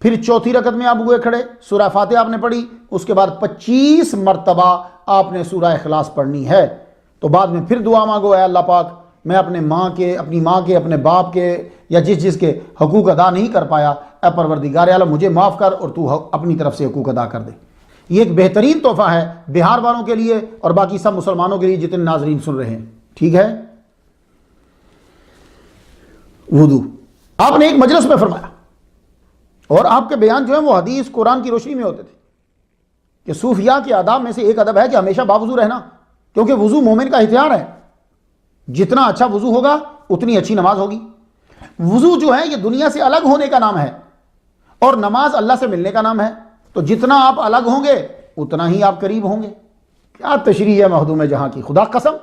پھر چوتھی رکعت میں آپ ہوئے کھڑے، سورہ فاتحہ آپ نے پڑھی، اس کے بعد 25 مرتبہ آپ نے سورہ اخلاص پڑھنی ہے۔ تو بعد میں پھر دعا مانگو، اے اللہ پاک میں اپنی ماں کے اپنے باپ کے یا جس کے حقوق ادا نہیں کر پایا، اے پروردگار عالم مجھے معاف کر اور تو اپنی طرف سے حقوق ادا کر دے۔ یہ ایک بہترین تحفہ ہے بہار والوں کے لیے اور باقی سب مسلمانوں کے لیے جتنے ناظرین سن رہے ہیں، ٹھیک ہے؟ وضو آپ نے ایک مجلس میں فرمایا اور آپ کے بیان جو ہیں وہ حدیث قرآن کی روشنی میں ہوتے تھے کہ صوفیاء کے آداب میں سے ایک ادب ہے کہ ہمیشہ باوضو رہنا، کیونکہ وضو مومن کا ہتھیار ہے، جتنا اچھا وضو ہوگا اتنی اچھی نماز ہوگی۔ وضو جو ہے یہ دنیا سے الگ ہونے کا نام ہے اور نماز اللہ سے ملنے کا نام ہے، تو جتنا آپ الگ ہوں گے اتنا ہی آپ قریب ہوں گے۔ کیا تشریح ہے مخدوم جہاں کی، خدا قسم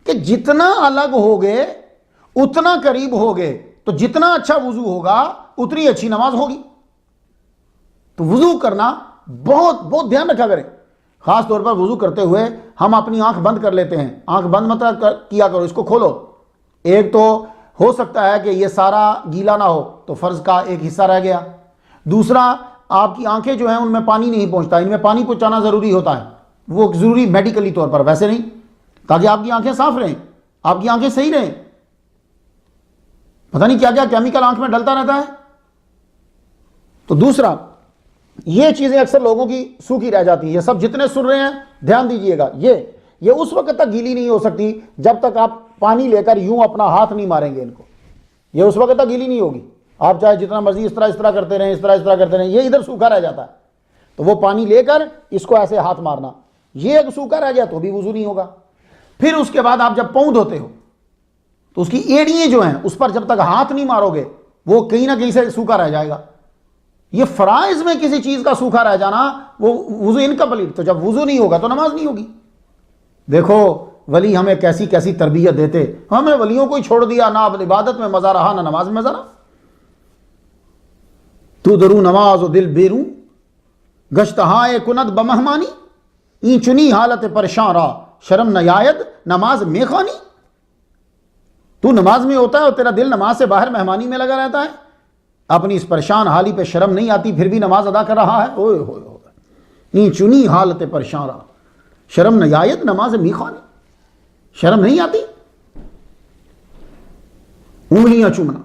کہ جتنا الگ ہوگے اتنا قریب ہوگے، تو جتنا اچھا وضو ہوگا اتنی اچھی نماز ہوگی۔ تو وضو کرنا بہت بہت دھیان رکھا کریں، خاص طور پر وضو کرتے ہوئے ہم اپنی آنکھ بند کر لیتے ہیں، آنکھ بند مت کیا کرو، اس کو کھولو۔ ایک تو ہو سکتا ہے کہ یہ سارا گیلا نہ ہو تو فرض کا ایک حصہ رہ گیا، دوسرا آپ کی آنکھیں جو ہیں ان میں پانی نہیں پہنچتا، ان میں پانی پہنچانا ضروری ہوتا ہے، وہ ضروری میڈیکلی طور پر، ویسے نہیں، تاکہ آپ کی آنکھیں صاف رہیں، آپ کی آنکھیں صحیح رہیں۔ پتہ نہیں کیا کیا کیمیکل آنکھ میں ڈلتا رہتا ہے۔ تو دوسرا یہ چیزیں اکثر لوگوں کی سوکھی رہ جاتی ہیں، یہ سب جتنے سن رہے ہیں دھیان دیجئے گا، یہ اس وقت تک گیلی نہیں ہو سکتی جب تک آپ پانی لے کر یوں اپنا ہاتھ نہیں ماریں گے ان کو، یہ اس وقت تک گیلی نہیں ہوگی، آپ چاہے جتنا مرضی اس طرح کرتے رہیں، اس طرح کرتے رہیں، یہ ادھر سوکھا رہ جاتا ہے، تو وہ پانی لے کر اس کو ایسے ہاتھ مارنا، یہ اگر سوکھا رہ گیا تو بھی وضو نہیں ہوگا۔ پھر اس کے بعد آپ جب پاؤں دھوتے ہو تو اس کی ایڑیاں جو ہیں اس پر جب تک ہاتھ نہیں مارو گے وہ کہیں نہ کہیں سے سوکھا رہ جائے گا۔ یہ فرائض میں کسی چیز کا سوکھا رہ جانا وہ وضو انکمپلیٹ، تو جب وضو نہیں ہوگا تو نماز نہیں ہوگی۔ دیکھو ولی ہمیں کیسی کیسی تربیت دیتے، ہمیں ولیوں کو ہی چھوڑ دیا، نہ عبادت میں مزہ رہا نہ نماز میں مزہ رہا۔ تو درو نماز و دل بیروں گشت ہائے کند بمہمانی، این چنی حالت پریشان را شرم نیاید نماز میں خانی۔ تو نماز میں ہوتا ہے اور تیرا دل نماز سے باہر مہمانی میں لگا رہتا ہے، اپنی اس پریشان حالی پہ شرم نہیں آتی پھر بھی نماز ادا کر رہا ہے۔ اوئے ہوئے ہوئے، این چنی حالت پریشان را شرم نیاید نماز میں خانی، شرم نہیں آتی؟ انگلیاں چومنا،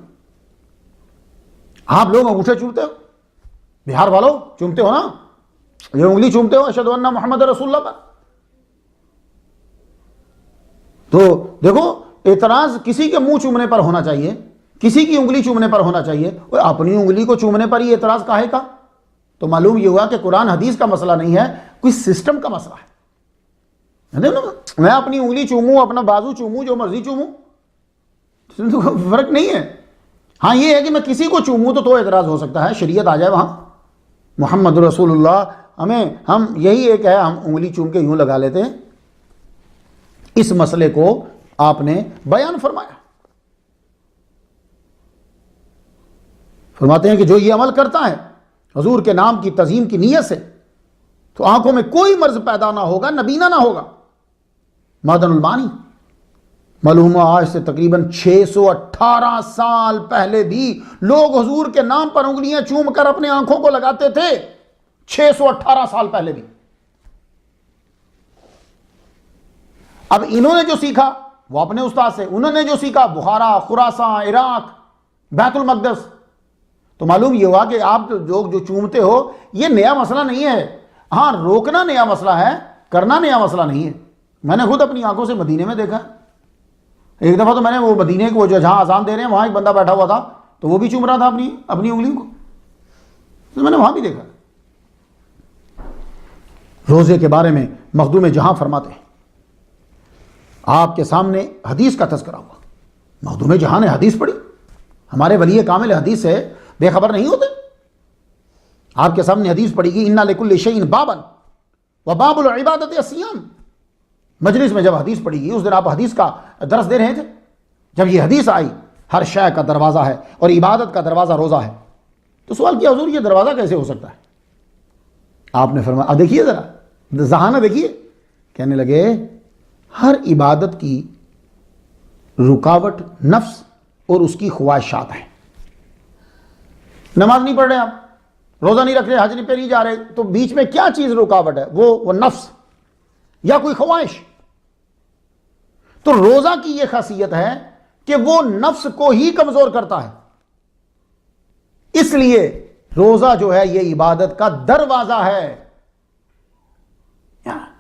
آپ لوگ انگوٹھے چومتے ہو، بہار والوں چومتے ہو نا، یہ انگلی چومتے ہو اشہد ان محمد رسول اللہ پر۔ تو دیکھو اعتراض کسی کے منہ چومنے پر ہونا چاہیے، کسی کی انگلی چومنے پر ہونا چاہیے، اپنی انگلی کو چومنے پر ہی اعتراض کاہے کا؟ تو معلوم یہ ہوا کہ قرآن حدیث کا مسئلہ نہیں ہے، کوئی سسٹم کا مسئلہ ہے۔ میں اپنی انگلی چوموں، اپنا بازو چوموں، جو مرضی چوموں، فرق نہیں ہے۔ ہاں یہ ہے کہ میں کسی کو چوموں تو اعتراض ہو سکتا ہے، شریعت آ جائے وہاں، محمد رسول اللہ، ہم یہی ایک ہے، ہم انگلی چوم کے یوں لگا لیتے ہیں۔ اس مسئلے کو آپ نے بیان فرمایا، فرماتے ہیں کہ جو یہ عمل کرتا ہے حضور کے نام کی تعظیم کی نیت سے تو آنکھوں میں کوئی مرض پیدا نہ ہوگا، نبینا نہ ہوگا۔ مادن المانی معلوم آج سے تقریباً 618 سال پہلے بھی لوگ حضور کے نام پر انگلیاں چوم کر اپنے آنکھوں کو لگاتے تھے، 618 سال پہلے بھی۔ اب انہوں نے جو سیکھا وہ اپنے استاد سے، انہوں نے جو سیکھا بخارا، خراساں، عراق، بیت المقدس. تو معلوم یہ ہوا کہ آپ جو چومتے ہو یہ نیا مسئلہ نہیں ہے. ہاں روکنا نیا مسئلہ ہے، کرنا نیا مسئلہ نہیں ہے. میں نے خود اپنی آنکھوں سے مدینے میں دیکھا. ایک دفعہ تو میں نے وہ مدینے کو جو جہاں اذان دے رہے ہیں وہاں ایک بندہ بیٹھا ہوا تھا تو وہ بھی چوم رہا تھا اپنی انگلیوں کو، تو میں نے وہاں بھی دیکھا. روزے کے بارے میں مخدوم جہاں فرماتے ہیں، آپ کے سامنے حدیث کا تذکرہ ہوا. مخدوم جہاں نے حدیث پڑھی، ہمارے ولی کامل حدیث سے بے خبر نہیں ہوتے. آپ کے سامنے حدیث پڑھی گی، اِنَّ لِكُلِّ شَيْءٍ بَابًا وَبَابُ الْعِبَادَةِ الصِّيَامُ. مجلس میں جب حدیث پڑھی گئی، اس دن آپ حدیث کا درس دے رہے تھے، جب یہ حدیث آئی ہر شے کا دروازہ ہے اور عبادت کا دروازہ روزہ ہے، تو سوال کیا حضور یہ دروازہ کیسے ہو سکتا ہے؟ آپ نے فرمایا اب دیکھیے ذرا ذہانہ دیکھیے. کہنے لگے ہر عبادت کی رکاوٹ نفس اور اس کی خواہشات ہیں. نماز نہیں پڑھ رہے آپ، روزہ نہیں رکھ رہے، حج پہ نہیں جا رہے، تو بیچ میں کیا چیز رکاوٹ ہے؟ وہ نفس یا کوئی خواہش. تو روزہ کی یہ خاصیت ہے کہ وہ نفس کو ہی کمزور کرتا ہے. اس لیے روزہ جو ہے یہ عبادت کا دروازہ ہے،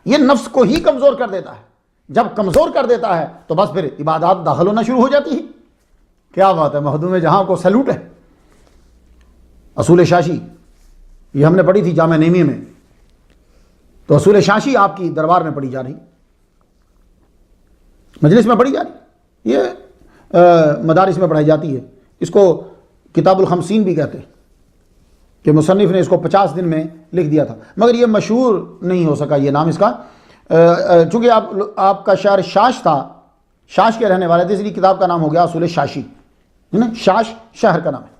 یہ نفس کو ہی کمزور کر دیتا ہے. جب کمزور کر دیتا ہے تو بس پھر عبادات داخل ہونا شروع ہو جاتی ہے. کیا بات ہے، مخدوم جہاں کو سلوٹ ہے. اصول شاشی یہ ہم نے پڑھی تھی جامع نیمی میں، تو اصول شاشی آپ کی دربار میں پڑھی جا رہی، مجلس میں پڑھی جا رہی، یہ مدارس میں پڑھائی جاتی ہے. اس کو کتاب الخمسین بھی کہتے ہیں کہ مصنف نے اس کو 50 دن میں لکھ دیا تھا، مگر یہ مشہور نہیں ہو سکا یہ نام اس کا، چونکہ آپ کا شہر شاش تھا، شاش کے رہنے والے تھے، اس لیے کتاب کا نام ہو گیا اصول شاشی، ہے نا، شاش شہر کا نام ہے.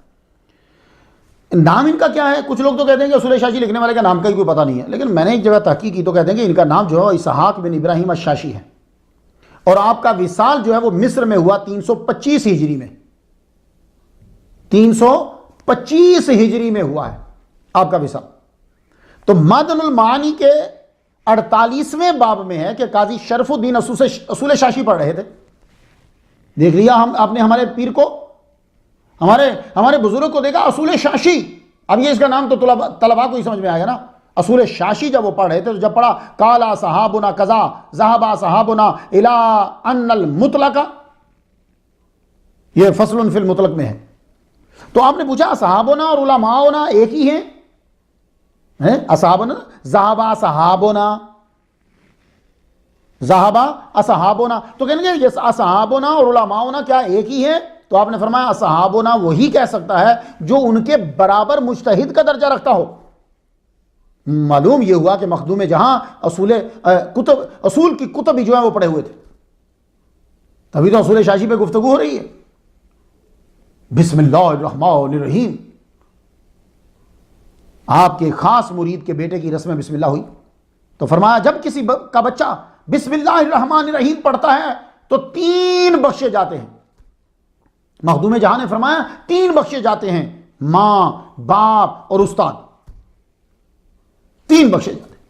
نام ان کا کیا ہے؟ کچھ لوگ تو کہتے ہیں کہ اصول شاشی لکھنے والے کا نام کا ہی کوئی پتہ نہیں ہے، لیکن میں نے ایک جگہ تحقیق کی تو کہتے ہیں کہ ان کا نام جو ہے اسحاق بن ابراہیم الشاشی ہے، اور آپ کا وصال جو ہے وہ مصر میں ہوا 325 ہجری میں، 325 ہجری میں ہوا ہے آپ کا وصال. تو معدن المعانی کے 48ویں باب میں ہے کہ قاضی شرف الدین اصول شاشی پڑھ رہے تھے. دیکھ لیا آپ نے ہمارے پیر کو، ہمارے بزرگ کو دیکھا اصول شاشی. اب یہ اس کا نام تو طلباء کو ہی سمجھ میں آئے گا نا. اصول شاشی جب وہ پڑھ رہے تھے تو جب پڑھا کالا صحابنا قضا ذهب صحابنا الى ان المطلق، یہ فصل فی المطلق میں ہے. تو آپ نے پوچھا صحابنا اور علماؤنا ایک ہی ہیں؟ اصحابنا ذهب صحابنا ذهب اصحابنا، تو کہیں گے یہ اصحابنا اور علماؤنا کیا ایک ہی ہیں؟ تو آپ نے فرمایا اصحابنا وہی کہہ سکتا ہے جو ان کے برابر مجتہد کا درجہ رکھتا ہو. معلوم یہ ہوا کہ مخدوم جہاں اصول کی کتب جو ہیں وہ پڑھے ہوئے تھے، تبھی تو اصول شاشی پہ گفتگو ہو رہی ہے. بسم اللہ الرحمن الرحیم، آپ کے خاص مرید کے بیٹے کی رسم بسم اللہ ہوئی تو فرمایا جب کسی کا بچہ بسم اللہ الرحمن الرحیم پڑھتا ہے تو 3 بخشے جاتے ہیں. مخدوم جہاں نے فرمایا 3 بخشے جاتے ہیں، ماں، باپ اور استاد، 3 بخشے جاتے ہیں.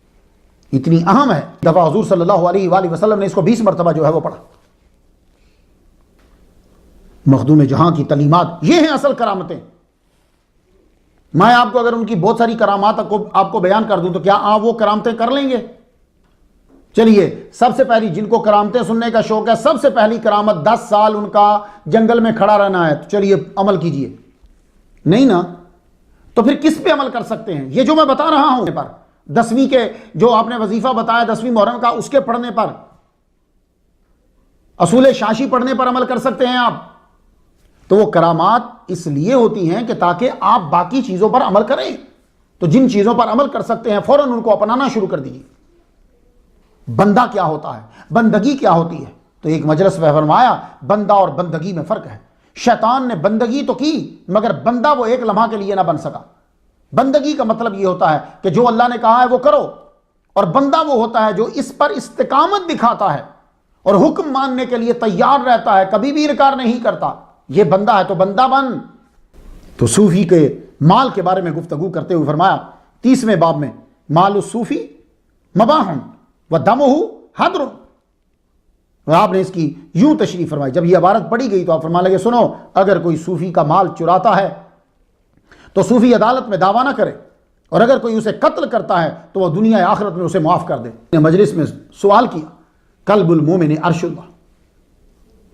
اتنی اہم ہے. دفعہ حضور صلی اللہ علیہ وآلہ وسلم نے اس کو 20 مرتبہ جو ہے وہ پڑھا. مخدوم جہاں کی تعلیمات یہ ہیں اصل کرامتیں. میں آپ کو اگر ان کی بہت ساری کرامات آپ کو بیان کر دوں تو کیا آپ وہ کرامتیں کر لیں گے؟ چلیے سب سے پہلی جن کو کرامتیں سننے کا شوق ہے، سب سے پہلی کرامت 10 سال ان کا جنگل میں کھڑا رہنا ہے. تو چلیے عمل کیجئے. نہیں نا، تو پھر کس پہ عمل کر سکتے ہیں؟ یہ جو میں بتا رہا ہوں پر 10ویں کے جو آپ نے وظیفہ بتایا 10ویں محرم کا، اس کے پڑھنے پر، اصول شاشی پڑھنے پر عمل کر سکتے ہیں آپ. تو وہ کرامات اس لیے ہوتی ہیں کہ تاکہ آپ باقی چیزوں پر عمل کریں. تو جن چیزوں پر عمل کر سکتے ہیں فوراً ان کو اپنانا شروع کر دیجیے. بندہ کیا ہوتا ہے، بندگی کیا ہوتی ہے؟ تو ایک مجلس میں فرمایا بندہ اور بندگی میں فرق ہے. شیطان نے بندگی تو کی مگر بندہ وہ ایک لمحہ کے لیے نہ بن سکا. بندگی کا مطلب یہ ہوتا ہے کہ جو اللہ نے کہا ہے وہ کرو، اور بندہ وہ ہوتا ہے جو اس پر استقامت دکھاتا ہے اور حکم ماننے کے لیے تیار رہتا ہے، کبھی بھی انکار نہیں کرتا. یہ بندہ ہے، تو بندہ بن. تو صوفی کے مال کے بارے میں گفتگو کرتے ہوئے فرمایا 30ویں باب میں مال الصوفی مباح و دمہ حدر. اور آپ نے اس کی یوں تشریح فرمائی. جب یہ عبارت پڑھی گئی تو آپ فرمانے لگے سنو، اگر کوئی صوفی کا مال چراتا ہے تو صوفی عدالت میں دعویٰ نہ کرے، اور اگر کوئی اسے قتل کرتا ہے تو وہ دنیا آخرت میں اسے معاف کر دے. مجلس میں سوال کیا، قلب المومن عرش اللہ،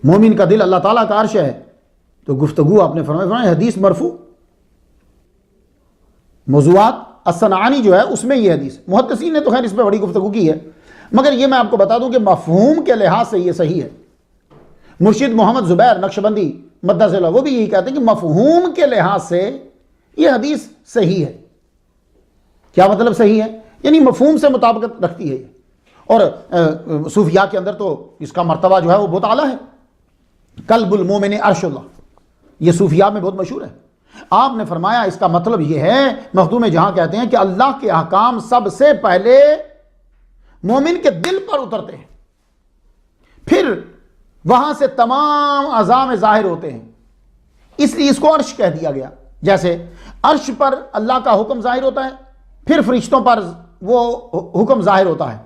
مومن کا دل اللہ تعالیٰ کا عرش ہے. تو گفتگو آپ نے فرمایا حدیث مرفوع. موضوعات الصنعانی جو ہے اس میں یہ حدیث، محدثین نے تو خیر اس پہ بڑی گفتگو کی ہے، مگر یہ میں آپ کو بتا دوں کہ مفہوم کے لحاظ سے یہ صحیح ہے. مرشد محمد زبیر نقشبندی مدث اللہ وہ بھی یہی کہتے ہیں کہ مفہوم کے لحاظ سے یہ حدیث صحیح ہے. کیا مطلب صحیح ہے؟ یعنی مفہوم سے مطابقت رکھتی ہے یہ. اور صوفیاء کے اندر تو اس کا مرتبہ جو ہے وہ بہت اعلیٰ ہے. قلب المومن عرش اللہ، یہ صوفیاء میں بہت مشہور ہے. آپ نے فرمایا اس کا مطلب یہ ہے، مخدوم جہاں کہتے ہیں کہ اللہ کے احکام سب سے پہلے مومن کے دل پر اترتے ہیں، پھر وہاں سے تمام اعضاء میں ظاہر ہوتے ہیں. اس لیے اس کو عرش کہہ دیا گیا. جیسے عرش پر اللہ کا حکم ظاہر ہوتا ہے، پھر فرشتوں پر وہ حکم ظاہر ہوتا ہے.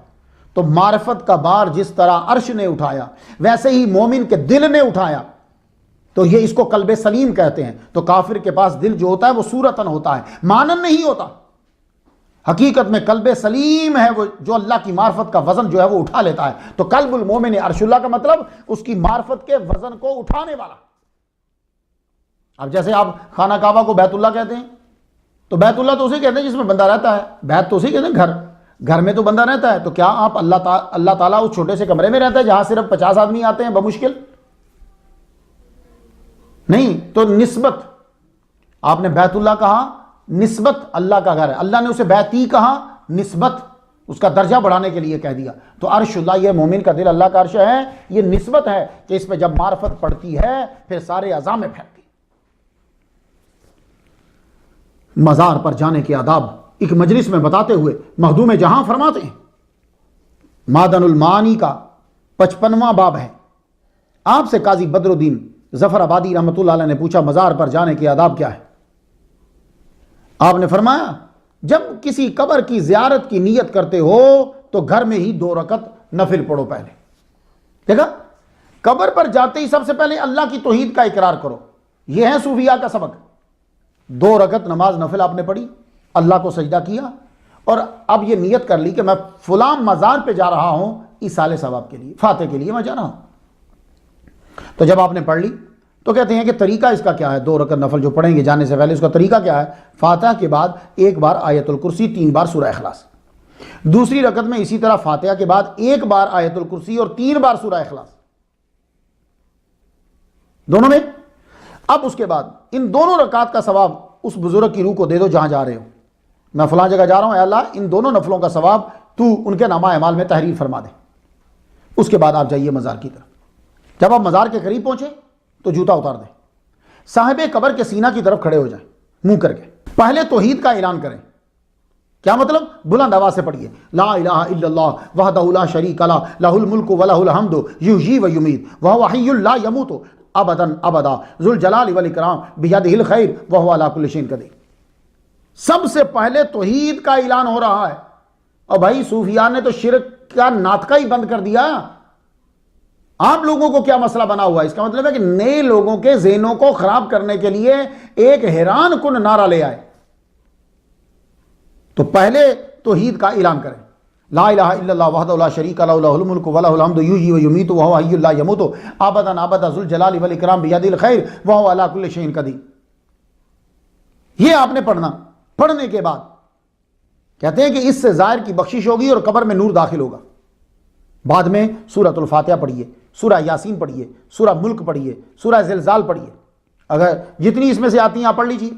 تو معرفت کا بار جس طرح عرش نے اٹھایا ویسے ہی مومن کے دل نے اٹھایا. تو یہ اس کو قلب سلیم کہتے ہیں. تو کافر کے پاس دل جو ہوتا ہے وہ صورتاً ہوتا ہے، مانن نہیں ہوتا. حقیقت میں قلب سلیم ہے وہ جو اللہ کی معرفت کا وزن جو ہے وہ اٹھا لیتا ہے. تو قلب المومن عرش اللہ کا مطلب اس کی معرفت کے وزن کو اٹھانے والا. اب جیسے آپ خانہ کعبہ کو بیت اللہ کہتے ہیں، تو بیت اللہ تو اسے کہتے ہیں جس میں بندہ رہتا ہے. بیت تو اسے کہتے ہیں گھر میں تو بندہ رہتا ہے. تو کیا آپ اللہ تعالیٰ اس چھوٹے سے کمرے میں رہتا ہے جہاں صرف 50 آدمی آتے ہیں بمشکل؟ نہیں. تو نسبت، آپ نے بیت اللہ کہا، نسبت اللہ کا گھر ہے. اللہ نے اسے بیتی کہا، نسبت اس کا درجہ بڑھانے کے لیے کہہ دیا. تو عرش اللہ، یہ مومن کا دل اللہ کا عرش ہے. یہ نسبت ہے کہ اس پہ جب معرفت پڑتی ہے پھر سارے اعضاء میں پھیلتی. مزار پر جانے کے آداب ایک مجلس میں بتاتے ہوئے مخدوم جہاں فرماتے ہیں، معدن المعانی کا 55واں باب ہے. آپ سے قاضی بدر الدین ظفر آبادی رحمۃ اللہ علیہ نے پوچھا مزار پر جانے کے آداب کیا ہے؟ آپ نے فرمایا جب کسی قبر کی زیارت کی نیت کرتے ہو تو گھر میں ہی 2 رکعت نفل پڑھو. پہلے دیکھا، قبر پر جاتے ہی سب سے پہلے اللہ کی توحید کا اقرار کرو. یہ ہے صوفیاء کا سبق. 2 رکعت نماز نفل آپ نے پڑھی، اللہ کو سجدہ کیا، اور اب یہ نیت کر لی کہ میں فلاں مزار پہ جا رہا ہوں ایصال ثواب کے لیے، فاتح کے لیے میں جا رہا ہوں. تو جب آپ نے پڑھ لی تو کہتے ہیں کہ طریقہ اس کا کیا ہے؟ 2 رکعت نفل جو پڑھیں گے جانے سے پہلے اس کا طریقہ کیا ہے؟ فاتحہ کے بعد 1 بار آیت الکرسی، 3 بار سورہ اخلاص. دوسری رکعت میں اسی طرح فاتحہ کے بعد 1 بار آیت الکرسی اور 3 بار سورہ اخلاص دونوں میں. اب اس کے بعد ان دونوں رکعات کا ثواب اس بزرگ کی روح کو دے دو جہاں جا رہے ہو. میں فلاں جگہ جا رہا ہوں، اے اللہ ان دونوں نفلوں کا ثواب تو ان کے نامہ اعمال میں تحریر فرما دے. اس کے بعد آپ جائیے مزار کی طرف. جب آپ مزار کے قریب پہنچے تو جوتا اتار دیں، صاحب قبر کے سینہ کی طرف کھڑے ہو جائیں منہ کر کے. پہلے توحید کا اعلان کریں. کیا مطلب؟ بلند آواز سے پڑھیے لا الہ الا اللہ وحدہ لا شریک لہ لہ الملک ولہ الحمد یحیی و یمیت وہو حی لا یموت ابدا ابدا ذو الجلال والاکرام بیدہ الخیر وہو علی کل شیء قدیر. سب سے پہلے توحید کا اعلان ہو رہا ہے. اور بھائی صوفیاء نے تو شرک کا ناطقہ ہی بند کر دیا. آپ لوگوں کو کیا مسئلہ بنا ہوا ہے؟ اس کا مطلب ہے کہ نئے لوگوں کے ذہنوں کو خراب کرنے کے لیے ایک حیران کن نعرہ لے آئے. تو پہلے توحید کا اعلان کریں، لا الہ الا اللہ وحدہ لا شریک لہ لہ الملک ولہ الحمد یحیی و یمیت وہو حی لا یموت ابدا ابدا ذو الجلال والاکرام بیدہ الخیر وہو علی کل شیء قدیر. یہ آپ نے پڑھنا. پڑھنے کے بعد کہتے ہیں کہ اس سے ظاہر کی بخشش ہوگی اور قبر میں نور داخل ہوگا. بعد میں سورۃ الفاتحہ پڑھیے، سورہ یاسین پڑھیے، سورہ ملک پڑھیے، سورہ زلزال پڑھیے. اگر جتنی اس میں سے آتی ہیں آپ پڑھ لیجیے.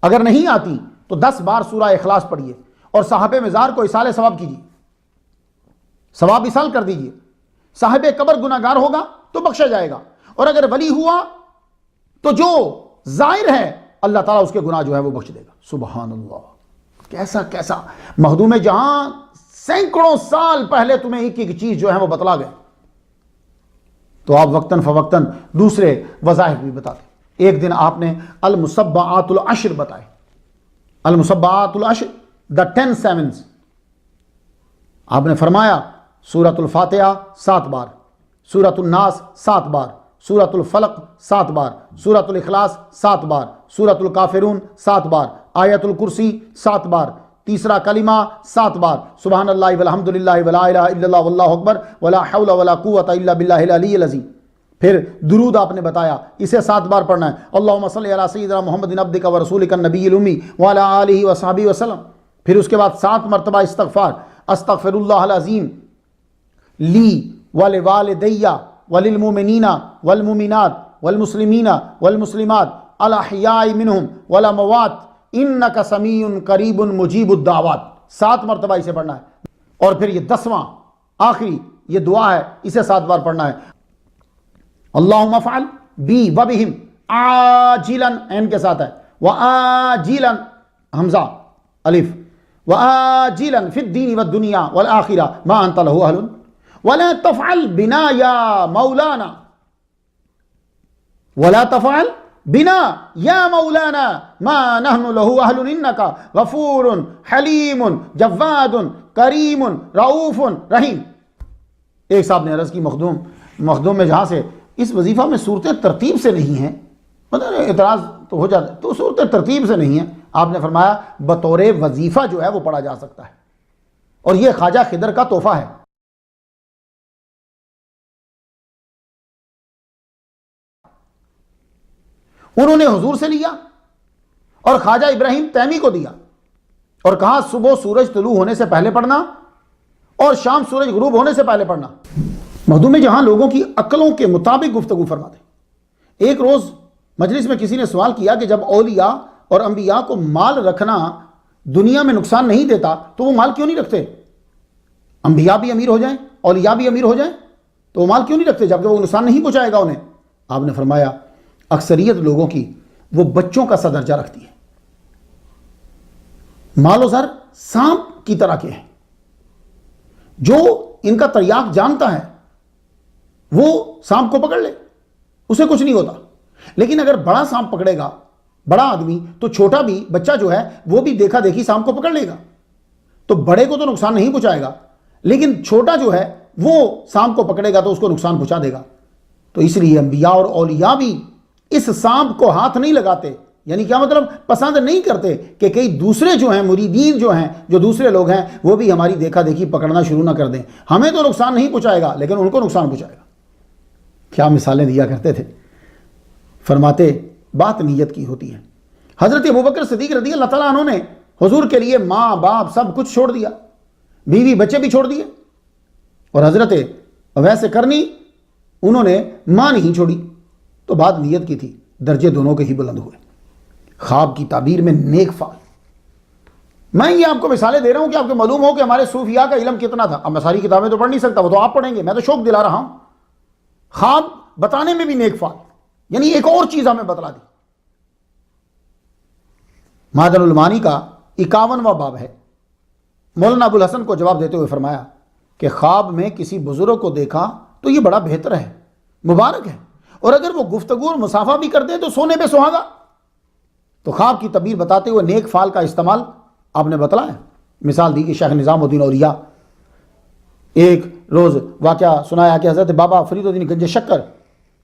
اگر نہیں آتی تو 10 بار سورہ اخلاص پڑھیے اور صاحب مزار کو ایصال ثواب کیجیے، ثواب ایصال کر دیجیے. صاحب قبر گناہگار ہوگا تو بخشا جائے گا، اور اگر ولی ہوا تو جو ظاہر ہے اللہ تعالیٰ اس کے گناہ جو ہے وہ بخش دے گا. سبحان اللہ. کیسا مخدوم جہاں سینکڑوں سال پہلے تمہیں ایک ایک چیز جو ہے وہ بتلا گئے. تو آپ وقتاً فوقتاً دوسرے وظائف بھی بتاتے. ایک دن آپ نے المصبعات العشر بتائے. المصبعات العشر، the 10 sevens. آپ نے فرمایا سورۃ الفاتحہ 7 بار، سورۃ الناس 7 بار، سورۃ الفلق 7 بار، سورۃ الاخلاص 7 بار، سورۃ الکافرون 7 بار، آیت الکرسی 7 بار، تیسرا کلمہ 7 بار، سبحان اللہ والحمد للہ ولا الہ الا اللہ واللہ اکبر ولا حول ولا قوۃ الا باللہ العلی العظیم۔ پھر درود آپ نے بتایا، اسے 7 بار پڑھنا ہے، اللہم صلی علی سیدنا محمد عبدک ورسولک النبی الامی وعلی آلہ وصحبہ وسلم۔ پھر اس کے بعد 7 مرتبہ استغفار، استغفر اللہ العظیم لی ولوالدی وللمؤمنین والمؤمنات والمسلمین والمسلمات الاحیاء منہم والاموات انک سمیع قریب مجیب الدعوات۔ 7 مرتبہ اسے پڑھنا ہے۔ اور پھر یہ 10واں آخری یہ دعا ہے، اسے 7 بار پڑھنا ہے، اللہم افعل بی وبہم عاجلا، عین کے ساتھ ہے، وآجلا حمزہ الف، وآجلا فی الدین والدنیا والآخرہ ما انت لہ اہل ولا تفعل بنا یا مولانا، ولا تفعل بنا یا مولانا ما نحن لہ اہل انک غفور حلیم جواد کریم رؤوف رحیم۔ ایک صاحب نے عرض کی مخدوم میں جہاں سے اس وظیفہ میں صورتیں ترتیب سے نہیں ہیں، مطلب اعتراض تو ہو جاتا ہے، تو صورتیں ترتیب سے نہیں ہیں۔ آپ نے فرمایا بطور وظیفہ جو ہے وہ پڑھا جا سکتا ہے، اور یہ خواجہ خضر کا تحفہ ہے۔ انہوں نے حضور سے لیا اور خواجہ ابراہیم تیمی کو دیا اور کہا صبح سورج طلوع ہونے سے پہلے پڑھنا اور شام سورج غروب ہونے سے پہلے پڑھنا۔ مخدوم جہاں لوگوں کی عقلوں کے مطابق گفتگو فرماتے۔ ایک روز مجلس میں کسی نے سوال کیا کہ جب اولیاء اور انبیاء کو مال رکھنا دنیا میں نقصان نہیں دیتا تو وہ مال کیوں نہیں رکھتے؟ انبیاء بھی امیر ہو جائیں، اولیاء بھی امیر ہو جائیں تو وہ مال کیوں نہیں رکھتے جبکہ وہ نقصان نہیں پہنچائے گا انہیں؟ آپ نے فرمایا اکثریت لوگوں کی وہ بچوں کا سا درجہ رکھتی ہے، مال و زر سانپ کی طرح کے ہیں، جو ان کا تریاق جانتا ہے وہ سانپ کو پکڑ لے، اسے کچھ نہیں ہوتا، لیکن اگر بڑا سانپ پکڑے گا بڑا آدمی تو چھوٹا بھی بچہ جو ہے وہ بھی دیکھا دیکھی سانپ کو پکڑ لے گا، تو بڑے کو تو نقصان نہیں پہنچائے گا لیکن چھوٹا جو ہے وہ سانپ کو پکڑے گا تو اس کو نقصان پہنچا دے گا۔ تو اس لیے انبیاء اور اولیاء بھی اس سانپ کو ہاتھ نہیں لگاتے، یعنی کیا مطلب پسند نہیں کرتے کہ کئی دوسرے جو ہیں مریدین جو ہیں جو دوسرے لوگ ہیں وہ بھی ہماری دیکھا دیکھی پکڑنا شروع نہ کر دیں، ہمیں تو نقصان نہیں پہنچائے گا لیکن ان کو نقصان پہنچائے گا۔ کیا مثالیں دیا کرتے تھے، فرماتے بات نیت کی ہوتی ہے۔ حضرت ابوبکر صدیق رضی اللہ تعالیٰ عنہ نے حضور کے لیے ماں باپ سب کچھ چھوڑ دیا، بیوی بچے بھی چھوڑ دیے، اور حضرت ویسے کرنی انہوں نے ماں نہیں چھوڑی، تو بات نیت کی تھی، درجے دونوں کے ہی بلند ہوئے۔ خواب کی تعبیر میں نیک فعل، میں یہ آپ کو مثالیں دے رہا ہوں کہ آپ کو معلوم ہو کہ ہمارے صوفیاء کا علم کتنا تھا۔ اب میں ساری کتابیں تو پڑھ نہیں سکتا، وہ تو آپ پڑھیں گے، میں تو شوق دلا رہا ہوں۔ خواب بتانے میں بھی نیک فعل، یعنی ایک اور چیز ہمیں بتلا دی۔ معدن المعانی کا 51واں باب ہے۔ مولانا ابو الحسن کو جواب دیتے ہوئے فرمایا کہ خواب میں کسی بزرگ کو دیکھا تو یہ بڑا بہتر ہے، مبارک ہے، اور اگر وہ گفتگو اور مسافہ بھی کر دیں تو سونے پہ سہاگا۔ تو خواب کی تعبیر بتاتے ہوئے نیک فعل کا استعمال آپ نے بتلایا۔ مثال دی کہ شیخ نظام الدین اولیاء، ایک روز واقعہ سنایا کہ حضرت بابا فرید الدین گنج شکر،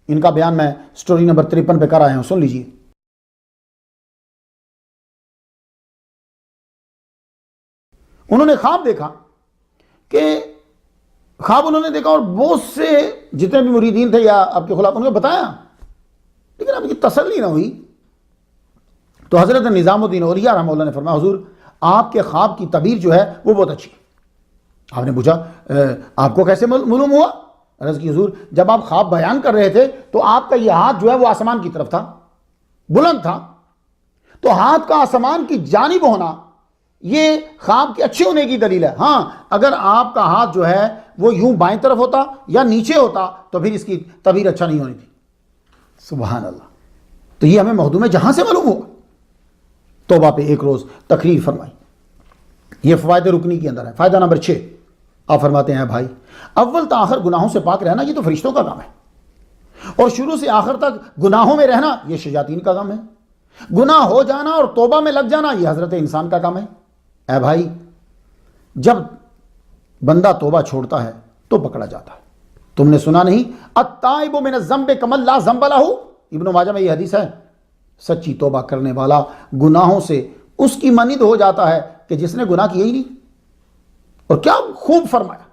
ان کا بیان میں سٹوری نمبر 53 پہ کر آئے ہوں، سن لیجئے۔ انہوں نے خواب دیکھا کہ انہوں نے دیکھا اور بہت سے جتنے بھی مریدین تھے یا آپ کے خلاف انہوں نے بتایا، لیکن اب کی تسلی نہ ہوئی۔ تو حضرت نظام الدین اولیاء رحمہ اللہ نے فرمایا حضور آپ کے خواب کی تعبیر جو ہے وہ بہت اچھی ہے۔ آپ نے پوچھا آپ کو کیسے معلوم ہوا؟ عرض کی حضور جب آپ خواب بیان کر رہے تھے تو آپ کا یہ ہاتھ جو ہے وہ آسمان کی طرف تھا، بلند تھا، تو ہاتھ کا آسمان کی جانب ہونا یہ خواب کے اچھے ہونے کی دلیل ہے۔ ہاں اگر آپ کا ہاتھ جو ہے وہ یوں بائیں طرف ہوتا یا نیچے ہوتا تو پھر اس کی تعبیر اچھا نہیں ہونی تھی۔ سبحان اللہ۔ تو یہ ہمیں مخدوم جہاں سے معلوم ہوا۔ توبہ پہ ایک روز تقریر فرمائی، یہ فوائد رکنی کے اندر ہے۔ فائدہ نمبر 6 آپ فرماتے ہیں بھائی اول تا آخر گناہوں سے پاک رہنا یہ تو فرشتوں کا کام ہے، اور شروع سے آخر تک گناہوں میں رہنا یہ شیاطین کا کام ہے۔ گناہ ہو جانا اور توبہ میں لگ جانا یہ حضرت انسان کا کام ہے۔ اے بھائی جب بندہ توبہ چھوڑتا ہے تو پکڑا جاتا ہے، تم نے سنا نہیں التائب من الذنب کمن لا ذنب لہ، ابن ماجہ میں یہ حدیث ہے، سچی توبہ کرنے والا گناہوں سے اس کی مانند ہو جاتا ہے کہ جس نے گناہ کیا ہی نہیں۔ اور کیا خوب فرمایا،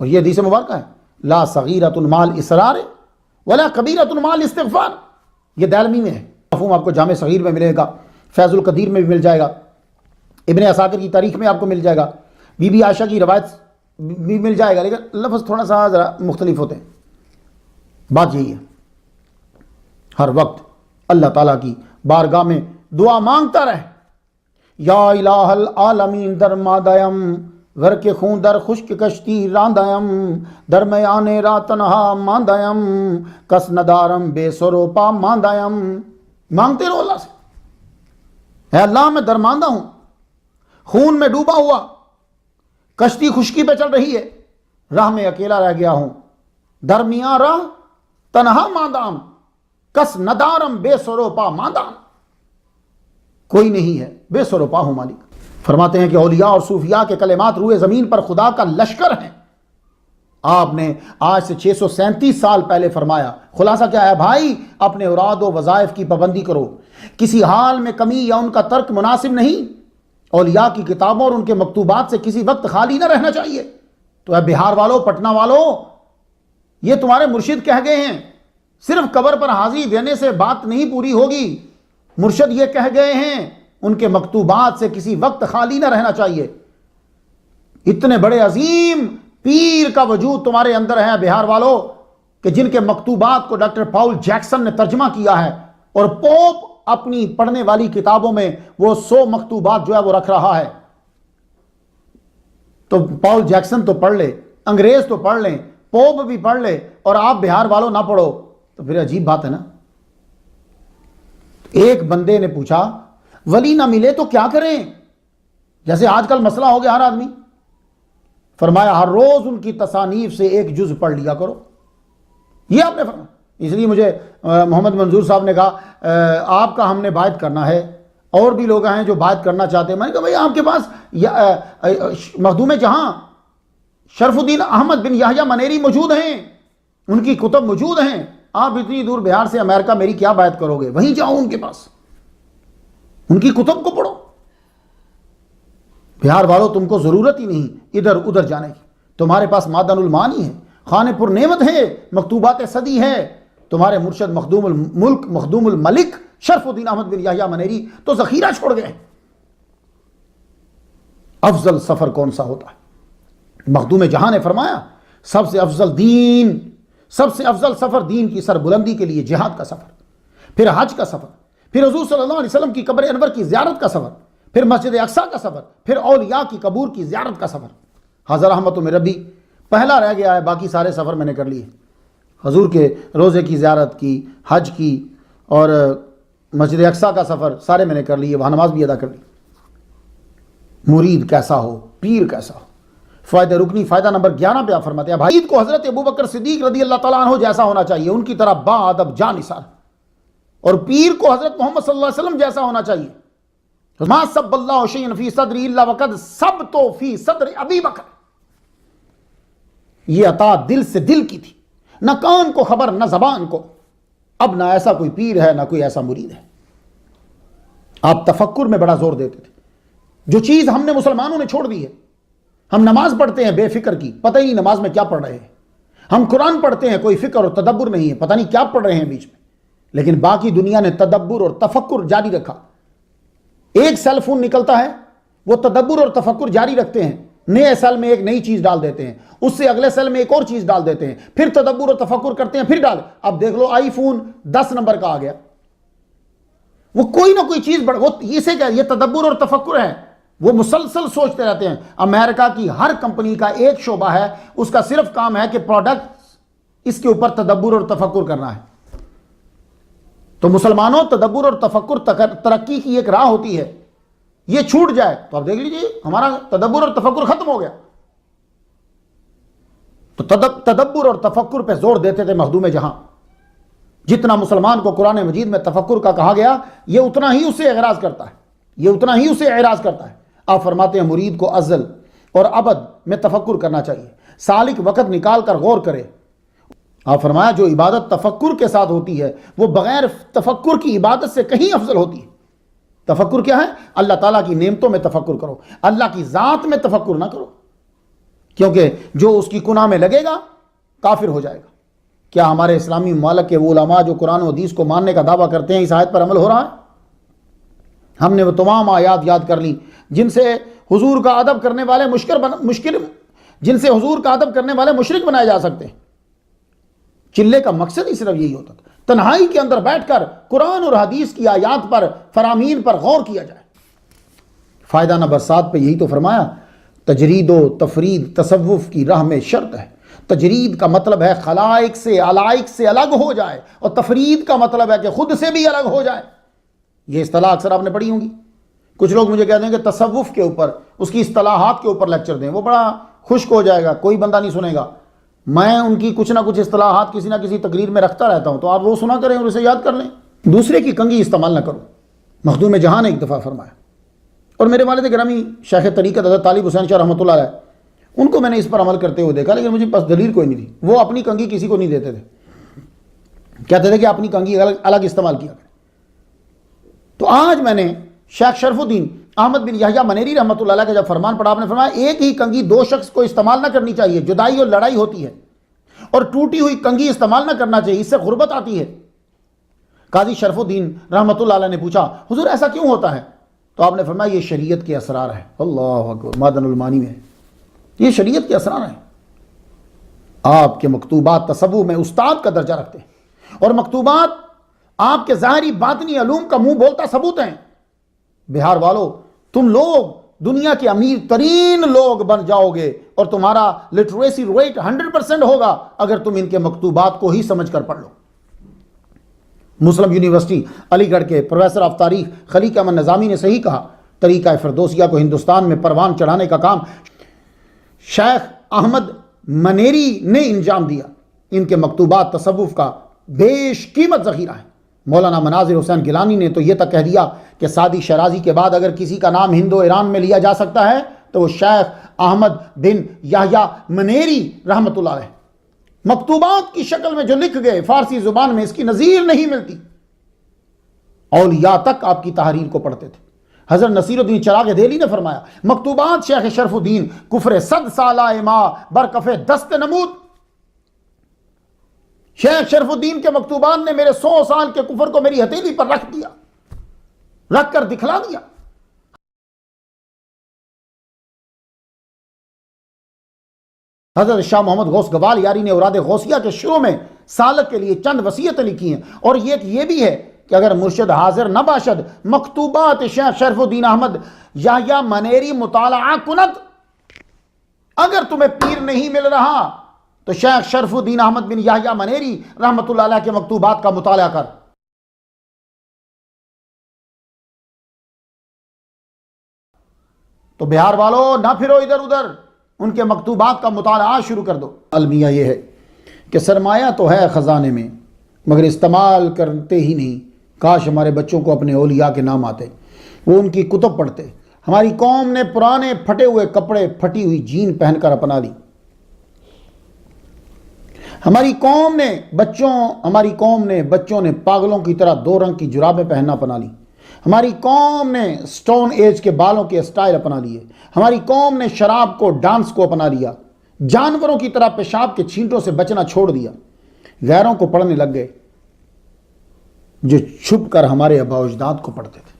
اور یہ حدیث مبارکہ ہے، لا صغیرۃ مال اصرار ولا کبیرۃ مال استغفار، یہ دارمی میں ہے، مفہوم آپ کو جامع صغیر میں ملے گا، فیض القدیر میں بھی مل جائے گا، ابن عساکر کی تاریخ میں آپ کو مل جائے گا، بی بی عائشہ کی روایت بھی مل جائے گا، لیکن لفظ تھوڑا سا ذرا مختلف ہوتے ہیں۔ بات یہی ہے، ہر وقت اللہ تعالیٰ کی بارگاہ میں دعا مانگتا رہے، یا الہ العالمین در مادایم ور کے خون در خشک کشتی راندایم درمیان را تنہا ماندایم کس ندارم بے سرو پا ماندایم۔ مانگتے رہو اللہ سے، اے اللہ میں درماندہ ہوں، خون میں ڈوبا ہوا، کشتی خشکی پہ چل رہی ہے، راہ میں اکیلا رہ گیا ہوں، درمیان راہ تنہا ماندام کس ندارم بے سروپا ماندام، کوئی نہیں ہے، بے سروپا ہوں مالک۔ فرماتے ہیں کہ اولیاء اور صوفیاء کے کلمات روئے زمین پر خدا کا لشکر ہیں۔ آپ نے آج سے 637 سال پہلے فرمایا، خلاصہ کیا ہے بھائی؟ اپنے اوراد و وظائف کی پابندی کرو، کسی حال میں کمی یا ان کا ترک مناسب نہیں، اولیاء کی کتابوں اور ان کے مکتوبات سے کسی وقت خالی نہ رہنا چاہیے۔ تو اے بہار والو، پٹنہ والو، یہ تمہارے مرشد کہہ گئے ہیں، صرف قبر پر حاضری دینے سے بات نہیں پوری ہوگی، مرشد یہ کہہ گئے ہیں ان کے مکتوبات سے کسی وقت خالی نہ رہنا چاہیے۔ اتنے بڑے عظیم پیر کا وجود تمہارے اندر ہے بہار والو، کہ جن کے مکتوبات کو ڈاکٹر پاؤل جیکسن نے ترجمہ کیا ہے، اور پوپ اپنی پڑھنے والی کتابوں میں وہ 100 مکتوبات جو ہے وہ رکھ رہا ہے۔ تو پاؤل جیکسن تو پڑھ لے، انگریز تو پڑھ لیں، پوپ بھی پڑھ لے، اور آپ بہار والوں نہ پڑھو، تو پھر عجیب بات ہے نا۔ ایک بندے نے پوچھا ولی نہ ملے تو کیا کریں، جیسے آج کل مسئلہ ہو گیا ہر آدمی، فرمایا ہر روز ان کی تصانیف سے ایک جز پڑھ لیا کرو، یہ آپ نے فرمایا۔ اس لیے مجھے محمد منظور صاحب نے کہا آپ کا ہم نے بائعت کرنا ہے، اور بھی لوگ ہیں جو بائعت کرنا چاہتے ہیں۔ میں نے کہا بھائی آپ کے پاس مخدوم جہاں شرف الدین احمد بن یحییٰ منیری موجود ہیں، ان کی کتب موجود ہیں، آپ اتنی دور بہار سے امریکہ میری کیا بائعت کرو گے؟ وہیں جاؤ ان کے پاس، ان کی کتب کو پڑھو۔ بہار والوں تم کو ضرورت ہی نہیں ادھر ادھر جانے کی، تمہارے پاس معدن المعانی ہے، خانے پر نعمت ہے، مکتوبات صدی ہے، تمہارے مرشد مخدوم الملک مخدوم الملک شرف الدین احمد بن یحییٰ منیری تو ذخیرہ چھوڑ گئے۔ افضل سفر کون سا ہوتا ہے؟ مخدوم جہاں نے فرمایا سب سے افضل دین، سب سے افضل سفر دین کی سربلندی کے لیے جہاد کا سفر، پھر حج کا سفر، پھر حضور صلی اللہ علیہ وسلم کی قبر انور کی زیارت کا سفر، پھر مسجد اقصیٰ کا سفر، پھر اولیاء کی قبور کی زیارت کا سفر۔ حضر رحمت من ربی پہلا رہ گیا ہے، باقی سارے سفر میں نے کر لیے، حضور کے روزے کی زیارت کی، حج کی، اور مسجد اقصیٰ کا سفر سارے میں نے کر لیے، وہاں نماز بھی ادا کر لی۔ مرید کیسا ہو، پیر کیسا ہو؟ فائدہ رکنی فائدہ نمبر 11 پہ آپ فرماتے ہیں مرید کو حضرت ابوبکر صدیق رضی اللہ تعالیٰ عنہ جیسا ہونا چاہیے، ان کی طرح با ادب جان نثار، اور پیر کو حضرت محمد صلی اللہ علیہ وسلم جیسا ہونا چاہیے۔ ما سب اللہ شیئا فی صدری الا وقد سبت فی صدر ابی بکر، یہ عطا دل سے دل کی تھی، نہ کان کو خبر نہ زبان کو۔ اب نہ ایسا کوئی پیر ہے نہ کوئی ایسا مرید ہے۔ آپ تفکر میں بڑا زور دیتے تھے، جو چیز ہم نے مسلمانوں نے چھوڑ دی ہے۔ ہم نماز پڑھتے ہیں بے فکر کی، پتہ ہی نہیں نماز میں کیا پڑھ رہے ہیں، ہم قرآن پڑھتے ہیں کوئی فکر اور تدبر نہیں ہے، پتہ نہیں کیا پڑھ رہے ہیں بیچ میں، لیکن باقی دنیا نے تدبر اور تفکر جاری رکھا۔ ایک سیل فون نکلتا ہے، وہ تدبر اور تفکر جاری رکھتے ہیں، نئے سیل میں ایک نئی چیز ڈال دیتے ہیں، اس سے اگلے سیل میں ایک اور چیز ڈال دیتے ہیں، پھر تدبر اور تفکر کرتے ہیں، پھر ڈال۔ اب دیکھ لو آئی فون 10 نمبر کا آ گیا، وہ کوئی نہ کوئی چیز وہ اسے کیا، یہ تدبر اور تفکر ہے، وہ مسلسل سوچتے رہتے ہیں۔ امریکہ کی ہر کمپنی کا ایک شعبہ ہے، اس کا صرف کام ہے کہ پروڈکٹ اس کے اوپر تدبر اور تفکر کرنا ہے۔ تو مسلمانوں، تدبر اور تفکر ترقی کی ایک راہ ہوتی ہے، یہ چھوٹ جائے تو اب دیکھ لیجئے ہمارا تدبر اور تفکر ختم ہو گیا۔ تو تدبر اور تفکر پہ زور دیتے تھے مخدوم جہاں۔ جتنا مسلمان کو قرآن مجید میں تفکر کا کہا گیا، یہ اتنا ہی اسے اعراض کرتا ہے، یہ اتنا ہی اسے اعراض کرتا ہے۔ آپ فرماتے ہیں مرید کو ازل اور ابد میں تفکر کرنا چاہیے، سالک وقت نکال کر غور کرے، آپ فرمایا جو عبادت تفکر کے ساتھ ہوتی ہے وہ بغیر تفکر کی عبادت سے کہیں افضل ہوتی ہے۔ تفکر کیا ہے؟ اللہ تعالیٰ کی نعمتوں میں تفکر کرو، اللہ کی ذات میں تفکر نہ کرو، کیونکہ جو اس کی گناہ میں لگے گا کافر ہو جائے گا۔ کیا ہمارے اسلامی ممالک کے وہ علماء جو قرآن و حدیث کو ماننے کا دعویٰ کرتے ہیں اس آیت پر عمل ہو رہا ہے؟ ہم نے وہ تمام آیات یاد کر لی جن سے حضور کا ادب کرنے والے مشرک بنائے جا سکتے ہیں۔ چلے کا مقصد ہی صرف یہی ہوتا تھا، تنہائی کے اندر بیٹھ کر قرآن اور حدیث کی آیات پر، فرامین پر غور کیا جائے۔ فائدہ نمبر 7 پہ یہی تو فرمایا، تجرید و تفرید تصوف کی راہ میں شرط ہے۔ تجرید کا مطلب ہے خلائق سے، علائق سے الگ ہو جائے، اور تفرید کا مطلب ہے کہ خود سے بھی الگ ہو جائے۔ یہ اصطلاح اکثر آپ نے پڑھی ہوں گی۔ کچھ لوگ مجھے کہتے ہیں کہ تصوف کے اوپر، اس کی اصطلاحات کے اوپر لیکچر دیں، وہ بڑا خشک ہو جائے گا، کوئی بندہ نہیں سنے گا۔ میں ان کی کچھ نہ کچھ اصطلاحات کسی نہ کسی تقریر میں رکھتا رہتا ہوں، تو آپ وہ سنا کریں اور اسے یاد کر لیں۔ دوسرے کی کنگھی استعمال نہ کرو، مخدوم جہاں نے ایک دفعہ فرمایا۔ اور میرے والد گرامی شیخ طریقت حضرت طالب حسین شاہ رحمۃ اللہ علیہ، ان کو میں نے اس پر عمل کرتے ہوئے دیکھا، لیکن مجھے پاس دلیل کوئی نہیں تھی۔ وہ اپنی کنگھی کسی کو نہیں دیتے تھے، کہتے تھے کہ اپنی کنگھی الگ استعمال کیا کریں۔ تو آج میں نے شیخ شرف الدین احمد بن یحییٰ منیری رحمۃ اللہ علیہ کا جب فرمان پڑھا، آپ نے فرمایا ایک ہی کنگھی 2 شخص کو استعمال نہ کرنی چاہیے، جدائی اور لڑائی ہوتی ہے، اور ٹوٹی ہوئی کنگھی استعمال نہ کرنا چاہیے، اس سے غربت آتی ہے۔ قاضی شرف الدین رحمۃ اللہ علیہ نے پوچھا، حضور ایسا کیوں ہوتا ہے؟ تو آپ نے فرمایا یہ شریعت کے اسرار ہیں۔ اللہ اکبر، معدن المانی میں یہ شریعت کے اسرار ہیں۔ آپ کے مکتوبات تصوف میں استاد کا درجہ رکھتے ہیں، اور مکتوبات آپ کے ظاہری باطنی علوم کا منہ بولتا ثبوت ہیں۔ بہار والو، تم لوگ دنیا کے امیر ترین لوگ بن جاؤ گے، اور تمہارا لٹریسی ریٹ 100% ہوگا اگر تم ان کے مکتوبات کو ہی سمجھ کر پڑھ لو۔ مسلم یونیورسٹی علی گڑھ کے پروفیسر آف تاریخ خلیق احمد نظامی نے صحیح کہا، طریقہ فردوسیہ کو ہندوستان میں پروان چڑھانے کا کام شیخ احمد منیری نے انجام دیا۔ ان کے مکتوبات تصوف کا بیش قیمت ذخیرہ ہے۔ مولانا مناظر حسین گیلانی نے تو یہ تک کہہ دیا کہ سعدی شیرازی کے بعد اگر کسی کا نام ہند و ایران میں لیا جا سکتا ہے تو وہ شیخ احمد بن یحییٰ منیری رحمۃ اللہ علیہ۔ مکتوبات کی شکل میں جو لکھ گئے فارسی زبان میں، اس کی نظیر نہیں ملتی۔ اولیاء تک آپ کی تحریر کو پڑھتے تھے۔ حضرت نصیر الدین چراغ دہلی نے فرمایا، مکتوبات شیخ شرف الدین کفر 100 سالہ ما برکف دست نمود۔ شیخ شرف الدین کے مکتوبات نے میرے 100 سال کے کفر کو میری ہتھیلی پر رکھ کر دکھلا دیا۔ حضرت شاہ محمد غوث گوال یاری نے اوراد غوثیہ کے شروع میں سالک کے لیے چند وصیتیں لکھی ہیں، اور یہ بھی ہے کہ اگر مرشد حاضر نہ باشد مکتوبات شیخ شرف الدین احمد یحییٰ منیری مطالعہ کند۔ اگر تمہیں پیر نہیں مل رہا تو شیخ شرف الدین احمد بن یحییٰ منیری رحمۃ اللہ علیہ کے مکتوبات کا مطالعہ کر۔ تو بہار والو نہ پھرو ادھر ادھر، ان کے مکتوبات کا مطالعہ شروع کر دو۔ المیہ یہ ہے کہ سرمایہ تو ہے خزانے میں مگر استعمال کرتے ہی نہیں۔ کاش ہمارے بچوں کو اپنے اولیاء کے نام آتے، وہ ان کی کتب پڑھتے۔ ہماری قوم نے پرانے پھٹے ہوئے کپڑے، پھٹی ہوئی جین پہن کر اپنا لی۔ ہماری قوم نے بچوں نے پاگلوں کی طرح 2 رنگ کی جرابیں پہننا اپنا لی۔ ہماری قوم نے سٹون ایج کے بالوں کے اسٹائل اپنا لیے۔ ہماری قوم نے شراب کو، ڈانس کو اپنا لیا۔ جانوروں کی طرح پیشاب کے چھینٹوں سے بچنا چھوڑ دیا۔ غیروں کو پڑھنے لگ گئے جو چھپ کر ہمارے آباء و اجداد کو پڑھتے تھے۔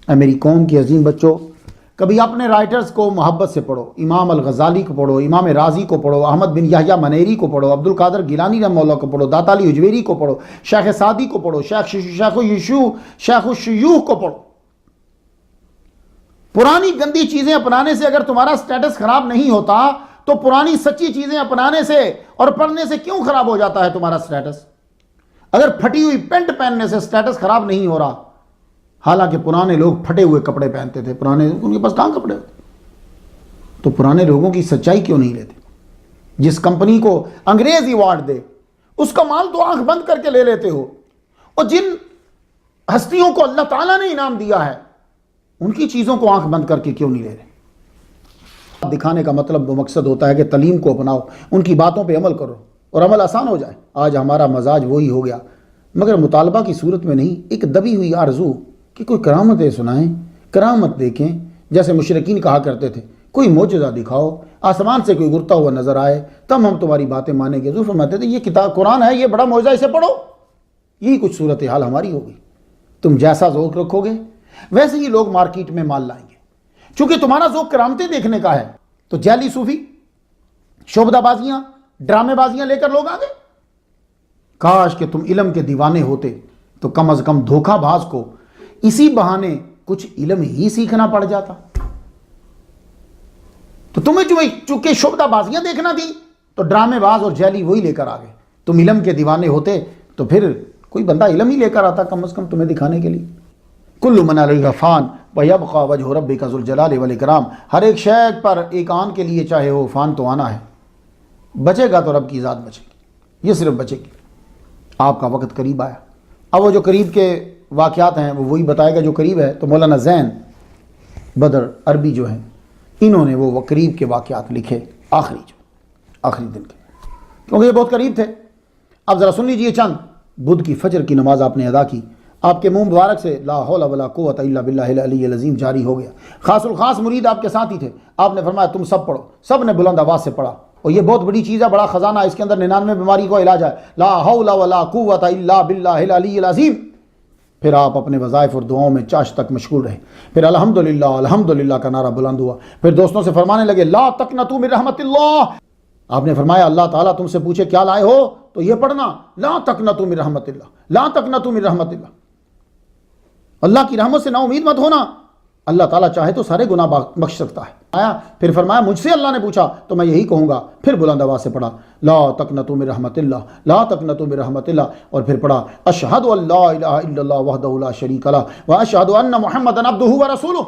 اے میری قوم کی عظیم بچوں، کبھی اپنے رائٹرز کو محبت سے پڑھو۔ امام الغزالی کو پڑھو، امام رازی کو پڑھو، احمد بن یحییٰ منیری کو پڑھو، عبد القادر گیلانی رحمہ اللہ کو پڑھو، داتا علی حجویری کو پڑھو، شیخ سعدی کو پڑھو، شیخ الشیوخ کو پڑھو۔ پرانی گندی چیزیں اپنانے سے اگر تمہارا سٹیٹس خراب نہیں ہوتا تو پرانی سچی چیزیں اپنانے سے اور پڑھنے سے کیوں خراب ہو جاتا ہے تمہارا سٹیٹس؟ اگر پھٹی ہوئی پینٹ پہننے سے سٹیٹس خراب نہیں ہو رہا، حالانکہ پرانے لوگ پھٹے ہوئے کپڑے پہنتے تھے، ان کے پاس کہاں کپڑے ہوتے، تو پرانے لوگوں کی سچائی کیوں نہیں لیتے؟ جس کمپنی کو انگریز ایوارڈ دے اس کا مال تو آنکھ بند کر کے لے لیتے ہو، اور جن ہستیوں کو اللہ تعالیٰ نے انعام دیا ہے ان کی چیزوں کو آنکھ بند کر کے کیوں نہیں لے رہے؟ دکھانے کا مطلب وہ مقصد ہوتا ہے کہ تعلیم کو اپناؤ، ان کی باتوں پہ عمل کرو۔ اور عمل آسان ہو جائے۔ آج ہمارا مزاج وہی ہو گیا، مگر مطالبہ کی صورت میں نہیں، ایک دبی ہوئی آرزو کہ کوئی کرامتیں سنائیں، کرامت دیکھیں، جیسے مشرکین کہا کرتے تھے کوئی معجزہ دکھاؤ، آسمان سے کوئی گرتا ہوا نظر آئے تب ہم تمہاری باتیں مانیں گے۔ حضور فرماتے تھے یہ کتاب قرآن ہے، یہ بڑا معجزہ، اسے پڑھو۔ یہی کچھ صورتحال ہماری ہوگی، تم جیسا ذوق رکھو گے ویسے ہی لوگ مارکیٹ میں مال لائیں گے۔ چونکہ تمہارا ذوق کرامتیں دیکھنے کا ہے تو جعلی صوفی، شعبدہ بازیاں، ڈرامے بازیاں لے کر لوگ آ گئے۔ کاش کہ تم علم کے دیوانے ہوتے تو کم از کم دھوکہ باز کو اسی بہانے کچھ علم ہی سیکھنا پڑ جاتا۔ تو تمہیں چونکہ شعبدہ بازیاں دیکھنا تھی تو ڈرامے باز اور جعلی وہی لے کر آ گئے۔ تم علم کے دیوانے ہوتے تو پھر کوئی بندہ علم ہی لے کر آتا کم از کم تمہیں دکھانے کے لیے۔ کل من علیہا فان ویبقی وجہ ربک ذو الجلال والاکرام، ہر ایک شے پر ایک آن کے لیے چاہے وہ فان تو آنا ہے، بچے گا تو رب کی ذات بچے گی، یہ صرف بچے گی۔ آپ کا وقت قریب آیا۔ اب وہ جو قریب کے واقعات ہیں وہ وہی بتائے گا جو قریب ہے۔ تو مولانا زین بدر عربی جو ہیں انہوں نے وہ قریب کے واقعات لکھے، آخری دن کے، کیونکہ یہ بہت قریب تھے۔ اب ذرا سن لیجئے چند۔ بدھ کی فجر کی نماز آپ نے ادا کی، آپ کے منہ مبارک سے لا حول ولا قوت الا باللہ العلی العظیم جاری ہو گیا۔ خاص الخاص مرید آپ کے ساتھ ہی تھے، آپ نے فرمایا تم سب پڑھو، سب نے بلند آواز سے پڑھا، اور یہ بہت بڑی چیز ہے، بڑا خزانہ ہے، اس کے اندر 99 بیماری کو علاج ہے۔ لا حول ولا قوت الا باللہ العلی العظیم۔ پھر آپ اپنے وظائف اور دعاؤں میں چاش تک مشغول رہے۔ پھر الحمدللہ کا نعرہ بلند ہوا۔ پھر دوستوں سے فرمانے لگے لا تقنطوا من رحمت اللہ۔ آپ نے فرمایا اللہ تعالیٰ تم سے پوچھے کیا لائے ہو تو یہ پڑھنا، لا تقنطوا من رحمت اللہ، لا تقنطوا من رحمت اللہ، اللہ کی رحمت سے نا امید مت ہونا، اللہ تعالیٰ چاہے تو سارے گناہ بخش سکتا ہے۔ پھر فرمایا مجھ سے اللہ نے پوچھا تو میں یہی کہوں گا۔ پھر بلند آواز سے پڑھا لا تقنطوا من رحمت اللہ، لا تقنطوا من رحمت اللہ، اور پھر پڑھا اشہد ان لا الہ الا اللہ وحدہ لا شریک لہ واشہد ان محمدا عبدہ ورسولہ۔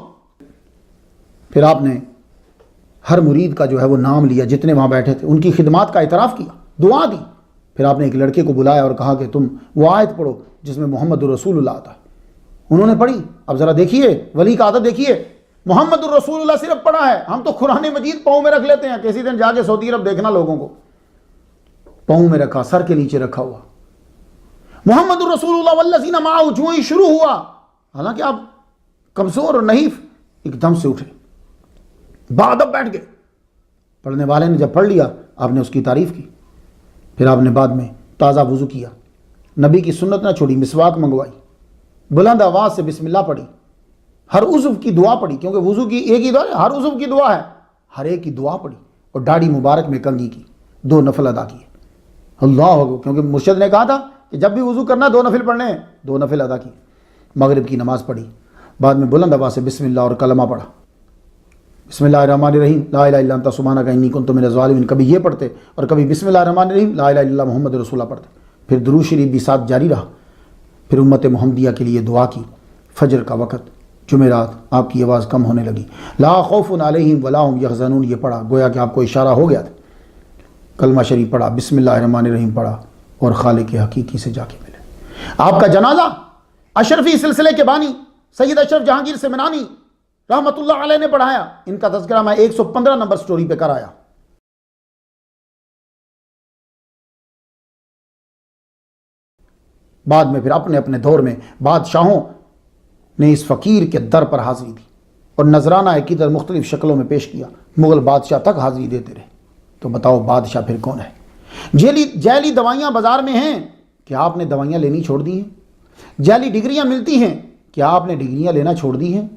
پھر آپ نے ہر مرید کا جو ہے وہ نام لیا، جتنے وہاں بیٹھے تھے ان کی خدمات کا اعتراف کیا، دعا دی۔ پھر آپ نے ایک لڑکے کو بلایا اور کہا کہ تم وہ آیت پڑھو جس میں محمد الرسول اللہ آتا ہے۔ انہوں نے پڑھی۔ اب ذرا دیکھیے ولی کا عادت دیکھیے، محمد الرسول اللہ صرف پڑھا ہے، ہم تو قرآن مجید پاؤں میں رکھ لیتے ہیں۔ کسی دن جا کے سعودی عرب دیکھنا لوگوں کو پاؤں میں رکھا، سر کے نیچے رکھا ہوا محمد الرسول اللہ والذین معہ، جو ہی شروع ہوا، حالانکہ آپ کمزور اور نحیف، ایک دم سے اٹھے، بادب بیٹھ گئے۔ پڑھنے والے نے جب پڑھ لیا آپ نے اس کی تعریف کی۔ پھر آپ نے بعد میں تازہ وضو کیا، نبی کی سنت نہ چھوڑی، مسواک منگوائی، بلند آواز سے بسم اللہ پڑھی، ہر عضو کی دعا پڑھی، کیونکہ وضو کی ایک ہی دعا ہے، ہر عضو کی دعا ہے، ہر ایک کی دعا پڑھی، اور داڑھی مبارک میں کنگھی کی، 2 نفل ادا کیے۔ اللہ اکبر، کیونکہ مرشد نے کہا تھا کہ جب بھی وضو کرنا 2 نفل پڑھنے ہیں، 2 نفل ادا کیے۔ مغرب کی نماز پڑھی، بعد میں بلند آواز سے بسم اللہ اور کلمہ پڑھا، بسم اللہ الرحمن الرحیم لا الہ الا انت سبحانک انی کنت من الظالمین، کبھی یہ پڑھتے اور کبھی بسم اللہ الرحمن الرحیم لا الہ الا اللہ محمد رسول اللہ پڑھتے۔ پھر درود شریف بھی ساتھ جاری رہا۔ پھر امت محمدیہ کے لیے دعا کی۔ فجر کا وقت، جمعرات، آپ کی آواز کم ہونے لگی، لا خوف علیہم ولا هم یحزنون یہ پڑھا، گویا کہ آپ کو اشارہ ہو گیا تھا۔ کلمہ شریف پڑھا، بسم اللہ الرحمن الرحیم پڑھا، اور خالق حقیقی سے جا کے ملے۔ آپ کا جنازہ اشرفی سلسلے کے بانی سید اشرف جہانگیر سمنانی رحمت اللہ علیہ نے پڑھایا۔ ان کا تذکرہ میں 115 نمبر سٹوری پہ کرایا۔ بعد میں پھر اپنے اپنے دور میں بادشاہوں نے اس فقیر کے در پر حاضری دی اور نذرانہ عقیدت مختلف شکلوں میں پیش کیا، مغل بادشاہ تک حاضری دیتے رہے۔ تو بتاؤ بادشاہ پھر کون ہے؟ جعلی دوائیاں بازار میں ہیں، کیا آپ نے دوائیاں لینی چھوڑ دی ہیں؟ جعلی ڈگریاں ملتی ہیں، کیا آپ نے ڈگریاں لینا چھوڑ دی ہیں؟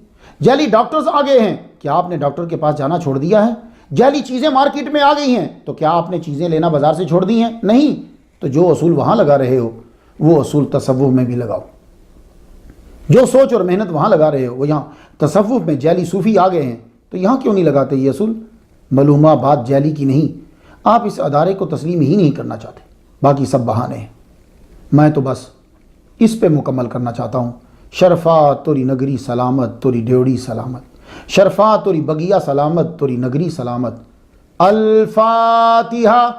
جعلی ڈاکٹرز آ گئے ہیں، کیا آپ نے ڈاکٹر کے پاس جانا چھوڑ دیا ہے؟ جعلی چیزیں مارکیٹ میں آ گئی ہیں، تو کیا آپ نے چیزیں لینا بازار سے چھوڑ دی ہیں؟ نہیں۔ تو جو اصول وہاں لگا رہے ہو وہ اصول تصوف میں بھی لگاؤ، جو سوچ اور محنت وہاں لگا رہے ہو وہ یہاں تصوف میں جعلی صوفی آ گئے ہیں تو یہاں کیوں نہیں لگاتے یہ اصول؟ معلومہ بات جعلی کی نہیں، آپ اس ادارے کو تسلیم ہی نہیں کرنا چاہتے، باقی سب بہانے ہیں۔ میں تو بس اس پہ مکمل کرنا چاہتا ہوں، شرفا توری نگری سلامت توری ڈیوڑی سلامت، شرفا توری بگیا سلامت توری نگری سلامت۔ الفاتحہ۔